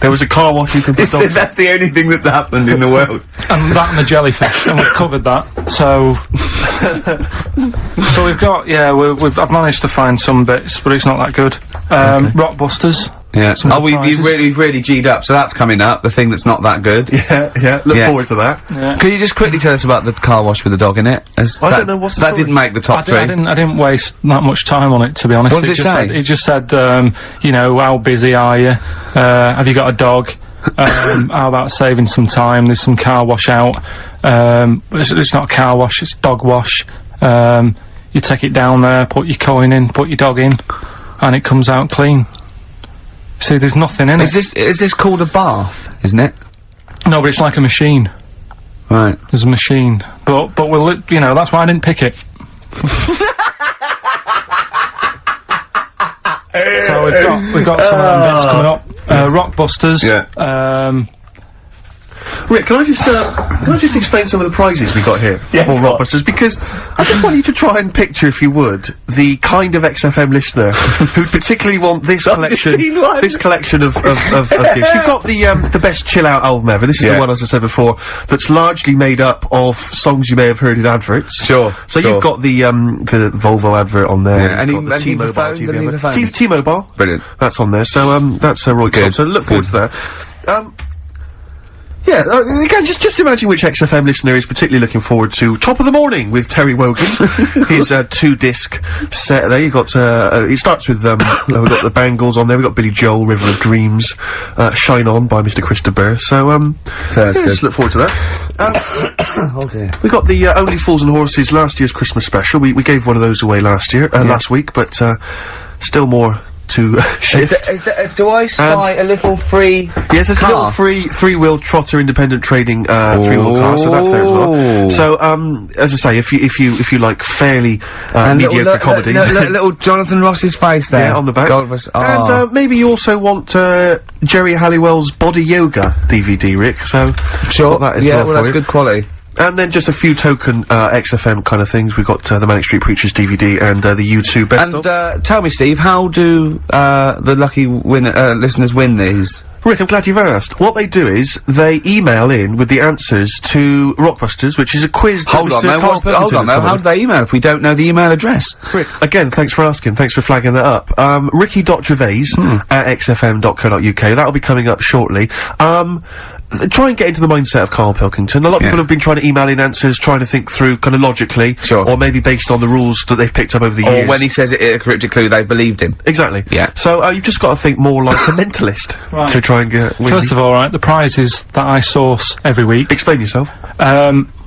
There was a car wash you can put dogs in. That's the only thing that's happened in the world. And that and the jellyfish, and we've covered that. So, so we've got, I've managed to find some bits, but it's not that good. Rockbusters. Yeah. Some Oh, we've surprises. really G'd up, so that's coming up, the thing that's not that good. Yeah. Look forward to that. Yeah. Can you just quickly tell us about the car wash with the dog in it? I don't know what's the that story. didn't make the top three. I didn't waste that much time on it, to be honest. What did it say? It just said, you know, how busy are you? Have you got a dog? How about saving some time? There's some car wash out. It's not a car wash, it's dog wash. You take it down there, put your coin in, put your dog in, and it comes out clean. See, there's nothing in it. Is this called a bath, isn't it? No, but it's like a machine. Right. There's a machine. But we'll, you know, that's why I didn't pick it. So we've got some of them bits coming up. Rockbusters. Yeah. Rick, can I just explain some of the prizes we got here for Rockbusters? Because I just want you to try and picture, if you would, the kind of XFM listener who'd particularly want this collection of gifts. You've got the best chill out album ever. This is the one, as I said before, that's largely made up of songs you may have heard in adverts. Sure. So you've got the Volvo advert on there. Yeah. You've got the T-Mobile TV. T-Mobile. Brilliant. That's on there. So that's Roy Cobb. So look forward to that. Yeah, again, just imagine which XFM listener is particularly looking forward to Top of the Morning with Terry Wogan. His 2-disc set there. You got it starts with we've got the Bangles on there. We've got Billy Joel, River of Dreams, Shine On by Mr. Christopher. So that's good. Just look forward to that. Oh dear. We got the Only Fools and Horses last year's Christmas special. We gave one of those away last week, but still more to shift. Do I spy a little free Yes, it's a car? little free three-wheel trotter independent trading three-wheel car, so that's there as well. So as I say, if you like fairly mediocre comedy, little Jonathan Ross's face there on the back, and maybe you also want Jerry Halliwell's Body Yoga DVD, Rick. So sure, that as well that's you. good quality. And then just a few token XFM kind of things. We've got the Manic Street Preachers DVD and the U2 Best of. And tell me, Steve, how do the lucky listeners win these? Rick, I'm glad you've asked. What they do is they email in with the answers to Rockbusters, which is a quiz. Hold on, though. How do they email if we don't know the email address? Rick, again, thanks for asking. Thanks for flagging that up. Ricky.Gervais at xfm.co.uk. That'll be coming up shortly. try and get into the mindset of Karl Pilkington. A lot of people have been trying to email in answers, trying to think through kind of logically, Sure. or maybe based on the rules that they've picked up over the years. Or when he says it in a cryptic clue, they believed him. Exactly. Yeah. So, you've just got to think more like a mentalist Right. to try and get... First of all, right, the prizes that I source every week. Explain yourself.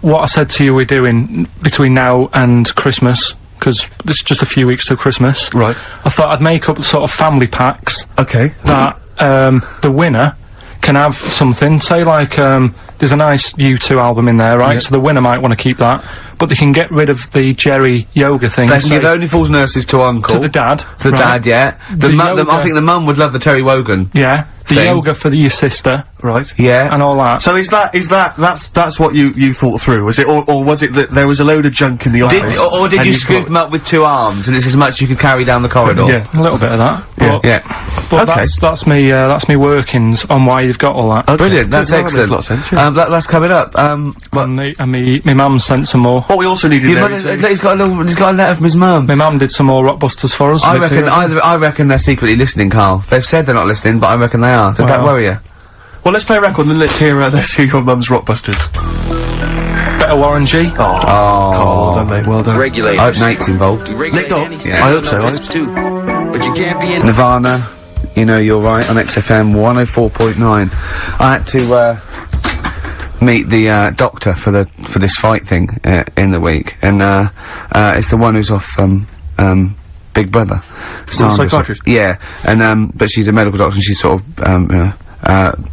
What I said to you we're doing between now and Christmas, because it's just a few weeks till Christmas. Right. I thought I'd make up sort of family packs Okay. that the winner can have something. Say like there's a nice U2 album in there, right? Yeah. So the winner might want to keep that, but they can get rid of the Jerry yoga thing. They can say, give Only Fools Nurses to Uncle. to the dad. To the right? dad, yeah. The yoga- I think the mum would love the Terry Wogan. Yeah. The thing. yoga for your sister Right. Yeah. and all that. So that's what you thought through, was it? Or was it that there was a load of junk in the office? Or did and you you've scoop got- them up with 2 arms, and it's as much as you could carry down the corridor? Yeah. A little bit of that. But, Yeah. but Okay. that's me workings on why you've got all that. Okay. Brilliant, that's Well, that makes excellent. a lot of sense, yeah. That's coming up. And me mum sent some more. What we also needed there is... He's got a letter from his mum. My mum did some more Rockbusters for us. I reckon they're secretly listening, Karl. They've said they're not listening, but I reckon they are. Does that Well. worry you? Well, let's play a record and then let's hear your mum's Rockbusters. Better Warren G. Oh, well done, mate. Well done. I hope Nate's involved. Nick Dog? Yeah. I hope so. I hope so. But you can't be in. Nirvana, you know you're right, on XFM 104.9. I had to meet the doctor for this fight thing in the week, and it's the one who's off Big Brother. Sandra. psychiatrist? Yeah, and but she's a medical doctor, and she's sort of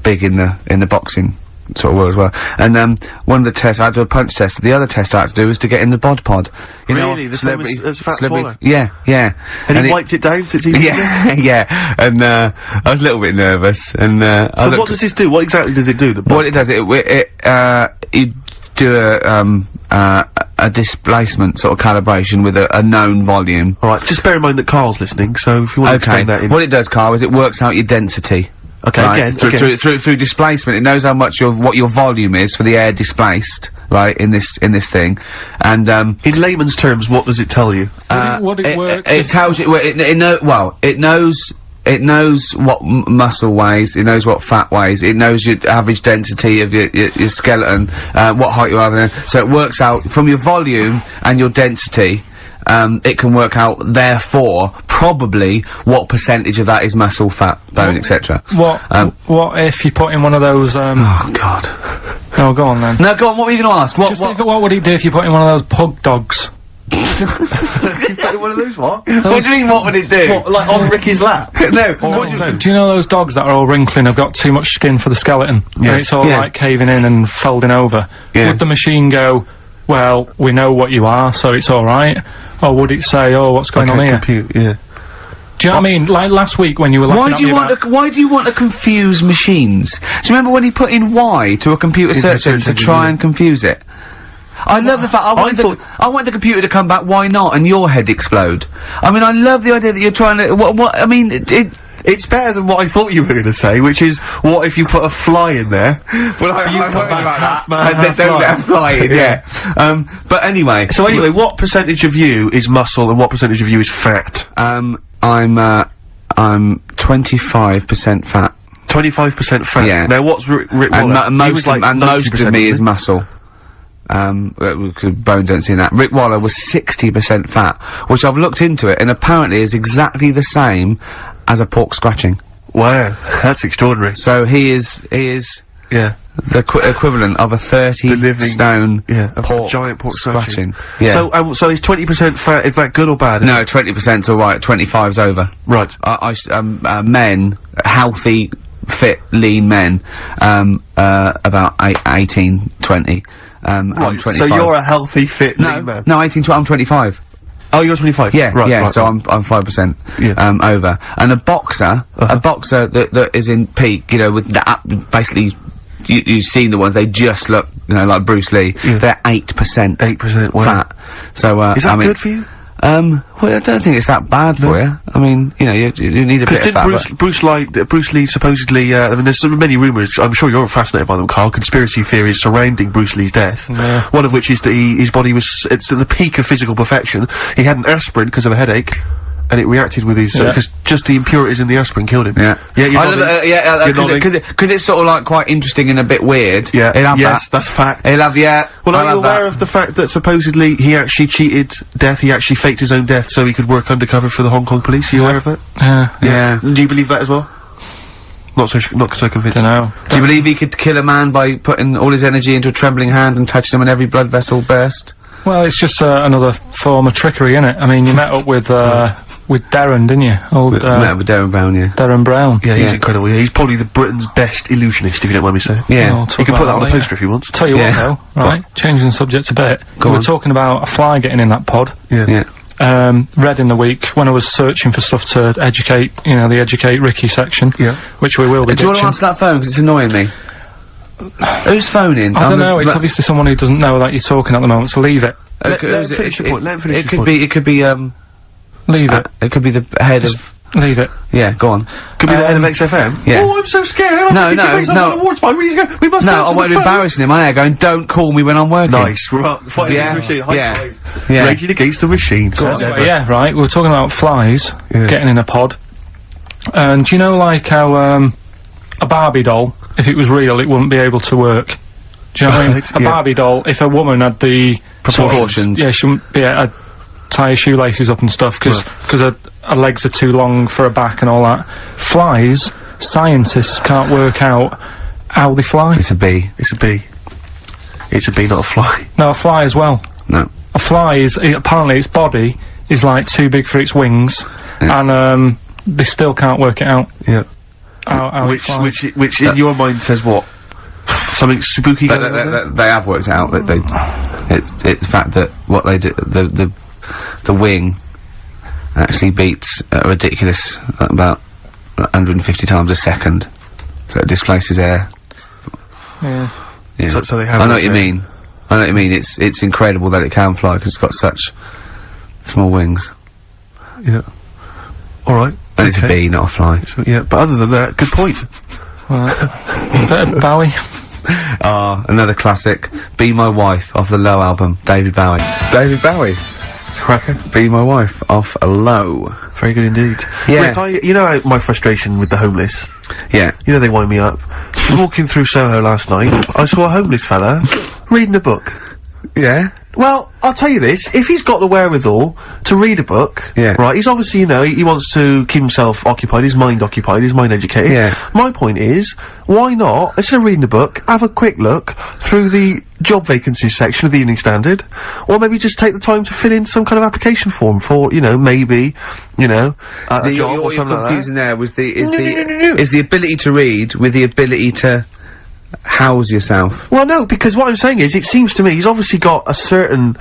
big in the boxing sort of world as well. And one of the tests, I had to do a punch test. The other test I had to do was to get in the bod pod. You know, Really? The same as Fat Swallow? Yeah, yeah. And he wiped it down since he was Yeah, yeah. And I was a little bit nervous. And I So looked what does this do? What exactly does it do? what it does, you do a displacement sort of calibration with a known volume. Alright, just bear in mind that Karl's listening, so if you want to explain that in... What it does, Karl, is it works out your density. Okay, Right, again. through displacement, it knows how much what your volume is for the air displaced, right, in this thing, and In layman's terms, what does it tell you? Would it work? it tells you. Well, it knows what muscle weighs. It knows what fat weighs. It knows your average density of your skeleton, what height you are. So it works out from your volume and your density. It can work out, therefore, probably what percentage of that is muscle, fat, bone, etc. What if you put in one of those? Oh God. Oh, go on then. No, go on. What were you going to ask? What would it do if you put in one of those pug dogs? One of those what? What do you mean? What would it do? What, like on Ricky's lap? No. Do you know those dogs that are all wrinkling, have got too much skin for the skeleton? Yeah. And it's all Yeah. like caving in and folding over. Yeah. Would the machine go, well, we know what you are, so it's alright? Or would it say, oh, what's going on here? Compute, yeah. Do you know what I mean? Like last week when you were laughing Why at do you me want about... why do you want to confuse machines? Do you remember when he put in Y to a computer search search engine to engine, try yeah. and confuse it? I love the fact I want the computer to come back. Why not? And your head explode. I mean, I love the idea that you're trying to. What? I mean, It's better than what I thought you were going to say, which is, what if you put a fly in there? Well, I I'm come worried back about half that. man, I said half don't fly. let her fly in, yeah. But anyway. So anyway, what percentage of you is muscle and what percentage of you is fat? I'm 25% fat. 25% fat. Yeah. Now what's Rick Waller? And He was like most 90%, of me is wasn't muscle. Bone density in that. Rick Waller was 60% fat, which I've looked into it, and apparently is exactly the same as a pork scratching. he? Wow, that's extraordinary. So he is Yeah. the equivalent of a 30 The living- stone Yeah, a pork giant pork scratching. Yeah. Yeah. So is 20% fat, is that good or bad? No, 20%'s alright, 25's over. Right. Men, healthy, fit, lean men, about 18, 20. I'm 25. So you're a healthy, fit, lean man? No, 18, I'm 25. Oh, you're 25? Yeah, right, yeah, right, so right. I'm 5%, Yeah. over. And a boxer that is in peak, you know, with that, basically, you've seen the ones, they just look, you know, like Bruce Lee, Yeah. they're 8% 8%, wow. fat. So, Is that I mean, good for you? well, I don't think it's that bad for you. I mean, you know, you need a bit of Because fat. didn't Bruce Lee supposedly, I mean, there's so many rumours, I'm sure you're fascinated by them, Carl, conspiracy theories surrounding Bruce Lee's death. Yeah. One of which is that his body was, it's at the peak of physical perfection. He had an aspirin because of a headache, and it reacted with his, because just the impurities in the asprin killed him. Yeah. Yeah, you're I love nodding. because it's sort of like quite interesting and a bit weird. Yeah, He'll have yes, that's fact. He'll have, Well, are you aware of the fact that supposedly he actually cheated death, he actually faked his own death so he could work undercover for the Hong Kong police? Are you aware of that? Yeah. Do you believe that as well? Not so convinced. Dunno. Do you believe he could kill a man by putting all his energy into a trembling hand and touching him and every blood vessel burst? Well, it's just another form of trickery, innit? I mean, you met up with Darren, didn't you? Met up with Darren Brown, yeah. Darren Brown. Yeah, he's incredible. Yeah, he's probably the Britain's best illusionist, if you don't mind me saying. Yeah. I'll You can talk put about that on a later. poster if you want. Tell you what, though, right? Changing the subject a bit. Go We were on. talking about a fly getting in that pod. Yeah. Read in the week when I was searching for stuff to educate, the Educate Ricky section. Yeah. Which we will be Do you want to ditching. answer that phone, because it's annoying me? Who's phoning? I don't know, it's obviously someone who doesn't know that you're talking at the moment, so leave it. Let him finish your point, let him finish It his could point. be, it could be, Leave it. it could be the head of... Leave it. Yeah, go on. Could be the head of XFM. Yeah. Oh, I'm so scared. No, I'm thinking no. awards by. We must No, answer I won't the be phone. embarrassing him. I'm there going, don't call me when I'm working. Nice. We're up. Fighting Yeah. against the machine. High Yeah. five. Yeah. Raging against the machine. says Anyway, Edward. yeah, right, we were talking about flies getting in a pod. And do you know, like, how, a Barbie doll, if it was real, it wouldn't be able to work? Do you know what I mean? Right, A yeah. Barbie doll, if a woman had the... Proportions. Yeah, she wouldn't be able to tie her shoelaces up and stuff, because her legs are too long for her back and all that. Flies, scientists can't work out how they fly. It's a bee. It's a bee. It's a bee, not a fly. No, a fly as well. No. A fly is, apparently its body is like too big for its wings, and they still can't work it out. Yeah. How it flies. Which in your mind says what? Something spooky going on there? They have worked out that it's the fact that what they do, the wing actually beats a ridiculous about 150 times a second, so it displaces air. Yeah. Yeah. So they have I know worked what you out. mean. I know what you mean. It's incredible that it can fly because it's got such small wings. Yeah. Alright. And it's a bee, not a fly. So, yeah, but other than that, good point. Bowie. Another classic. Be My Wife off the Low album. David Bowie. David Bowie. It's a cracker. Be My Wife off a Low. Very good indeed. Yeah. Rick, you know my frustration with the homeless? Yeah. You know they wind me up. Walking through Soho last night, I saw a homeless fella reading a book. Yeah. Well, I'll tell you this, if he's got the wherewithal to read a book, Yeah. right, he's obviously, he wants to keep himself occupied, his mind educated. Yeah. My point is, why not, instead of reading a book, have a quick look through the job vacancies section of the Evening Standard, or maybe just take the time to fill in some kind of application form for, maybe, a So job or what you're something like confusing there was is No. the ability to read with the ability to house yourself. Well, no, because what I'm saying is, it seems to me he's obviously got a certain,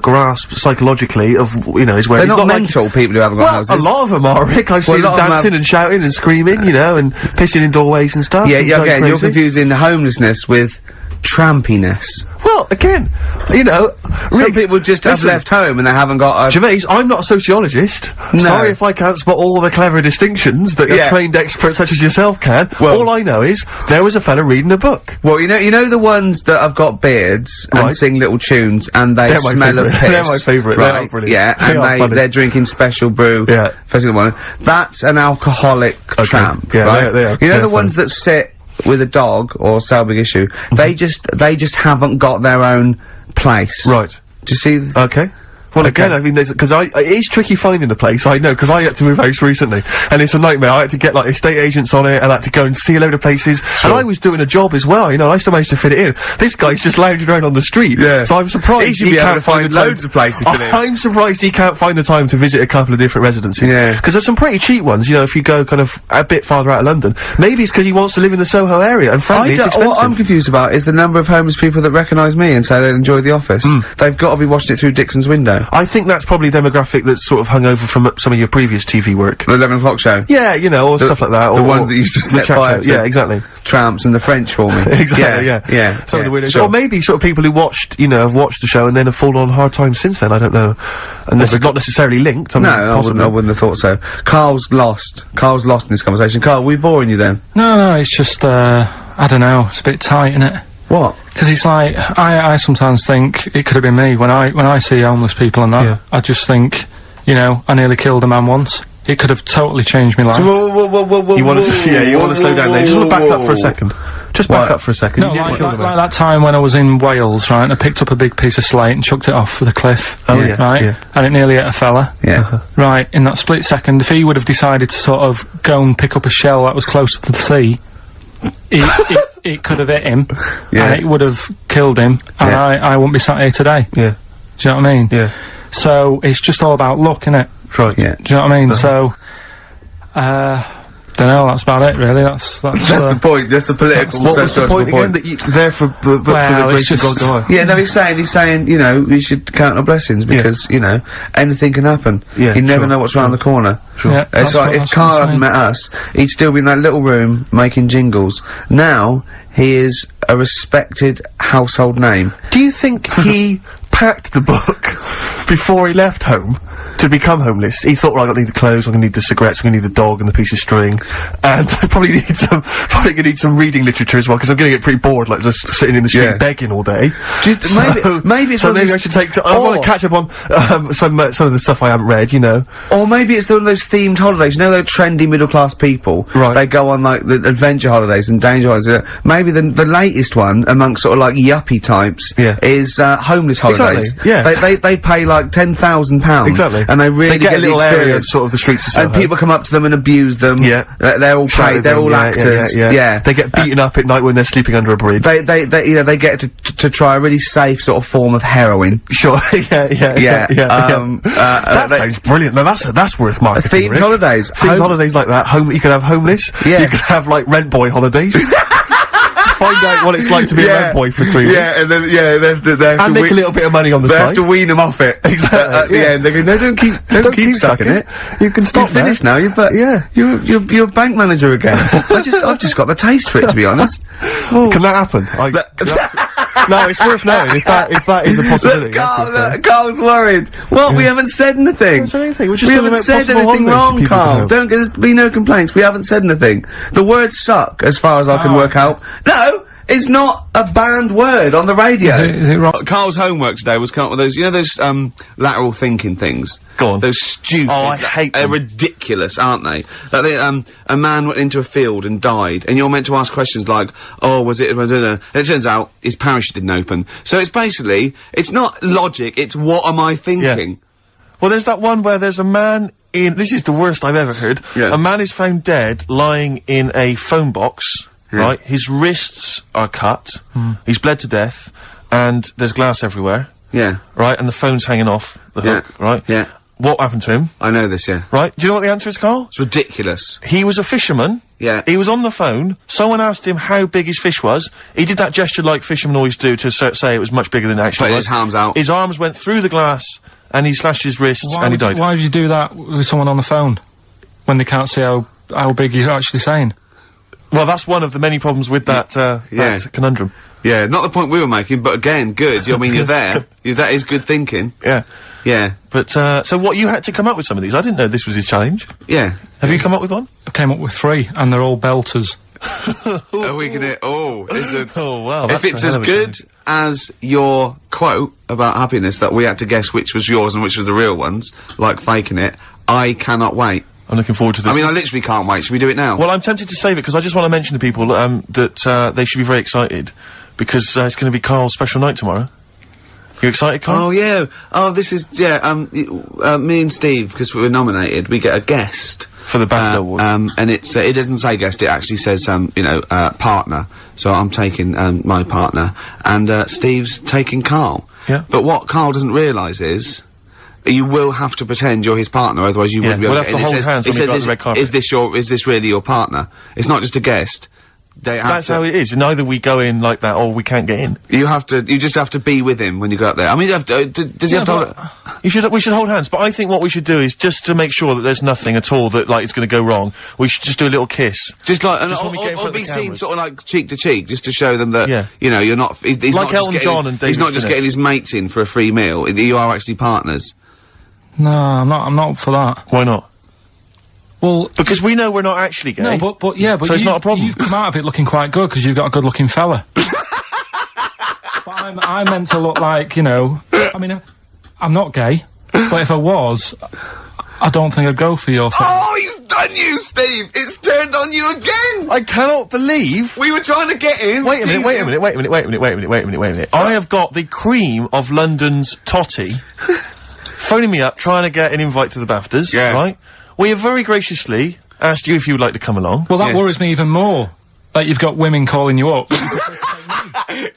grasp psychologically of, his where They're he's not got mental people who haven't got Well, houses. a lot of them are, Rick. I've Well, seen a them lot of 'em dancing and shouting and screaming, and pissing in doorways and stuff. Yeah, and yeah, going again, you're crazy. confusing homelessness with trampiness. Well, again, Some Rick, people just have listen, left home and they haven't got a... Gervais, I'm not a sociologist. No. Sorry if I can't spot all the clever distinctions that Yeah. a trained expert such as yourself can. Well- all I know is, there was a fella reading a book. Well, you know the ones that have got beards Right. and sing little tunes and they They're my smell of favourite. piss. They're my favourite. They Right? are brilliant. Yeah, They are and funny. they're drinking special brew. Yeah. First of all, that's an alcoholic tramp, Yeah, right? they are. You know They're the ones that sit with a dog or sell big issue. They just haven't got their own place. Right. Do you see? Okay. Well, Okay. again, I mean, because it is tricky finding a place, I know, because I had to move house recently, and it's a nightmare. I had to get, estate agents on it, and I had to go and see a load of places, and I was doing a job as well, and I still managed to fit it in. This guy's just lounging around on the street, Yeah. so I'm surprised He should be able can't to find the time- loads of places to live. I'm surprised he can't find the time to visit a couple of different residences. Yeah. Because there's some pretty cheap ones, if you go kind of a bit farther out of London. Maybe it's because he wants to live in the Soho area, and frankly, it's expensive. What I'm confused about is the number of homeless people that recognise me and say they enjoy The Office. They've got to be watching it through Dixon's window. I think that's probably demographic that's sort of hung over from some of your previous TV work. The 11 o'clock show. Yeah, or stuff like that. The or, ones that used to the slip chat by shows. to Yeah, exactly. Tramps and the French for me. Exactly, yeah. Some of the weirdos. sure. Or maybe sort of people who watched, have watched the show and then have fallen on hard times since then, I don't know. Unless it's not necessarily linked, I mean, No, I wouldn't have thought so. Carl's lost in this conversation. Carl, are we boring you then? No, it's just, I don't know, it's a bit tight, innit? What? Because it's like, I sometimes think it could have been me when I see homeless people and that. Yeah. I just think, You know, I nearly killed a man once. It could have totally changed my life. So, whoa, You want to slow down there. You just want to back up for a second. Just back up for a second. No, like that time when I was in Wales, right, I picked up a big piece of slate and chucked it off the cliff. Oh, yeah. Right? Yeah. And it nearly hit a fella. Yeah. Right, in that split second, if he would have decided to sort of go and pick up a shell that was closer to the sea, it could have hit him, and it would have killed him, and I wouldn't be sat here today. Yeah. Do you know what I mean? Yeah. So, it's just all about luck, innit? Right. Yeah. Do you know what I mean? So, don't know, that's about it, really. That's the point. That's the political. What was the point again? That you there for the grace of God to lie? Yeah, no, he's saying, you know, you should count our blessings because, you know, anything can happen. Yeah, you never know what's around the corner. Sure. Yeah, It's like, if Karl hadn't met us, he'd still be in that little room making jingles. Now, he is a respected household name. Do you think he packed the book before he left home to become homeless? He thought, right, I need the clothes, I'm gonna need the cigarettes, I'm gonna need the dog and the piece of string, and I probably gonna need some reading literature as well, because I'm gonna get pretty bored, like, just sitting in the street begging all day. Maybe it's maybe I should take, I want to catch up on, some of the stuff I haven't read, you know. Or maybe it's one of those themed holidays. You know those trendy middle-class people? Right. They go on, like, the adventure holidays and danger holidays. Maybe the latest one, amongst sort of, like, yuppie types, is, homeless holidays. Exactly, yeah. They pay, like, £10,000. Exactly. And they really get a little the area of experience. sort of the streets of And Soho. people come up to them and abuse them. Yeah. They're all Shout paid, at they're them, all actors. Yeah. They get beaten up at night when they're sleeping under a bridge. They you know, they get to try a really safe sort of form of heroin. Sure, yeah. That they- sounds brilliant. No, that's worth marketing. Themed Rick. holidays. Themed holidays like that. You could have homeless. Yeah. You could have like rent boy holidays. Find out what it's like to be a rent boy for 3 weeks. Yeah, and then they have to And make a little bit of money on the They side. have to wean them off it. Exactly, At the yeah. end, they go, no, don't keep sucking it. You can stop You're finished now. You're a bank manager again. I've just got the taste for it, to be honest. Can that happen? No, it's worth knowing if that is a possibility. Carl's worried. What? We haven't said anything. We haven't said anything wrong, Karl. There's be no complaints. We haven't said anything. The word suck, as far as I can work out. No! It's not a banned word on the radio. Is it wrong? Carl's homework today was come up with those, you know those, lateral thinking things? Go on. Those stupid. Oh, I hate They're them. ridiculous, aren't they? Like a man went into a field and died, and you're meant to ask questions like, oh, was it, and it turns out his parachute didn't open. So it's basically, it's not logic, it's what am I thinking? Well, there's that one where there's a man this is the worst I've ever heard. Yeah. A man is found dead lying in a phone box, right? His wrists are cut, he's bled to death, and there's glass everywhere, Yeah. right? And the phone's hanging off the hook, right? Yeah. What happened to him, I know this, yeah. right? Do you know what the answer is, Karl? It's ridiculous. He was a fisherman. Yeah. He was on the phone. Someone asked him how big his fish was. He did that gesture like fishermen always do to say it was much bigger than it actually Put was. his arms out. His arms went through the glass, and he slashed his wrists, and he died. Why would you do that with someone on the phone when they can't see how big you're actually saying? Well, that's one of the many problems with that, that conundrum. Yeah, not the point we were making, but again, good. I mean, you're there. That is good thinking. Yeah. Yeah. But, so what, you had to come up with some of these? I didn't know this was his challenge. Yeah. Have you come up with one? I came up with 3, and they're all belters. Are we gonna, is it? Oh, wow. If it's as good as your quote about happiness that we had to guess which was yours and which was the real ones, like faking it, I cannot wait. I'm looking forward to this. I mean, I literally can't wait. Should we do it now? Well, I'm tempted to save it, because I just want to mention to people, that, they should be very excited, because, it's gonna be Karl's special night tomorrow. You excited, Karl? Oh, yeah. Oh, this is, me and Steve, because we were nominated, we get a guest. For the BAFTA Awards. And it's, it doesn't say guest, it actually says, partner. So I'm taking, my partner. And, Steve's taking Karl. Yeah. But what Karl doesn't realise is, you will have to pretend you're his partner, otherwise you wouldn't be able we'll to have to hold hands when we go on the red carpet. Is this really your partner? It's not just a guest. That's how it is, and either we go in like that, or we can't get in. You just have to be with him when you go up there. I mean, you have to, does he have to We should hold hands, but I think what we should do is, just to make sure that there's nothing at all that, like, it's gonna go wrong, we should just do a little kiss. Just like, Just when we get in front or of the be seen cameras. sort of like cheek to cheek, just to show them that, you know, you're not, he's Like not just Elton getting, John and he's David not just Finnish. getting his mates in for a free meal, you are actually partners. No, I'm not up for that. Why not? Well, Because we know we're not actually gay. no, but So it's not a problem. You've come out of it looking quite good, because you've got a good-looking fella. But I'm meant to look like, you know, I mean, I'm not gay. But if I was, I don't think I'd go for your thing. Oh, he's done you, Steve! It's turned on you again! I cannot believe. We were trying to get in. Wait a minute. I have got the cream of London's totty phoning me up, trying to get an invite to the BAFTAs, Yeah. right? We have very graciously asked you if you would like to come along. Well, that Yeah. worries me even more. That you've got women calling you up.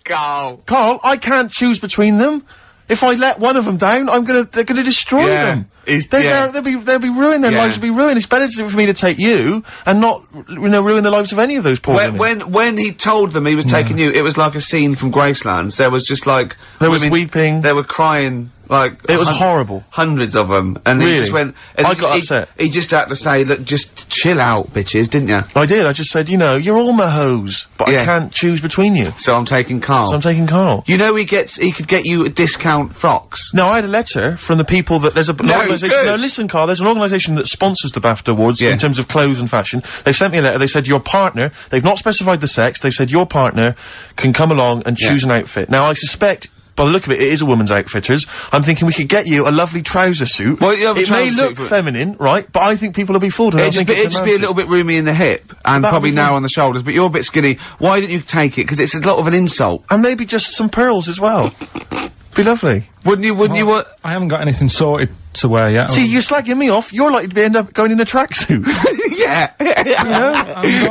Carl. Carl, I can't choose between them. If I let one of them down, they're gonna destroy Yeah. them. He's- They'll yeah. be ruined, their Yeah. lives will be ruined. It's better for me to take you and not, ruin the lives of any of those poor women. When he told them he was taking you, it was like a scene from Gracelands. There was just like There was women- weeping. They were crying like It was horrible. Hundreds of them, and he Really? just went. And I got upset. He just had to say, "Look, just chill out, bitches," didn't you? I did, I just said, you're all my hoes, but Yeah. I can't choose between you. So I'm taking Carl. So I'm taking Carl. You know he could get you discount frocks. Now, I had a letter from the people that there's an organisation. good. No, listen, Carl, there's an organisation that sponsors the BAFTA Awards Yeah. in terms of clothes and fashion. They sent me a letter. They said your partner. They've not specified the sex. They've said your partner can come along and choose an outfit. Now, I suspect. By the look of it, it is a woman's outfitters. I'm thinking we could get you a lovely trouser suit. Well, you have a it may trouser look suit, but- feminine, right? But I think people will be fooled. And they'll think it's It'd just be a little bit roomy in the hip, and That'd probably be narrow fine. on the shoulders, but you're a bit skinny. Why didn't you take it? Because it's a lot of an insult. And maybe just some pearls as well. Be lovely. Wouldn't you want... I haven't got anything sorted to wear yet. See, you're slagging me off. You're likely to end up going in a tracksuit. Yeah.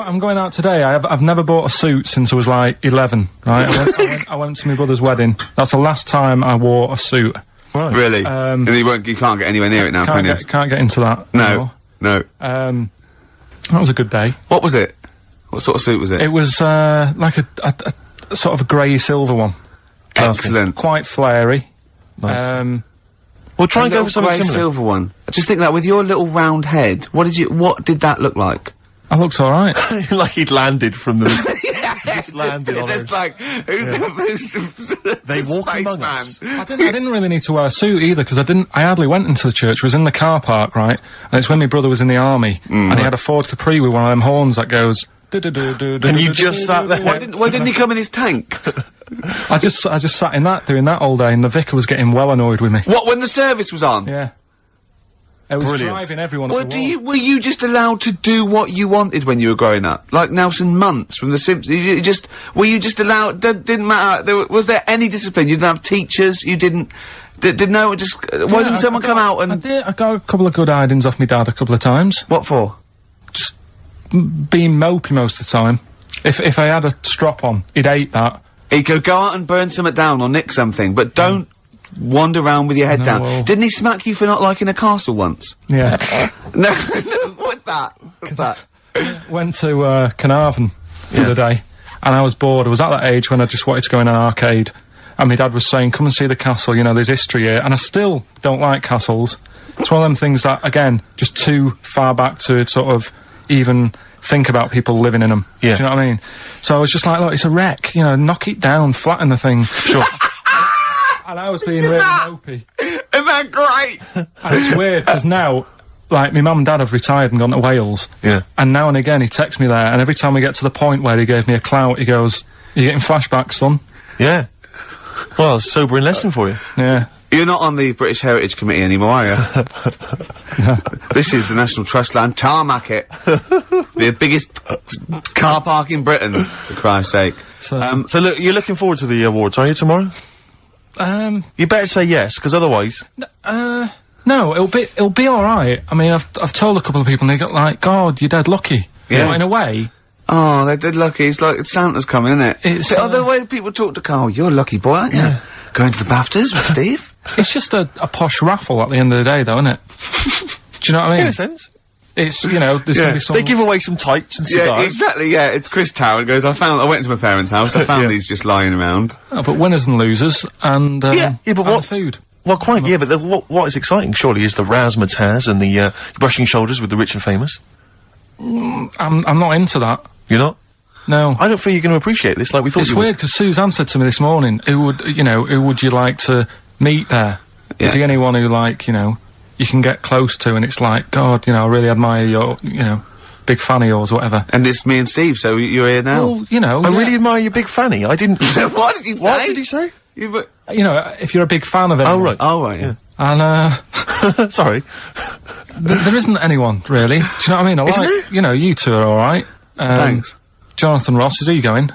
I'm going out today. I've never bought a suit since I was like 11, right? I went to my brother's wedding. That's the last time I wore a suit. Right. Really? And you can't get anywhere near it now, can you? Can't get into that. No. No. anymore. That was a good day. What was it? What sort of suit was it? It was, like a sort of a grey silver one. Excellent. Quite flary. Nice. We'll try and go for something grey similar. silver one. Just think that with your little round head, what did that look like? I looked alright. Like he'd landed from the. Yeah, just landed on it's her. like, who's the They walk among spaceman? us. I didn't really need to wear a suit either, because I hardly went into the church. I was in the car park, right? And it's when my brother was in the army, and he had a Ford Capri with one of them horns that goes... And you just sat there. Why didn't he come in his tank? I just sat in that, doing that all day, and the vicar was getting well annoyed with me. What, when the service was on? Yeah. It was Brilliant. driving everyone Well, up the wall. were you just allowed to do what you wanted when you were growing up? Like Nelson Muntz from The Simpsons? Were you just allowed, didn't matter, was there any discipline? You didn't have teachers, you didn't, why didn't someone come out and... I got a couple of good hidings off my dad a couple of times. What for? Just being mopey most of the time. If I had a strop on, he'd hate that. He could go out and burn something down or nick something, but don't wander around with your head No, down. well- Didn't he smack you for not liking a castle once? Yeah. No, what's that? What's that? Went to Carnarvon the other day, and I was bored. I was at that age when I just wanted to go in an arcade, and my dad was saying, come and see the castle, there's history here, and I still don't like castles. It's one of them things that, again, just too far back to sort of even think about people living in them. Yeah. Do you know what I mean? So I was just like, look, it's a wreck, knock it down, flatten the thing. Sure. And I was being really mopey. Isn't that great? And it's weird, because now, like, my mum and dad have retired and gone to Wales. Yeah. And now and again he texts me there, and every time we get to the point where he gave me a clout, he goes, "Are you getting flashbacks, son?" Yeah. Well, it's a sobering lesson for you. Yeah. You're not on the British Heritage Committee anymore, are you? This is the National Trust land. Tarmac it. The biggest car park in Britain, for Christ's sake. So, So look, you're looking forward to the awards, are you, tomorrow? You better say yes, because otherwise... no, it'll be alright. I mean, I've told a couple of people, and they got like, God, you're dead lucky. Yeah. But in a way, Oh, they're dead lucky. It's like Santa's coming, isn't it? It's, The other way people talk to Carl, you're a lucky boy, aren't you? Going to the BAFTAs with Steve? it's just a posh raffle at the end of the day, though, isn't it? Do you know what I In mean? a sense. It's, there's gonna be some... They give away some tights and Yeah, cigars. exactly, yeah. It's Chris Tower. It goes, I went to my parents' house, I found these just lying around. Oh, but winners and losers, and, Yeah, but and what- food. Well, quite, yeah, but what is exciting, surely, is the razzmatazz and the, brushing shoulders with the rich and famous. I'm not into that. You're not? No. I don't feel you're going to appreciate this like we thought It's you would. weird, because Suzanne said to me this morning, who would you like to meet there? Yeah. Is he anyone who, like, you can get close to, and it's like, God, I really admire your, big fan of yours, or whatever. And it's me and Steve, so you're here now. Well, I really admire your big fanny. I didn't... What did you say? What did you say? if you're a big fan of it. Oh, right. Oh, right, yeah. And, Sorry. there isn't anyone, really. Do you know what I mean? I Isn't like, there? you know, you two are alright. Thanks. Jonathan Ross, is he going?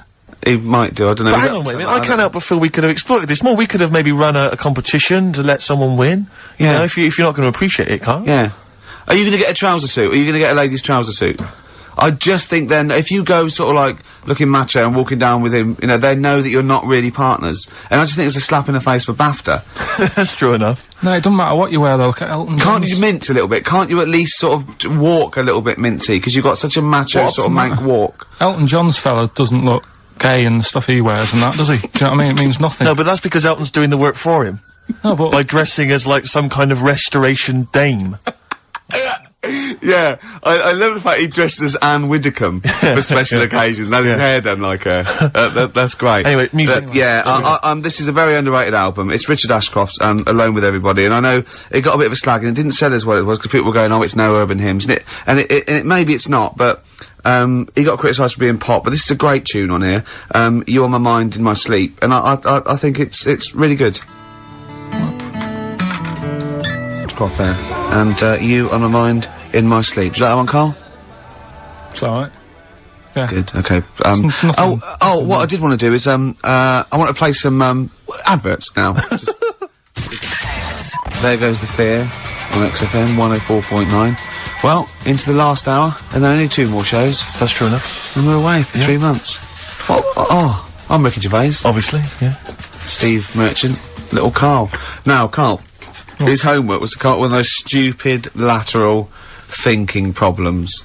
He might do, I don't know. But Is hang that on, wait a minute. something I can't help but feel we could have exploited this more. We could have maybe run a competition to let someone win. You Yeah. know, if you're not going to appreciate it, Carl. Yeah. Are you gonna get a trouser suit? Are you gonna get a ladies' trouser suit? I just think then, if you go sort of like looking macho and walking down with him, you know, they know that you're not really partners. And I just think it's a slap in the face for BAFTA. That's true enough. No, it doesn't matter what you wear, though. Look at Elton Can't John's. you mince a little bit? Can't you at least sort of walk a little bit mincy? Because you've got such a macho What's sort of the mank matter? walk. Elton John's fella doesn't look gay and the stuff he wears and that, does he? Do you know what I mean? It means nothing. No, but that's because Elton's doing the work for him. No, but By dressing as like some kind of restoration dame. Yeah, I love the fact he dressed as Anne Widdecombe for special occasions. That's his hair done like her. That's great. Anyway, music. But, yeah, this is a very underrated album. It's Richard Ashcroft's Alone With Everybody, and I know it got a bit of a slag, and it didn't sell as well as it was, because people were going, oh, it's no urban hymns, and it maybe it's not, but he got criticised for being pop, but this is a great tune on here. You On My Mind In My Sleep, and I think it's really good. Ashcroft there. And, You On My Mind In My Sleep. Is that one, Carl? it's alright. Yeah. Good, okay. nothing- What I did want to do is, I want to play some, adverts now. There Goes the Fear on XFM 104.9. Well, into the last hour, and then only 2 more shows, That's true enough. and we're away for 3 months. I'm Ricky Gervais, Obviously, yeah. Steve Merchant, little Carl. Now, Carl, his homework was to come up with one of those stupid lateral thinking problems.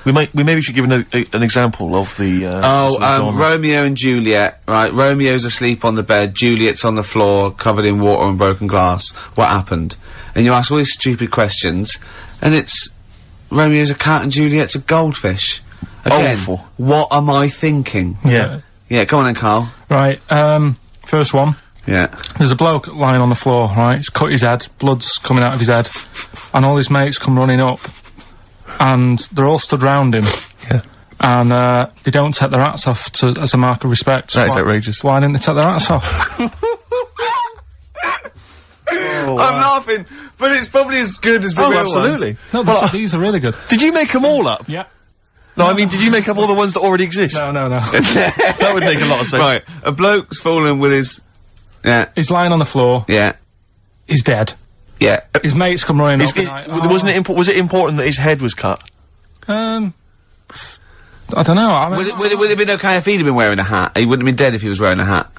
We maybe should give an example of the, genre. Romeo and Juliet, right? Romeo's asleep on the bed, Juliet's on the floor, covered in water and broken glass. What happened? And you ask all these stupid questions, and it's Romeo's a cat and Juliet's a goldfish. Again, Awful. what am I thinking? Yeah. Yeah, come on then, Carl. Right, first one. Yeah. There's a bloke lying on the floor, right? He's cut his head, blood's coming out of his head, and all his mates come running up, and they're all stood round him. Yeah. And, they don't take their hats off as a mark of respect. That is Why- outrageous. Why didn't they take their hats off? I'm laughing, but it's probably as good as the Oh, real absolutely. No, these are really good. Did you make them all up? Yeah. No, I mean, did you make up all the ones that already exist? No. That would make a lot of sense. Right, a bloke's fallen with his... Yeah, He's lying on the floor. yeah, He's dead. yeah. His mates come running up. Was it important that his head was cut? I don't know. I mean, Would it have been okay if he'd have been wearing a hat? He wouldn't have been dead if he was wearing a hat.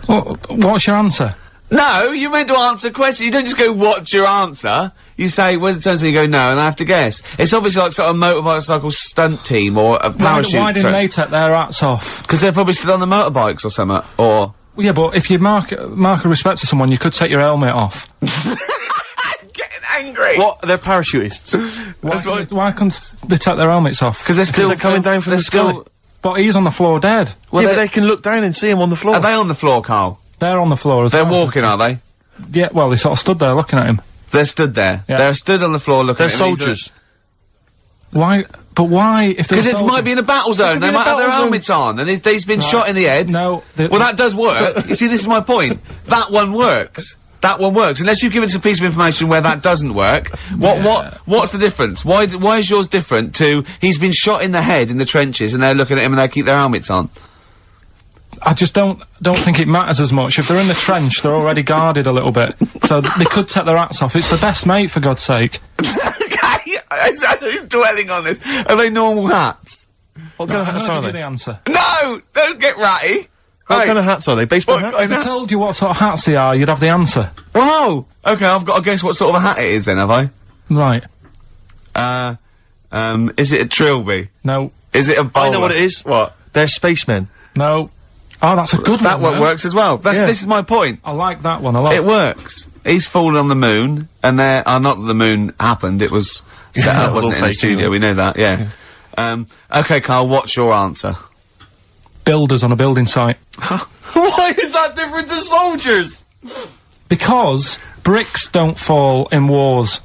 what's your answer? No, you're meant to answer questions. You don't just go, what's your answer? You say, where's the turns, and you go, no, and I have to guess. It's obviously like sort of motorcycle stunt team or a parachute. Why didn't they take their hats off? Because they're probably still on the motorbikes or something, or... Well, yeah, but if you mark a respect to someone, you could take your helmet off. I'm getting angry! What? They're parachutists. Why couldn't they take their helmets off? Because they're still... they're coming down from they're the still... sky. But he's on the floor dead. Well, Yeah, but they're- they can look down and see him on the floor. Are they on the floor, Carl? They're on the floor as They're well. walking, are they? Yeah, well, they sort of stood there looking at him. They're stood there. Yeah. They're stood on the floor looking They're at him, and he's soldiers. Why? But why? If Because it might be in a battle zone. could They be in a might have their battle zone. helmets on, and he's been shot in the head. No. Well, that does work. You see, this is my point. That one works. That one works. Unless you've given us a piece of information where that doesn't work. What's the difference? Why is yours different to he's been shot in the head in the trenches and they're looking at him and they keep their helmets on? I just don't think it matters as much. If they're in the trench, they're already guarded a little bit. So they could take their hats off. It's the best mate, for God's sake. Okay, he's dwelling on this. Are they normal hats? What kind of I'm hats gonna are give you they? the answer. No! Don't get ratty! What Right. kind of hats are they? Baseball What hats? If I told you what sort of hats they are, you'd have the answer. Whoa! Okay, I've got to guess what sort of a hat it is then, have I? Right. Is it a trilby? No. Is it a bowler? I know what it is. What? They're spacemen. No. Oh, that's a good That one. one though. works as well. Yeah. This is my point. I like that one a lot. It works. He's fallen on the moon, and not that the moon happened, it was set Yeah, up, wasn't it, in the fake, studio, yeah. we know that, yeah. Okay, Carl, what's your answer? Builders on a building site. Why is that different to soldiers? Because bricks don't fall in wars.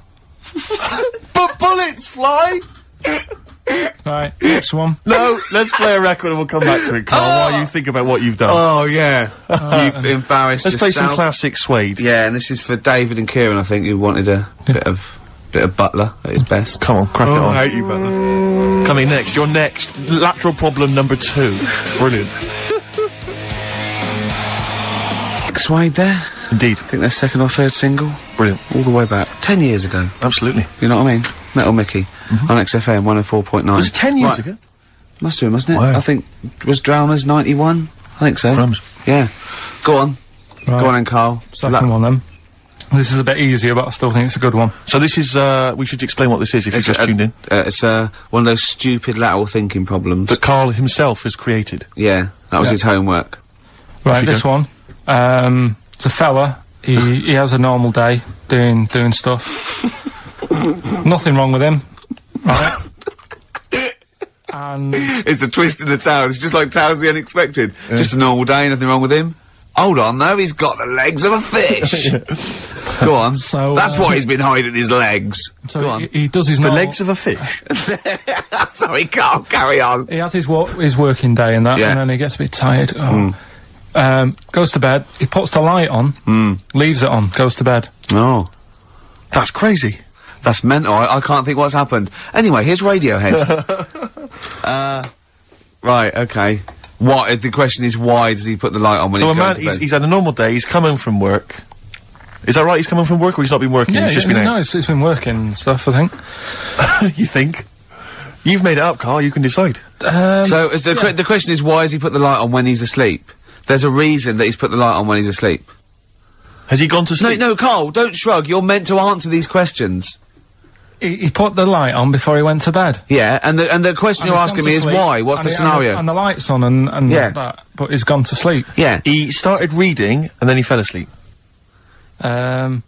But bullets fly! Right, next one. No, let's play a record and we'll come back to it, Carl, while you think about what you've done. Oh, yeah. You've embarrassed Let's play some yourself. classic Suede. Yeah, and this is for David and Kieran, I think, who wanted a bit of Butler at his best. Come on, crack it on. I hate you, Butler. Coming next, your next lateral problem number 2. Brilliant. Suede there. Indeed. I think their second or third single. Brilliant. All the way back. 10 years ago. Absolutely. You know what I mean? Metal Mickey. On XFM 104.9. Was it 10 years Right. ago? Must have been, wasn't it? Wow. I think, was Drowners 91? I think so. Crumbs. Yeah. Go on. Right. Go on then, Carl. Second one then. This is a bit easier, but I still think it's a good one. So this is, we should explain what this is if you've just tuned in. It's one of those stupid lateral thinking problems. That Karl himself has created. Yeah, that was his homework. Right, you this one. It's a fella. He has a normal day doing stuff. Nothing wrong with him. Right. And It's the twist in the tale. It's just like Tales of the Unexpected. Just a normal day, nothing wrong with him. Hold on, though, he's got the legs of a fish. Go on. So, That's why he's been hiding his legs. so Go on. he does his The normal. legs of a fish. Sorry, Carl, carry on. He has his working day and that, Yeah. and then he gets a bit tired. Goes to bed. He puts the light on, leaves it on, goes to bed. Oh. That's crazy. That's mental. I can't think what's happened. Anyway, here's Radiohead. Right, okay. What? The question is, why does he put the light on when So he's a going man, to bed? he's had a normal day, he's come home from work. Is that right? He's come home from work or he's not been working? Yeah, he's just been no, out? it's been working and stuff, I think. You think? You've made it up, Carl, you can decide. So is the question is, why has he put the light on when he's asleep? There's a reason that he's put the light on when he's asleep. Has he gone to sleep? No, Carl, don't shrug. You're meant to answer these questions. He put the light on before he went to bed. Yeah, and the question And you're he's asking gone me to is sleep, why? What's and the he- scenario? And the light's on and Yeah. that, but he's gone to sleep. Yeah. He started reading and then he fell asleep. No.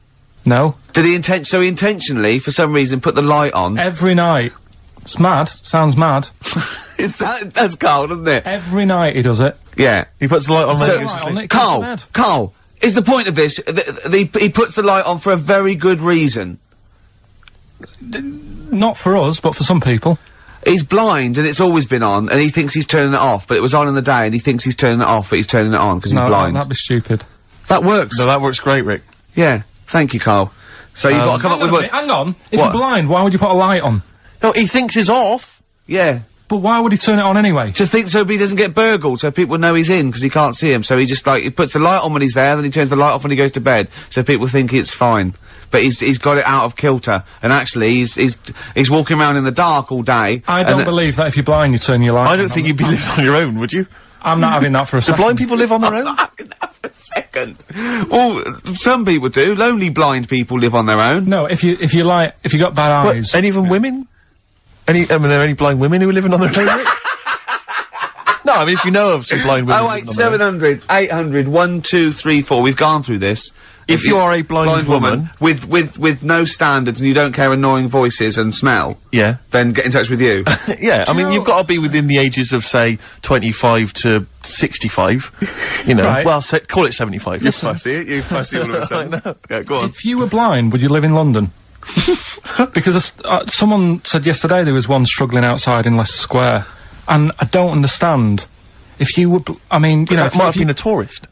Did he so he intentionally, for some reason, put the light on? Every night. It's mad. Sounds mad. That's Carl, doesn't it? Every night he does it. Yeah. He puts the light on when So- he goes to Light on, sleep. it goes to Carl, bed. Carl, is the point of this, he puts the light on for a very good reason. Not for us, but for some people. He's blind and it's always been on, and he thinks he's turning it off, but it was on in the day, and he thinks he's turning it off, but he's turning it on because he's No, blind. that'd be stupid. That works. No, that works great, Rick. Yeah. Thank you, Carl. So you've got to come up with what? Hang on. If What? you're blind, why would you put a light on? No, he thinks it's off. Yeah. But why would he turn it on anyway? To think so he doesn't get burgled, so people know he's in because he can't see him. So he just he puts the light on when he's there, then he turns the light off when he goes to bed, so people think it's fine. But he's got it out of kilter, and actually he's walking around in the dark all day. I and don't th- believe that if you're blind, you turn your light on. I don't think you'd be living on your own, would you? I'm not having that for a Do second. blind people live on their own? For a second. Well, some people do. Lonely blind people live on their own. No, if you got bad eyes. What, any of them women? Are there any blind women who are living on their own? Rick? No, I mean, if you know of some blind women. Oh living wait, on their own. 700, 800, 1, 2, 3, 4. We've gone through this. If you are a blind woman- with no standards and you don't care annoying voices and smell, Yeah. then get in touch with you. Yeah, I you mean, know- you've got to be within the ages of, say, 25 to 65. You know, Right. well, call it 75. You fussy all of a sudden. Yeah, go on. If you were blind, would you live in London? Because someone said yesterday there was one struggling outside in Leicester Square, and I don't understand. If you were, I mean, you know, That might have been a tourist.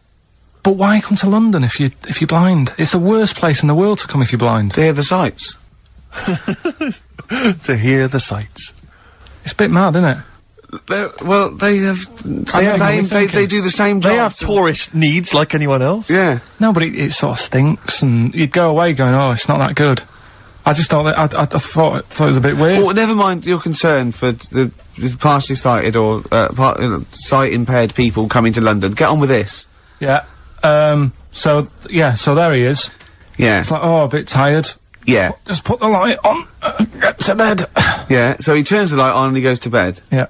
but why come to London if you're blind? It's the worst place in the world to come if you're blind. To hear the sights. To hear the sights. It's a bit mad, isn't it? Well, they have they do the same job. They have tourist needs like anyone else. Yeah. No, but it sort of stinks, and you'd go away going, "Oh, it's not that good." I just thought that I thought it was a bit weird. Well, never mind your concern for the partially sighted or sight impaired people coming to London. Get on with this. Yeah. So there he is. Yeah. It's like, oh, a bit tired. Yeah. Just put the light on. Get to bed. Yeah. So he turns the light on and he goes to bed. Yeah.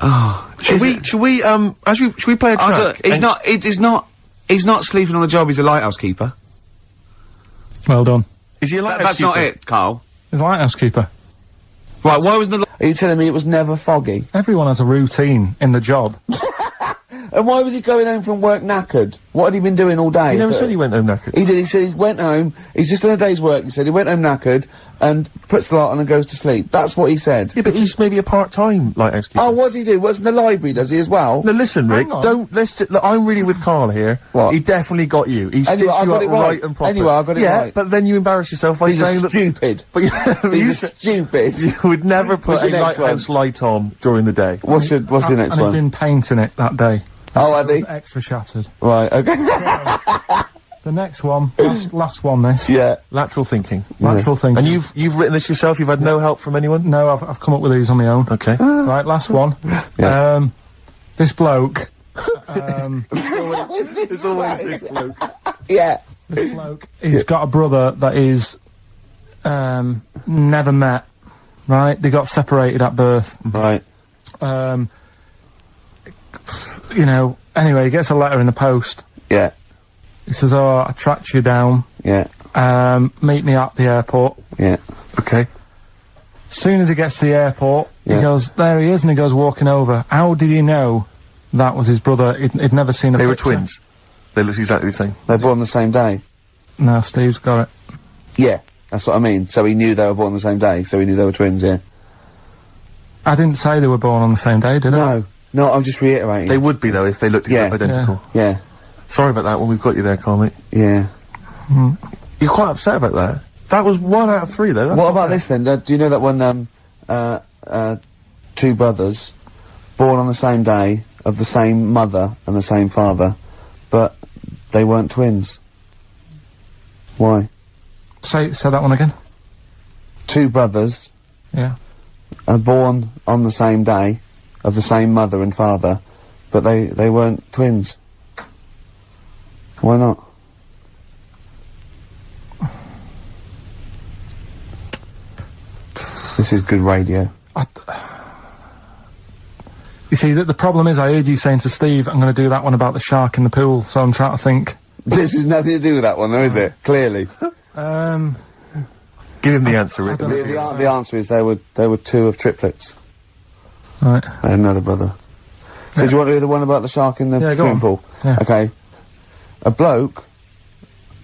Oh. Should we play a track? He's not sleeping on the job. He's a lighthouse keeper. Well done. Is he a lighthouse That's not keeper? it, Carl. He's a lighthouse keeper. Right. Why wasn't the? Are you telling me it was never foggy? Everyone has a routine in the job. And why was he going home from work knackered? What had he been doing all day? He never said he went home knackered. He did. He said he went home. He's just done a day's work. He said he went home knackered and puts the light on and goes to sleep. That's what he said. Yeah, but he's maybe a part-time lighthouse keeper. Oh, what does he do? Works in the library, does he, as well? No, listen, Rick, Hang on. don't, look, I'm really with Karl here. What? He definitely got you. He Anyway, stitched I you got up it right. right and proper. Anyway, I got it yeah, right. but then you embarrass yourself by He's saying that... stupid. But you He's stupid. you would never put What's a your next lighthouse light on during the day. What's your next and one? he'd been painting it that day. Oh, had he? Extra shattered. Right, okay. The next one, last one this. Yeah. Lateral thinking. Lateral thinking. And you've written this yourself? You've had no help from anyone? No, I've come up with these on my own. Okay. Right, last one. Yeah. This bloke. It's always this bloke. Yeah. This bloke. He's got a brother that is never met. Right? They got separated at birth. Right. You know. Anyway, he gets a letter in the post. Yeah. He says, "Oh, I tracked you down. Yeah. Meet me at the airport." Yeah. Okay. As soon as he gets to the airport, Yeah. he goes, "There he is," and he goes walking over. How did he know that was his brother? He'd never seen a They were picture. twins. They looked exactly the same. They're born the same day. No, Steve's got it. Yeah. That's what I mean. So he knew they were born the same day. So he knew they were twins, yeah. I didn't say they were born on the same day, did I? No, I'm just reiterating. They would be, though, if they looked Yeah. identical. Yeah. Sorry about that when we've got you there, Karl, mate. Yeah. You're quite upset about that. That was 1 out of 3, though. That's What not about bad. this then? Do you know that when, two brothers, born on the same day, of the same mother and the same father, but they weren't twins? Why? Say that one again. Two brothers Yeah. are born on the same day, of the same mother and father, but they weren't twins. Why not? This is good radio. You see, the problem is I heard you saying to Steve, I'm going to do that one about the shark in the pool, so I'm trying to think. This has nothing to do with that one, though, is it? Clearly. Give him the answer, Rick. The answer is they were two of triplets. Right. And another brother. So do you want to do the one about the shark in the Yeah, go swimming on. pool? Yeah. Okay. A bloke,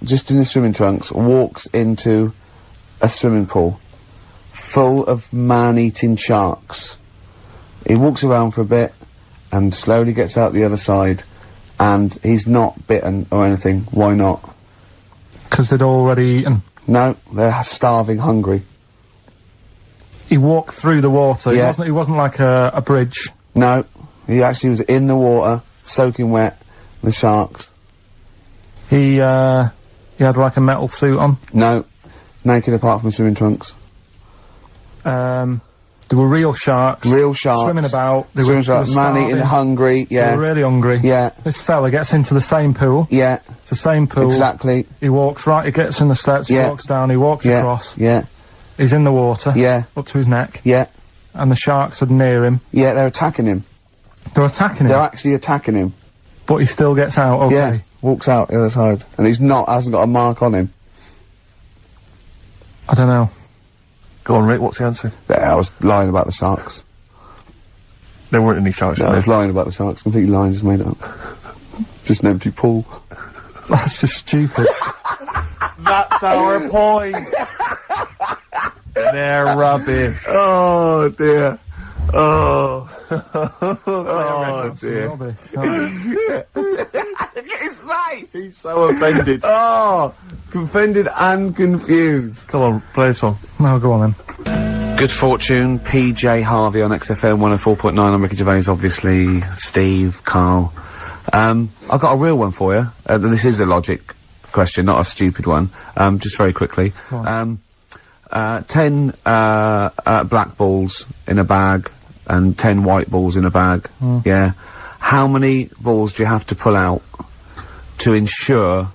just in his swimming trunks, walks into a swimming pool full of man-eating sharks. He walks around for a bit and slowly gets out the other side, and he's not bitten or anything. Why not? Because they'd already eaten. No, they're starving hungry. He walked through the water. Yeah. He wasn't like a bridge. No, he actually was in the water, soaking wet, the sharks. He had like a metal suit on. No, naked apart from his swimming trunks. There were real sharks. Real sharks. Swimming about. They Swimming were sharks, man-eating, starving. hungry, They yeah. were really hungry. Yeah. This fella gets into the same pool. Yeah, It's the same pool. exactly. He walks right, he gets in the steps, Yeah. he walks down, he walks Yeah, across. yeah, He's in the water. yeah, Up to his neck. yeah, And the sharks are near him. yeah, they're attacking him. They're attacking him. They're actually attacking him. But he still gets out, okay. Yeah, walks out the other side. And hasn't got a mark on him. I don't know. Go on, Rick, what's the answer? Yeah, I was lying about the sharks. There weren't any sharks No, in I there. was lying about the sharks, completely lying, just made it up. Just an empty pool. That's just stupid. That's our point! They're rubbish. Oh, dear. Oh. Oh, dear. Rubbish. Oh. His face! He's so offended. Oh, offended and confused. Come on, play a song. No, go on then. Good Fortune, PJ Harvey on XFM 104.9. I'm Ricky Gervais, obviously. Steve, Karl. I've got a real one for you. This is a logic question, not a stupid one. Just very quickly. Go on. 10 black balls in a bag and 10 white balls in a bag. Yeah. How many balls do you have to pull out to ensure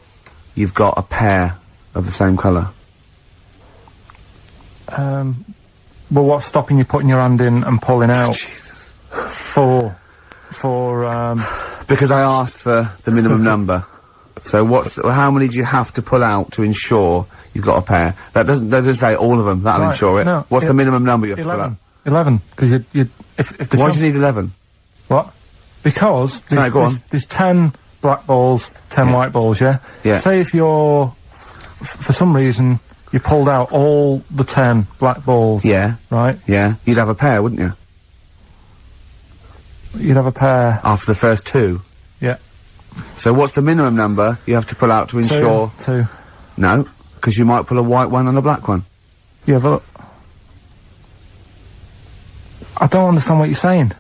you've got a pair of the same colour? Well, what's stopping you putting your hand in and pulling out? Jesus. For, Because I asked for the minimum number. So how many do you have to pull out to ensure you've got a pair? That doesn't say all of them, that'll Right, ensure it. no, What's the minimum number you have to pull 11. out? 11. Because if the Why chance- do you need 11? What? Because So, go on. there's 10 black balls, 10 white balls, yeah? Yeah. Say if you're, for some reason, you pulled out all the 10 black balls. Yeah. Right? Yeah. You'd have a pair, wouldn't you? You'd have a pair. After the first 2. Yeah. So what's the minimum number you have to pull out to ensure... 2. No, because you might pull a white one and a black one. Yeah, but... I don't understand what you're saying.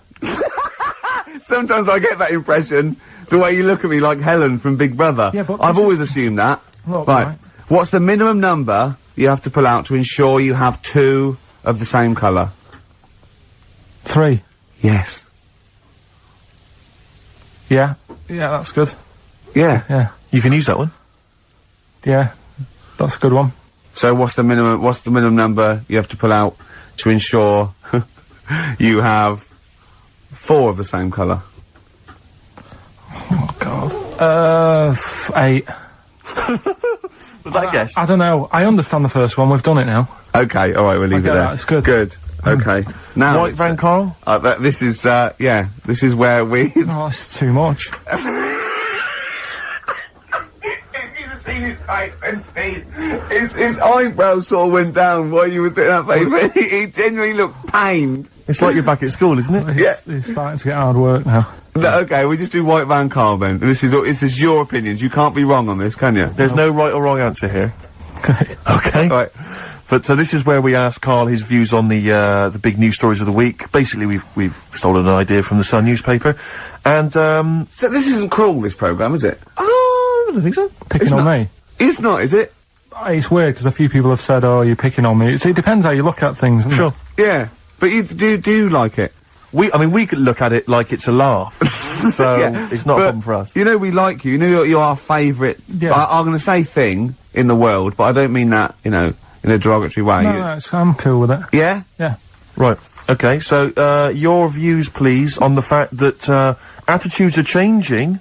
Sometimes I get that impression, the way you look at me like Helen from Big Brother. Yeah, but I've this always assumed that. Look, Right. What's the minimum number you have to pull out to ensure you have 2 of the same colour? 3. Yes. Yeah. Yeah, that's good. Yeah. Yeah. You can use that one. Yeah. That's a good one. So what's the minimum number you have to pull out to ensure you have 4 of the same colour? Oh, God. 8. Was that a guess? I don't know. I understand the first one. We've done it now. Okay, alright, we'll leave it get there. that, it's good. Good. Okay. Now, White van, Karl? this is, yeah, this is where we... Oh, it's too much. If you'd have seen his face then, Steve, his eyebrows sort of went down while you were doing that face. He genuinely looked pained. It's like you're back at school, isn't it? It's starting to get hard work now. No, okay, we just do White Van Karl then. This is your opinions. You can't be wrong on this, can you? There's no right or wrong answer here. Okay. Okay. Right. But so this is where we ask Karl his views on the big news stories of the week. Basically, we've stolen an idea from the Sun newspaper, and So this isn't cruel, this programme, is it? oh, I don't think so. Picking on me. It's not, is it? It's weird because a few people have said, "Oh, you're picking on me." It depends how you look at things. Doesn't Sure. It? Yeah. But you do like it. I mean, we could look at it like it's a laugh, so Yeah, it's not a but problem for us. You know we like you. You know you're our favourite. Yeah. I'm going to say thing in the world, but I don't mean that. You know, in a derogatory way. No, I'm cool with it. Yeah. Yeah. Right. Okay. So your views, please, on the fact that attitudes are changing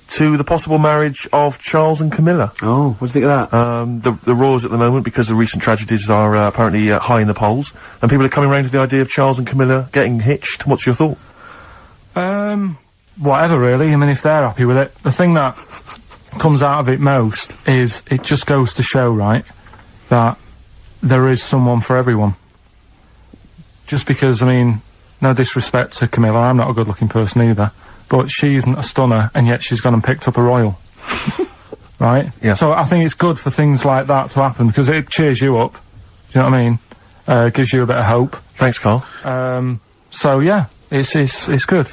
to the possible marriage of Charles and Camilla. Oh, what do you think of that? The roars at the moment, because the recent tragedies are apparently high in the polls, and people are coming around to the idea of Charles and Camilla getting hitched. What's your thought? Whatever, really. I mean, if they're happy with it. The thing that comes out of it most is it just goes to show, right, that there is someone for everyone. Just because, I mean, no disrespect to Camilla, I'm not a good-looking person either, but she isn't a stunner, and yet she's gone and picked up a royal. Right? Yeah. So I think it's good for things like that to happen, because it cheers you up. Do you know what I mean? Gives you a bit of hope. Thanks, Karl. So yeah, it's good.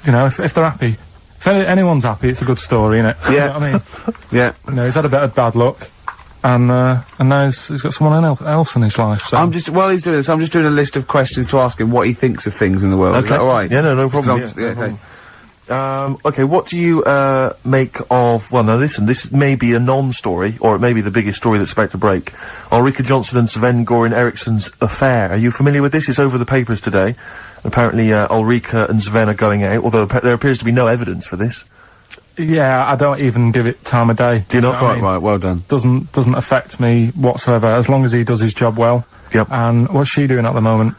You know, if they're happy, if anyone's happy, it's a good story, innit? Yeah. You know what I mean? Yeah. You know, he's had a bit of bad luck, and now he's got someone else in his life. So. While he's doing this, I'm just doing a list of questions to ask him what he thinks of things in the world. Is that alright? Yeah, no problem. Because Yeah, I'm- no okay. problem. Okay, what do you make of? Well, now listen, this may be a non-story, or it may be the biggest story that's about to break. Ulrika Jonsson and Sven-Goran Eriksson's affair. Are you familiar with this? It's over the papers today. Apparently, Ulrika and Sven are going out, although there appears to be no evidence for this. Yeah, I don't even give it time of day. Do you not? know what I mean? Right, well done. Doesn't affect me whatsoever, as long as he does his job well. Yep. And what's she doing at the moment?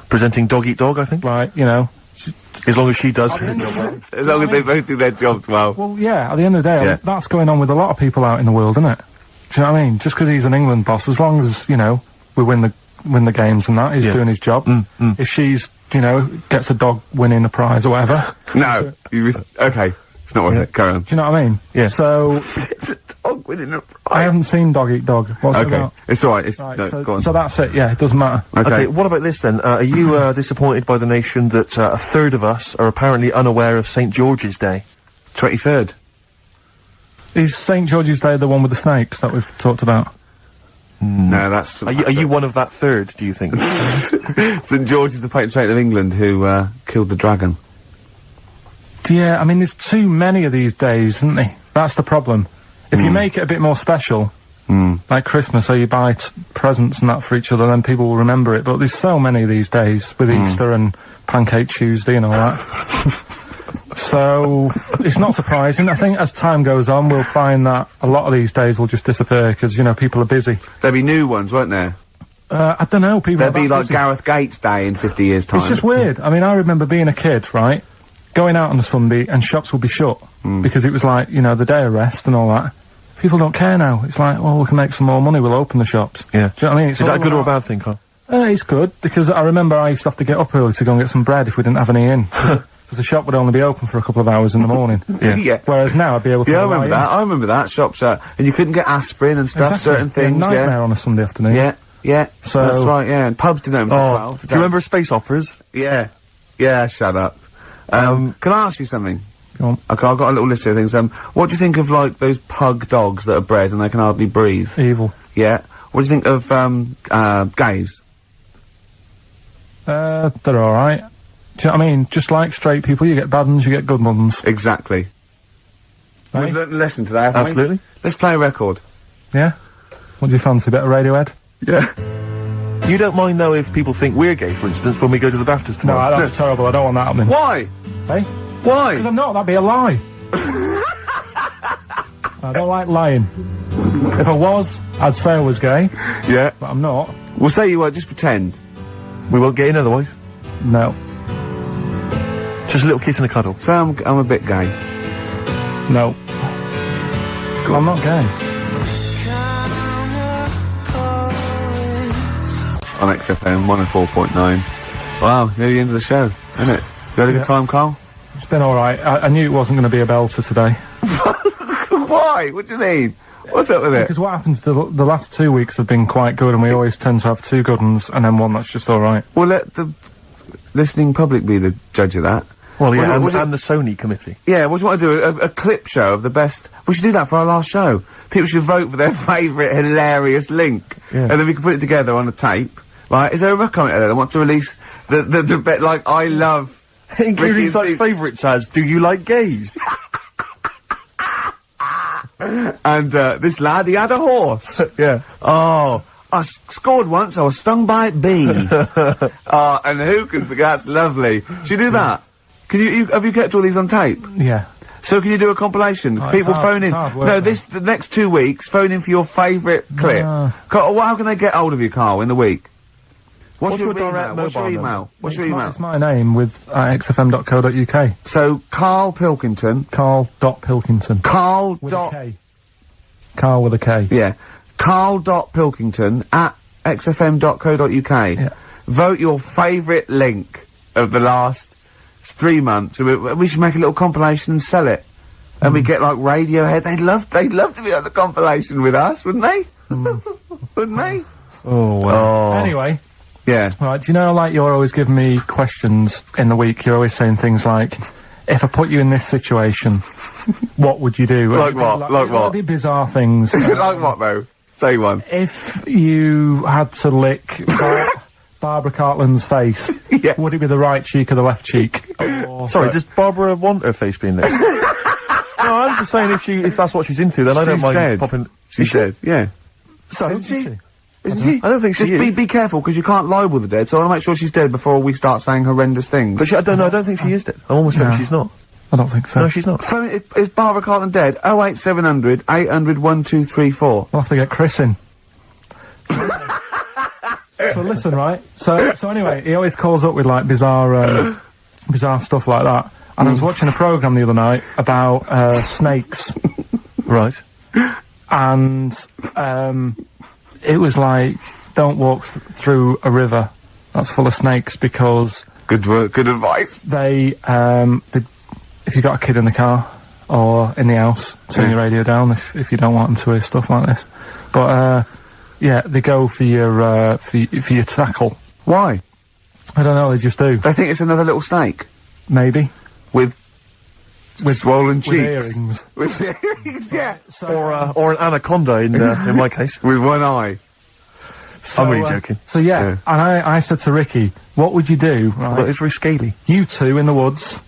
Presenting Dog Eat Dog, I think. Right, you know. As long as she does. As long as they both do their jobs well. Well, yeah, at the end of the day, Yeah. that's going on with a lot of people out in the world, isn't it? Do you know what I mean? Just because he's an England boss, as long as, you know, we win the games and that, he's Yeah. doing his job. If she's, you know, gets a dog winning a prize or whatever, No, okay, it's not worth it. Carry on. do you know what I mean? Yeah. So, It's a dog winning a I haven't seen Dog Eat Dog. What's it Okay, about? it's alright. It's Right, no, go on. so that's it, yeah, it doesn't matter. Okay, what about this then? Are you disappointed by the nation that a third of us are apparently unaware of St. George's Day? 23rd. Is St. George's Day the one with the snakes that we've talked about? No, that's. Are you one of that third, do you think? St George is the patron saint of England who killed the dragon. Yeah, I mean, there's too many of these days, isn't there? That's the problem. If you make it a bit more special, like Christmas, so you buy presents and that for each other, then people will remember it. But there's so many of these days, with Easter and Pancake Tuesday and all that. So, it's not surprising. I think as time goes on, we'll find that a lot of these days will just disappear, because, you know, people are busy. There'll be new ones, won't there? I don't know, people There'll are be that like busy. Gareth Gates Day in 50 years' time. It's just weird. I mean, I remember being a kid, right? going out on a Sunday and shops would be shut because it was like, you know, the day of rest and all that. People don't care now. It's like, well, we can make some more money, we'll open the shops. Yeah. Do you know what I mean? It's Is that a all good or a about- bad thing, Carl? It's good, because I remember I used to have to get up early to go and get some bread if we didn't have any in. Because the shop would only be open for a couple of hours in the morning. Yeah. Whereas now I'd be able to... Yeah, I rely remember in. that. I remember that. Shops and you couldn't get aspirin and stuff. Exactly. Certain things. Nightmare on a Sunday afternoon. Yeah. Yeah. So- that's right. Yeah. And pubs didn't open till 12. Do you remember space operas? Yeah. Yeah. Shut up. Can I ask you something? Go on. Okay, I've got a little list of things. What do you think of like those pug dogs that are bred and they can hardly breathe? Evil. Yeah. What do you think of gays? They're alright. Do you know what I mean? Just like straight people, you get bad ones, you get good ones. Exactly. Right? We've learned a lesson today, haven't we? Absolutely. Let's play a record. Yeah? What do you fancy? A bit of Radiohead? Yeah. You don't mind, though, if people think we're gay, for instance, when we go to the BAFTAs No, tomorrow? that's terrible. I don't want that happening. Why? Hey? Why? Because I'm not. That'd be a lie. I don't like lying. If I was, I'd say I was gay, Yeah. but I'm not. We'll say you were. Just pretend. We won't get in otherwise. No. Just a little kiss and a cuddle. Say I'm a bit gay. No. I'm not gay. On XFM 104.9. Wow, near the end of the show, isn't it? You had a good time, Carl? It's been alright. I knew it wasn't going to be a belter today. Why? What do you mean? What's up with it? Because what happens, the last 2 weeks have been quite good, and we always tend to have two good ones, and then one that's just alright. Well, let the listening public be the judge of that. Well, yeah, What- and the Sony committee. Yeah, what do you want to do? A clip show of the best... We should do that for our last show. People should vote for their favourite hilarious link. Yeah. And then we can put it together on a tape. Right? Is there a commenter there that wants to release the bit like, I love... Including Ricky's such big- favourites as, do you like gays? And, this lad, he had a horse. Yeah. Oh, I scored once, I was stung by a bee. Oh, and who can forget? That's lovely. Should you do that? Can you have you kept all these on tape? Yeah. So can you do a compilation? Oh, it's People hard- phone it's in. hard work, No, though. the next 2 weeks, phone in for your favourite clip. Carl, how can they get hold of you, Carl, in the week? What's your direct email? What's your mobile email? number? What's It's your my- email? It's my name with xfm.co.uk. So, Carl Pilkington. Carl.Pilkington. Carl With a dot... K. Carl with a K. Yeah. Carl.Pilkington at xfm.co.uk. Yeah. Vote your favourite link of the last 3 months. And we should make a little compilation and sell it. And we get like Radiohead. They'd love to be on the compilation with us, wouldn't they? Wouldn't they? Oh, well. Oh. Anyway, Yeah. right, do you know, like, you're always giving me questions in the week, you're always saying things like, if I put you in this situation, what would you do? Like what? Like what? Really bizarre things. Like what though? Say one. If you had to lick Barbara Cartland's face, Yeah. would it be the right cheek or the left cheek? Or- Sorry, does Barbara want her face being lit? No, I'm just saying if that's what she's into, then I don't She's mind dead. popping... She's dead. Yeah. So, Isn't she? Isn't she? I don't think she Just is. be careful because you can't libel the dead. So I want to make sure she's dead before we start saying horrendous things. But I don't know, I don't think she is dead. I'm almost certain No. she's not. I don't think so. No, she's not. Phone, is Barbara Cartland dead? 08700 800 1234. We'll have to get Chris in. So listen, right? So anyway, he always calls up with like bizarre stuff like that. And I was watching a program the other night about snakes, Right. and it was like, don't walk through a river that's full of snakes because Good work, good advice. they if you got a kid in the car or in the house, turn your radio down if you don't want them to hear stuff like this. But yeah, they go for your tackle. Why? I don't know, they just do. They think it's another little snake Maybe. with swollen With cheeks. earrings. With earrings, yeah. So, Or an anaconda in my case. With one eye. so, I'm really joking. So yeah, Yeah. and I said to Ricky, what would you do? But Right? it's very scaly. You two in the woods.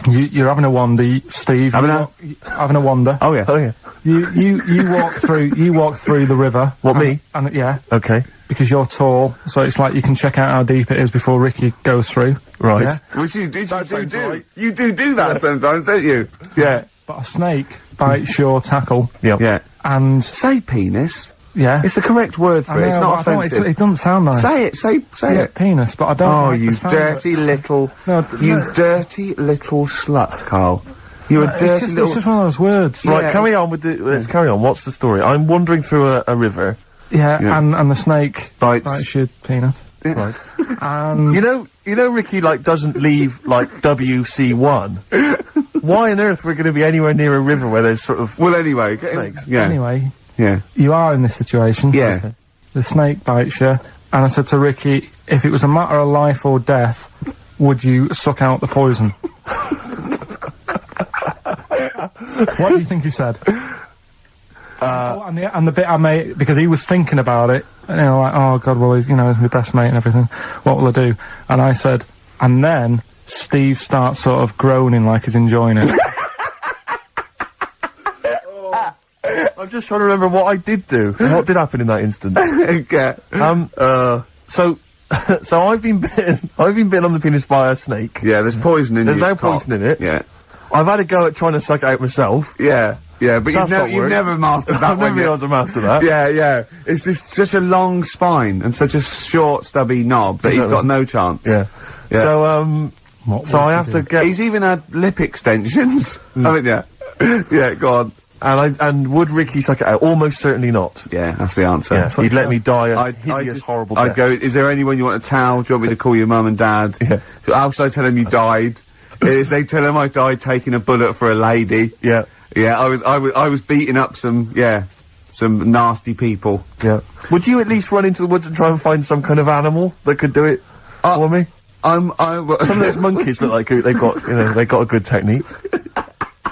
You're having a wander, Steve. Having having a wander. Oh yeah. Oh, yeah. You walk through the river. What, me? And yeah, Okay. because you're tall, so it's like you can check out how deep it is before Ricky goes through. Right. Yeah. Which you sounds right. You do that sometimes, don't you? Yeah. But a snake bites your tackle, Yep. Yeah. and Say penis. Yeah. It's the correct word for it. It's not offensive. It doesn't sound nice. Say it. Say it. Penis, but I don't. Oh, like you the sound of dirty it. little. No, dirty little slut, Carl. You're a dirty it's little. just one of those words. Right, Yeah. carry on with let's carry on. What's the story? I'm wandering through a river. Yeah, and the snake Bites. your penis. Right. And You know Ricky, like, doesn't leave, like, WC1. Why on earth we're gonna be anywhere near a river where there's sort of Well, anyway. snakes? Yeah. anyway, Yeah. you are in this situation. Yeah. Okay. The snake bites you, and I said to Ricky, if it was a matter of life or death, would you suck out the poison? What do you think he said? And the bit I made, because he was thinking about it, you know, like, oh god, well, he's my best mate and everything, what will I do? And I said, and then Steve starts sort of groaning like he's enjoying it. I'm just trying to remember what I did do. What did happen in that instant? Okay. So I've been bitten on the penis by a snake. Yeah, there's poison in There's your no cock. poison in it. Yeah. I've had a go at trying to suck it out myself. Yeah. Yeah, but That's not you've worked. never mastered that I've never one been yet. able to master that. Yeah, yeah. It's just such a long spine and such a short, stubby knob that he's got no chance. Yeah. Yeah. So, What so would I you have do? to get, He's even had lip extensions. Haven't you? Yeah, go on. and would Ricky suck it out? Almost certainly not. Yeah, that's the answer. Yeah, he'd let me die a I'd hideous, horrible I'd death. go, is there anyone you want a towel? Do you want me to call your mum and dad? Yeah. So how should I tell him you died? Is they tell him I died taking a bullet for a lady? Yeah, Yeah, I was beating up some nasty people. yeah. Would you at least run into the woods and try and find some kind of animal that could do it for me? Some of those monkeys look like they got a good technique.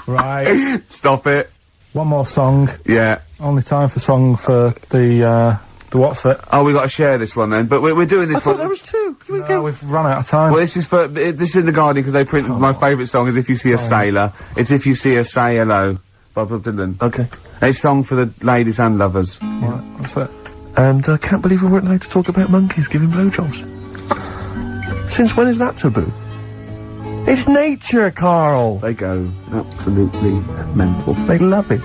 Right. Stop it. One more song. Yeah. Only time for song for the what's it? Oh, we got to share this one then. But we're doing I this thought one. there was two. No, we've run out of time. Well, this is in the Guardian because they print my favourite song is If You See a Sailor. It's If You See a Say Hello by Bob Dylan. Okay. A song for the ladies and lovers. Right, that's it. And I can't believe we weren't allowed to talk about monkeys giving blowjobs. Since when is that taboo? It's nature, Karl. They go absolutely mental. They love it.